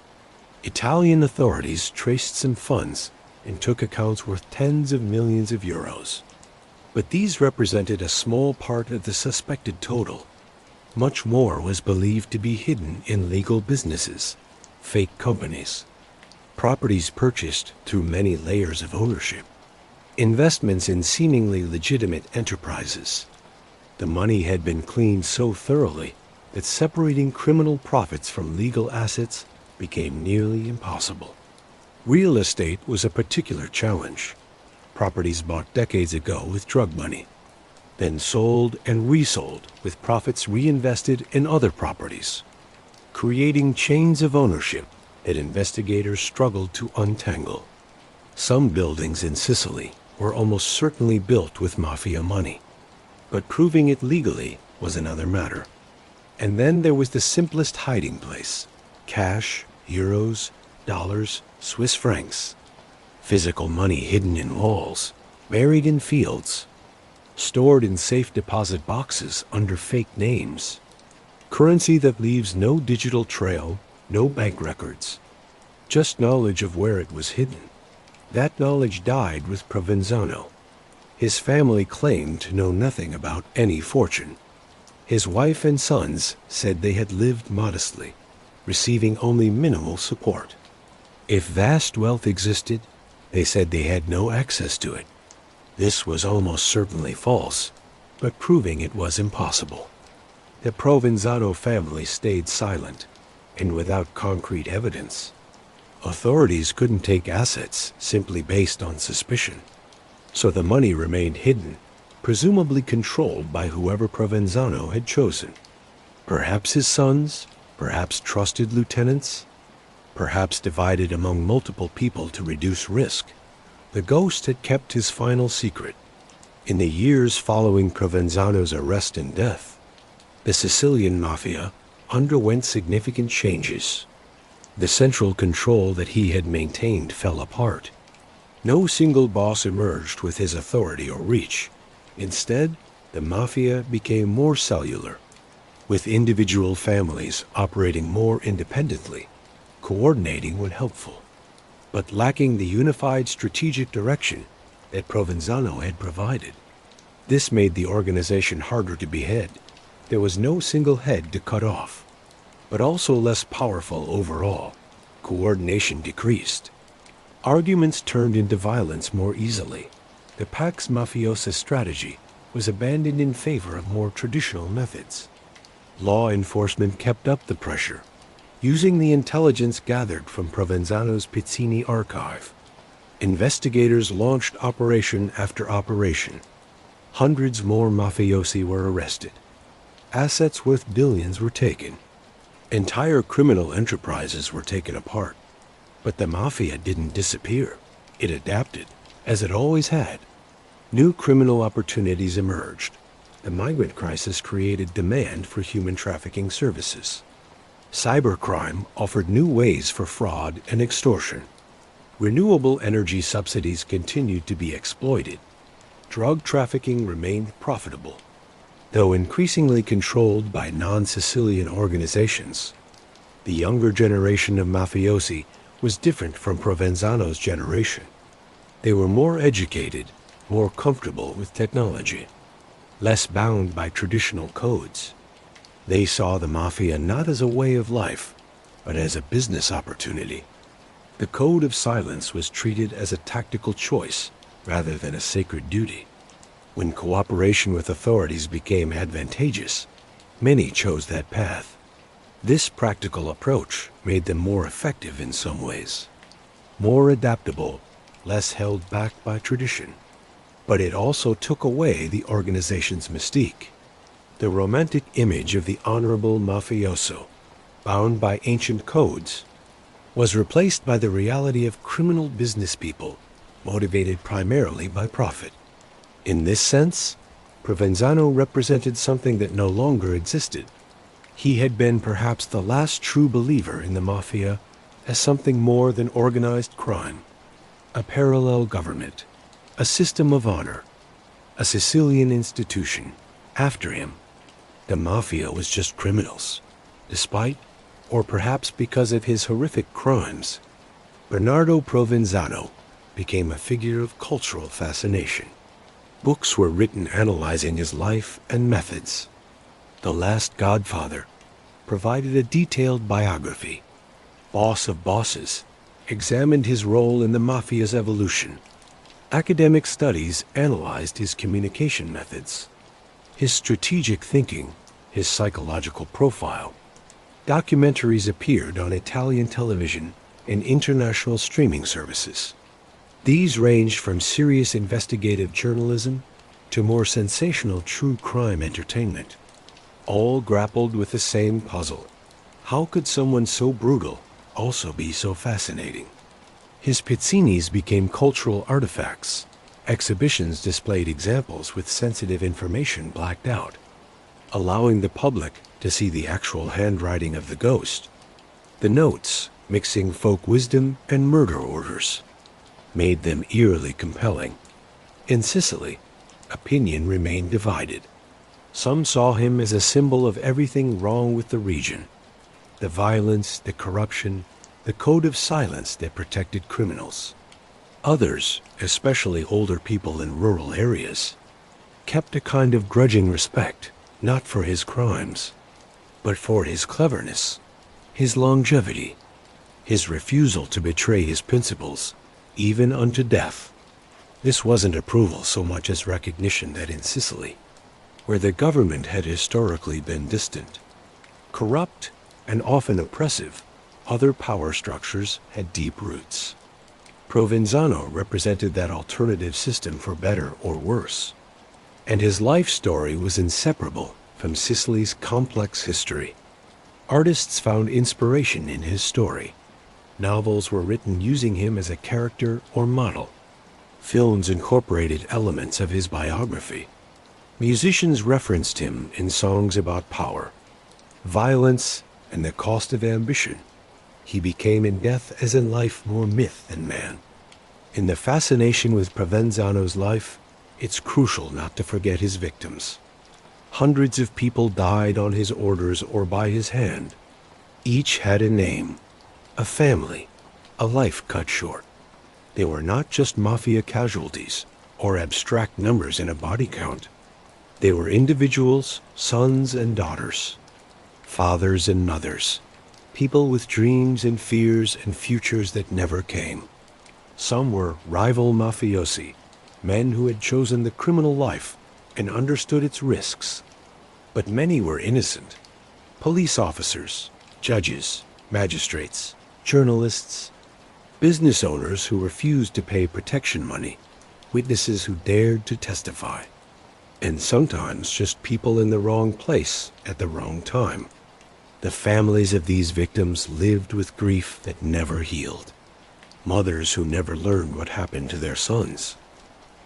Italian authorities traced some funds and took accounts worth tens of millions of euros. But these represented a small part of the suspected total. Much more was believed to be hidden in legal businesses, fake companies, properties purchased through many layers of ownership, investments in seemingly legitimate enterprises. The money had been cleaned so thoroughly that separating criminal profits from legal assets became nearly impossible. Real estate was a particular challenge. Properties bought decades ago with drug money, then sold and resold with profits reinvested in other properties, creating chains of ownership that investigators struggled to untangle. Some buildings in Sicily were almost certainly built with mafia money, but proving it legally was another matter. And then there was the simplest hiding place: cash, euros, dollars, Swiss francs. Physical money hidden in walls, buried in fields, stored in safe deposit boxes under fake names. Currency that leaves no digital trail, no bank records, just knowledge of where it was hidden. That knowledge died with Provenzano. His family claimed to know nothing about any fortune. His wife and sons said they had lived modestly, receiving only minimal support. If vast wealth existed, they said they had no access to it. This was almost certainly false, but proving it was impossible. The Provenzano family stayed silent and without concrete evidence. Authorities couldn't take assets simply based on suspicion, so the money remained hidden, presumably controlled by whoever Provenzano had chosen. Perhaps his sons, perhaps trusted lieutenants, perhaps divided among multiple people to reduce risk. The ghost had kept his final secret. In the years following Provenzano's arrest and death, the Sicilian Mafia underwent significant changes. The central control that he had maintained fell apart. No single boss emerged with his authority or reach. Instead, the Mafia became more cellular, with individual families operating more independently, coordinating when helpful, but lacking the unified strategic direction that Provenzano had provided. This made the organization harder to behead. There was no single head to cut off, but also less powerful overall. Coordination decreased. Arguments turned into violence more easily. The Pax Mafiosa strategy was abandoned in favor of more traditional methods. Law enforcement kept up the pressure, using the intelligence gathered from Provenzano's Pizzini archive. Investigators launched operation after operation. Hundreds more mafiosi were arrested. Assets worth billions were taken. Entire criminal enterprises were taken apart. But the Mafia didn't disappear. It adapted, as it always had. New criminal opportunities emerged. The migrant crisis created demand for human trafficking services. Cybercrime offered new ways for fraud and extortion. Renewable energy subsidies continued to be exploited. Drug trafficking remained profitable, though increasingly controlled by non-Sicilian organizations. The younger generation of mafiosi was different from Provenzano's generation. They were more educated, more comfortable with technology, less bound by traditional codes. They saw the Mafia not as a way of life, but as a business opportunity. The code of silence was treated as a tactical choice rather than a sacred duty. When cooperation with authorities became advantageous, many chose that path. This practical approach made them more effective in some ways, more adaptable, less held back by tradition. But it also took away the organization's mystique. The romantic image of the honorable mafioso, bound by ancient codes, was replaced by the reality of criminal business people, motivated primarily by profit. In this sense, Provenzano represented something that no longer existed. He had been perhaps the last true believer in the Mafia as something more than organized crime, a parallel government, a system of honor, a Sicilian institution. After him, the Mafia was just criminals. Despite, or perhaps because of his horrific crimes, Bernardo Provenzano became a figure of cultural fascination. Books were written analyzing his life and methods. The Last Godfather provided a detailed biography. Boss of Bosses examined his role in the Mafia's evolution. Academic studies analyzed his communication methods, his strategic thinking, his psychological profile. Documentaries appeared on Italian television and international streaming services. These ranged from serious investigative journalism to more sensational true crime entertainment. All grappled with the same puzzle. How could someone so brutal also be so fascinating? His pizzinis became cultural artifacts. Exhibitions displayed examples with sensitive information blacked out, allowing the public to see the actual handwriting of the ghost. The notes, mixing folk wisdom and murder orders, made them eerily compelling. In Sicily, opinion remained divided. Some saw him as a symbol of everything wrong with the region: the violence, the corruption, the code of silence that protected criminals. Others, especially older people in rural areas, kept a kind of grudging respect, not for his crimes, but for his cleverness, his longevity, his refusal to betray his principles, even unto death. This wasn't approval so much as recognition that in Sicily, where the government had historically been distant, corrupt, and often oppressive, other power structures had deep roots. Provenzano represented that alternative system for better or worse, and his life story was inseparable from Sicily's complex history. Artists found inspiration in his story. Novels were written using him as a character or model. Films incorporated elements of his biography. Musicians referenced him in songs about power, violence, and the cost of ambition. He became in death as in life more myth than man. In the fascination with Provenzano's life, it's crucial not to forget his victims. Hundreds of people died on his orders or by his hand. Each had a name, a family, a life cut short. They were not just mafia casualties or abstract numbers in a body count. They were individuals, sons and daughters, fathers and mothers, people with dreams and fears and futures that never came. Some were rival mafiosi, men who had chosen the criminal life and understood its risks. But many were innocent. Police officers, judges, magistrates, journalists, business owners who refused to pay protection money, witnesses who dared to testify, and sometimes just people in the wrong place at the wrong time. The families of these victims lived with grief that never healed. Mothers who never learned what happened to their sons.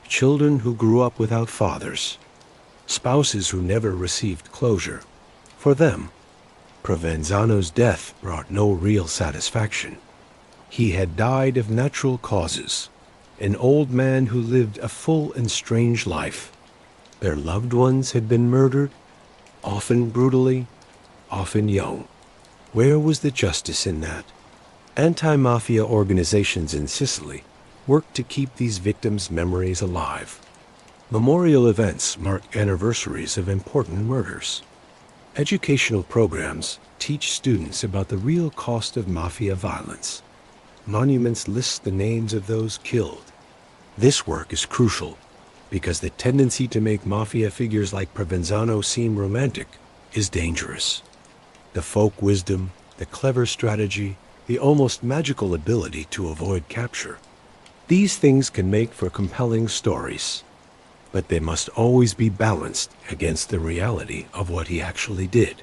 Children who grew up without fathers. Spouses who never received closure. For them, Provenzano's death brought no real satisfaction. He had died of natural causes, an old man who lived a full and strange life. Their loved ones had been murdered, often brutally, often young. Where was the justice in that? Anti-mafia organizations in Sicily worked to keep these victims' memories alive. Memorial events mark anniversaries of important murders. Educational programs teach students about the real cost of mafia violence. Monuments list the names of those killed. This work is crucial because the tendency to make mafia figures like Provenzano seem romantic is dangerous. The folk wisdom, the clever strategy, the almost magical ability to avoid capture. These things can make for compelling stories, but they must always be balanced against the reality of what he actually did.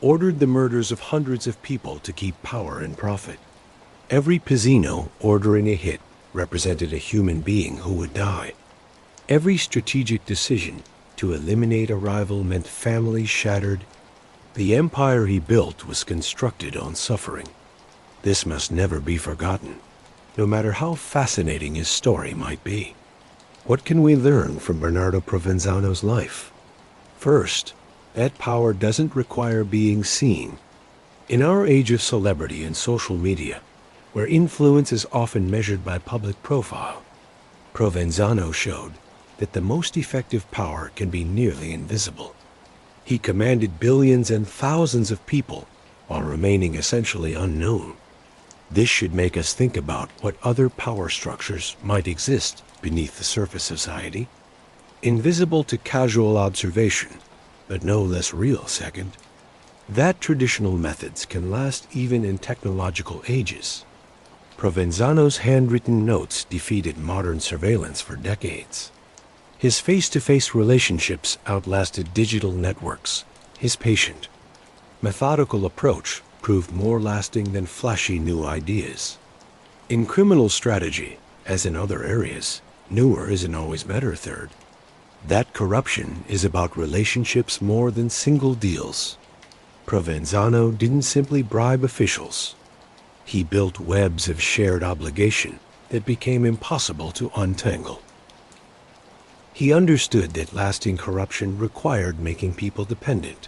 Ordered the murders of hundreds of people to keep power and profit. Every pizzino ordering a hit represented a human being who would die. Every strategic decision to eliminate a rival meant families shattered. The empire he built was constructed on suffering. This must never be forgotten, no matter how fascinating his story might be. What can we learn from Bernardo Provenzano's life? First, that power doesn't require being seen. In our age of celebrity and social media, where influence is often measured by public profile, Provenzano showed that the most effective power can be nearly invisible. He commanded billions and thousands of people while remaining essentially unknown. This should make us think about what other power structures might exist beneath the surface of society, invisible to casual observation, but no less real second. That traditional methods can last even in technological ages. Provenzano's handwritten notes defeated modern surveillance for decades. His face-to-face relationships outlasted digital networks. His patient, methodical approach proved more lasting than flashy new ideas. In criminal strategy, as in other areas, newer isn't always better third. That corruption is about relationships more than single deals. Provenzano didn't simply bribe officials. He built webs of shared obligation that became impossible to untangle. He understood that lasting corruption required making people dependent,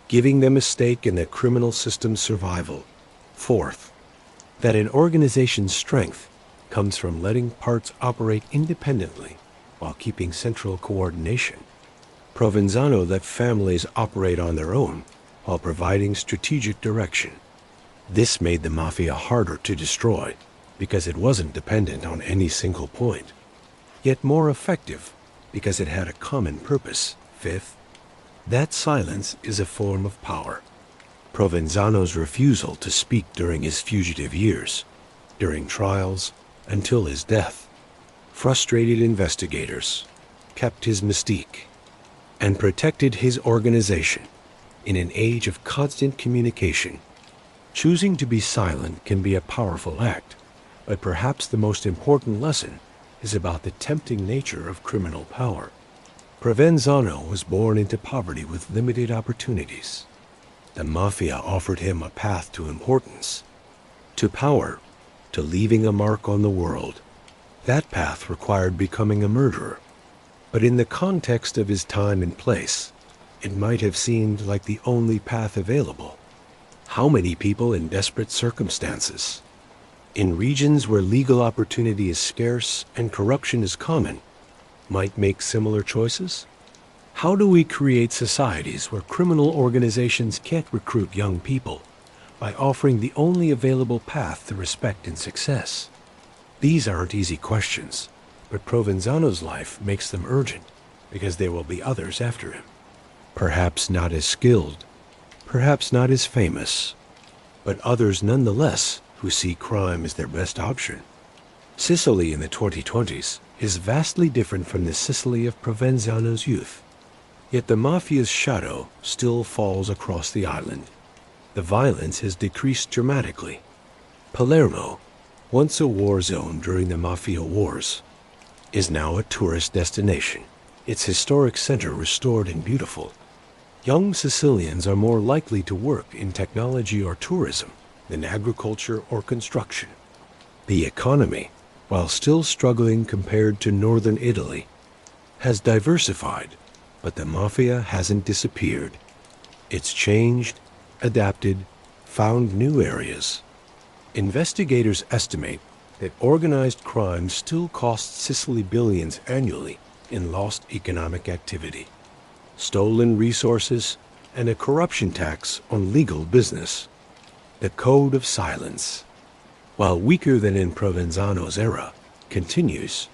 giving them a stake in the criminal system's survival. Fourth, that an organization's strength comes from letting parts operate independently while keeping central coordination. Provenzano let families operate on their own while providing strategic direction. This made the mafia harder to destroy because it wasn't dependent on any single point, yet more effective because it had a common purpose. Fifth, that silence is a form of power. Provenzano's refusal to speak during his fugitive years, during trials, until his death, frustrated investigators, kept his mystique, and protected his organization in an age of constant communication. Choosing to be silent can be a powerful act, but perhaps the most important lesson is about the tempting nature of criminal power. Provenzano was born into poverty with limited opportunities. The mafia offered him a path to importance, to power, to leaving a mark on the world. That path required becoming a murderer. But in the context of his time and place, it might have seemed like the only path available. How many people in desperate circumstances, in regions where legal opportunity is scarce and corruption is common, might make similar choices? How do we create societies where criminal organizations can't recruit young people by offering the only available path to respect and success? These aren't easy questions, but Provenzano's life makes them urgent because there will be others after him. Perhaps not as skilled, perhaps not as famous, but others nonetheless who see crime as their best option. Sicily in the 2020s is vastly different from the Sicily of Provenzano's youth. Yet the mafia's shadow still falls across the island. The violence has decreased dramatically. Palermo, once a war zone during the mafia wars, is now a tourist destination, its historic center restored and beautiful. Young Sicilians are more likely to work in technology or tourism than agriculture or construction. The economy, while still struggling compared to northern Italy, has diversified, but the mafia hasn't disappeared. It's changed, adapted, found new areas. Investigators estimate that organized crime still costs Sicily billions annually in lost economic activity, stolen resources, and a corruption tax on legal business. The code of silence, while weaker than in Provenzano's era, continues.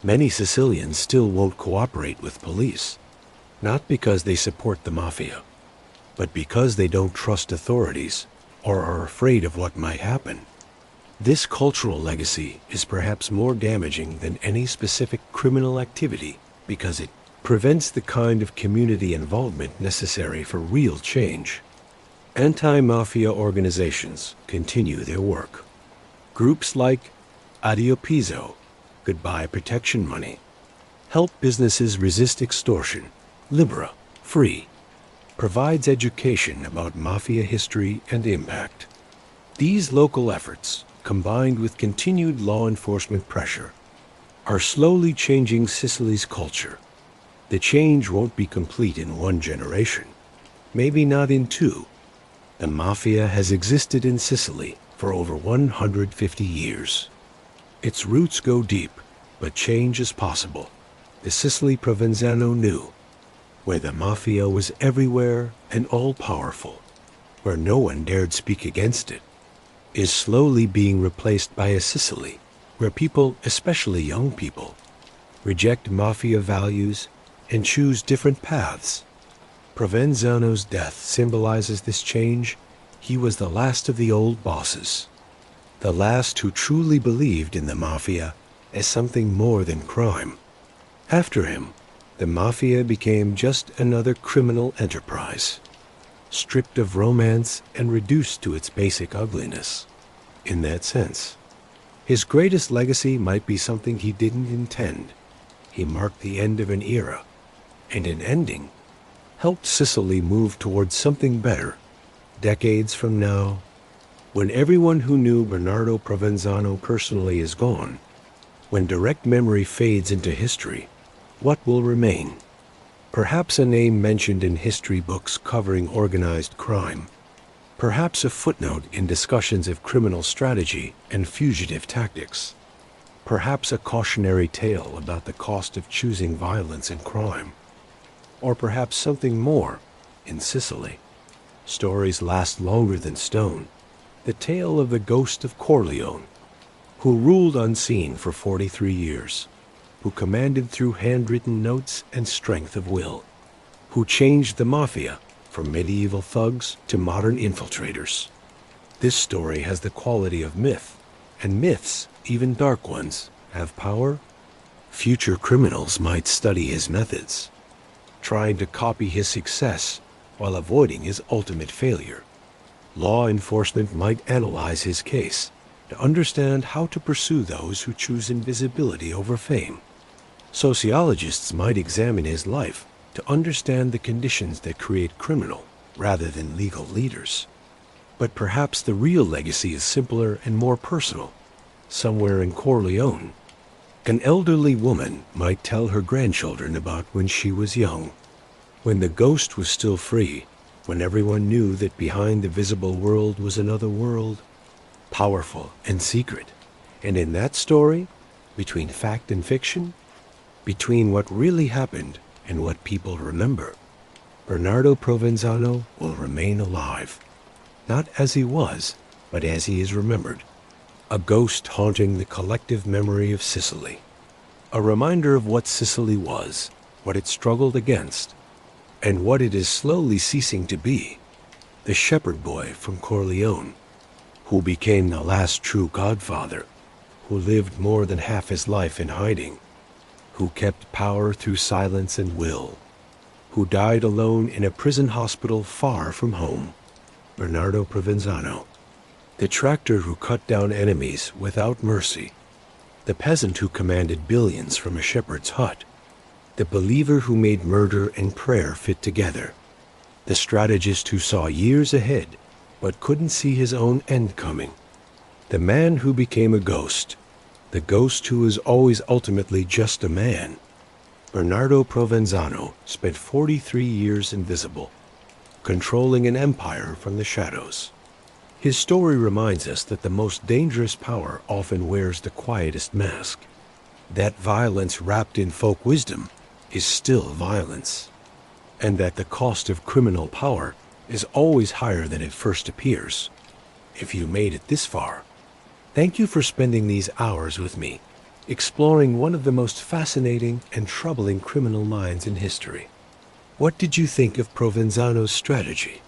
Many Sicilians still won't cooperate with police, not because they support the mafia, but because they don't trust authorities or are afraid of what might happen. This cultural legacy is perhaps more damaging than any specific criminal activity because it prevents the kind of community involvement necessary for real change. Anti-mafia organizations continue their work. Groups like Addio Piso, Goodbye Protection Money, help businesses resist extortion. Libera, Free, provides education about mafia history and impact. These local efforts, combined with continued law enforcement pressure, are slowly changing Sicily's culture. The change won't be complete in one generation, maybe not in two. The mafia has existed in Sicily for over 150 years. Its roots go deep, but change is possible. The Sicily Provenzano knew, where the mafia was everywhere and all-powerful, where no one dared speak against it, is slowly being replaced by a Sicily where people, especially young people, reject mafia values and choose different paths. Provenzano's death symbolizes this change. He was the last of the old bosses, the last who truly believed in the mafia as something more than crime. After him, the mafia became just another criminal enterprise, stripped of romance and reduced to its basic ugliness. In that sense, his greatest legacy might be something he didn't intend. He marked the end of an era, and in ending, helped Sicily move towards something better. Decades from now, when everyone who knew Bernardo Provenzano personally is gone, when direct memory fades into history, what will remain? Perhaps a name mentioned in history books covering organized crime. Perhaps a footnote in discussions of criminal strategy and fugitive tactics. Perhaps a cautionary tale about the cost of choosing violence and crime. Or perhaps something more in Sicily. Stories last longer than stone. The tale of the ghost of Corleone, who ruled unseen for 43 years, who commanded through handwritten notes and strength of will, who changed the mafia from medieval thugs to modern infiltrators. This story has the quality of myth, and myths, even dark ones, have power. Future criminals might study his methods, trying to copy his success while avoiding his ultimate failure. Law enforcement might analyze his case to understand how to pursue those who choose invisibility over fame. Sociologists might examine his life to understand the conditions that create criminal rather than legal leaders. But perhaps the real legacy is simpler and more personal. Somewhere in Corleone, an elderly woman might tell her grandchildren about when she was young, when the ghost was still free, when everyone knew that behind the visible world was another world, powerful and secret. And in that story, between fact and fiction, between what really happened and what people remember, Bernardo Provenzano will remain alive. Not as he was, but as he is remembered. A ghost haunting the collective memory of Sicily. A reminder of what Sicily was, what it struggled against, and what it is slowly ceasing to be. The shepherd boy from Corleone, who became the last true godfather, who lived more than half his life in hiding, who kept power through silence and will, who died alone in a prison hospital far from home. Bernardo Provenzano, the tractor who cut down enemies without mercy, the peasant who commanded billions from a shepherd's hut, the believer who made murder and prayer fit together, the strategist who saw years ahead but couldn't see his own end coming, the man who became a ghost, the ghost who was always ultimately just a man. Bernardo Provenzano spent 43 years invisible, controlling an empire from the shadows. His story reminds us that the most dangerous power often wears the quietest mask, that violence wrapped in folk wisdom is still violence, and that the cost of criminal power is always higher than it first appears. If you made it this far, thank you for spending these hours with me, exploring one of the most fascinating and troubling criminal minds in history. What did you think of Provenzano's strategy?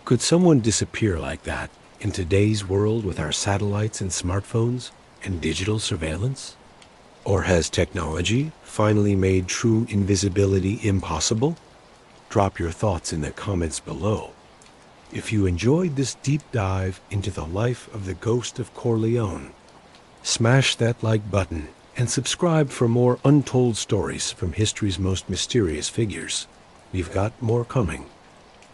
Could someone disappear like that in today's world with our satellites and smartphones and digital surveillance? Or has technology finally made true invisibility impossible? Drop your thoughts in the comments below. If you enjoyed this deep dive into the life of the ghost of Corleone, smash that like button and subscribe for more untold stories from history's most mysterious figures. We've got more coming.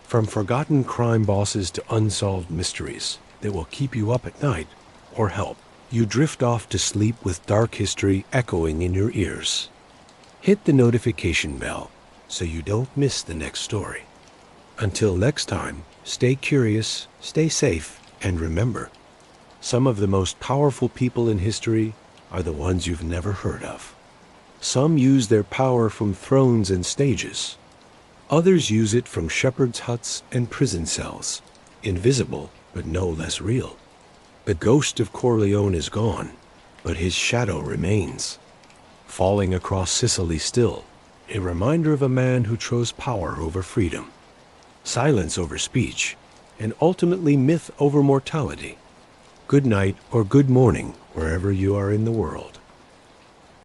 From forgotten crime bosses to unsolved mysteries that will keep you up at night or help you drift off to sleep with dark history echoing in your ears. Hit the notification bell so you don't miss the next story. Until next time, stay curious, stay safe, and remember, some of the most powerful people in history are the ones you've never heard of. Some use their power from thrones and stages. Others use it from shepherds' huts and prison cells, invisible but no less real. The ghost of Corleone is gone, but his shadow remains, falling across Sicily still, a reminder of a man who chose power over freedom, silence over speech, and ultimately myth over mortality. Good night or good morning wherever you are in the world.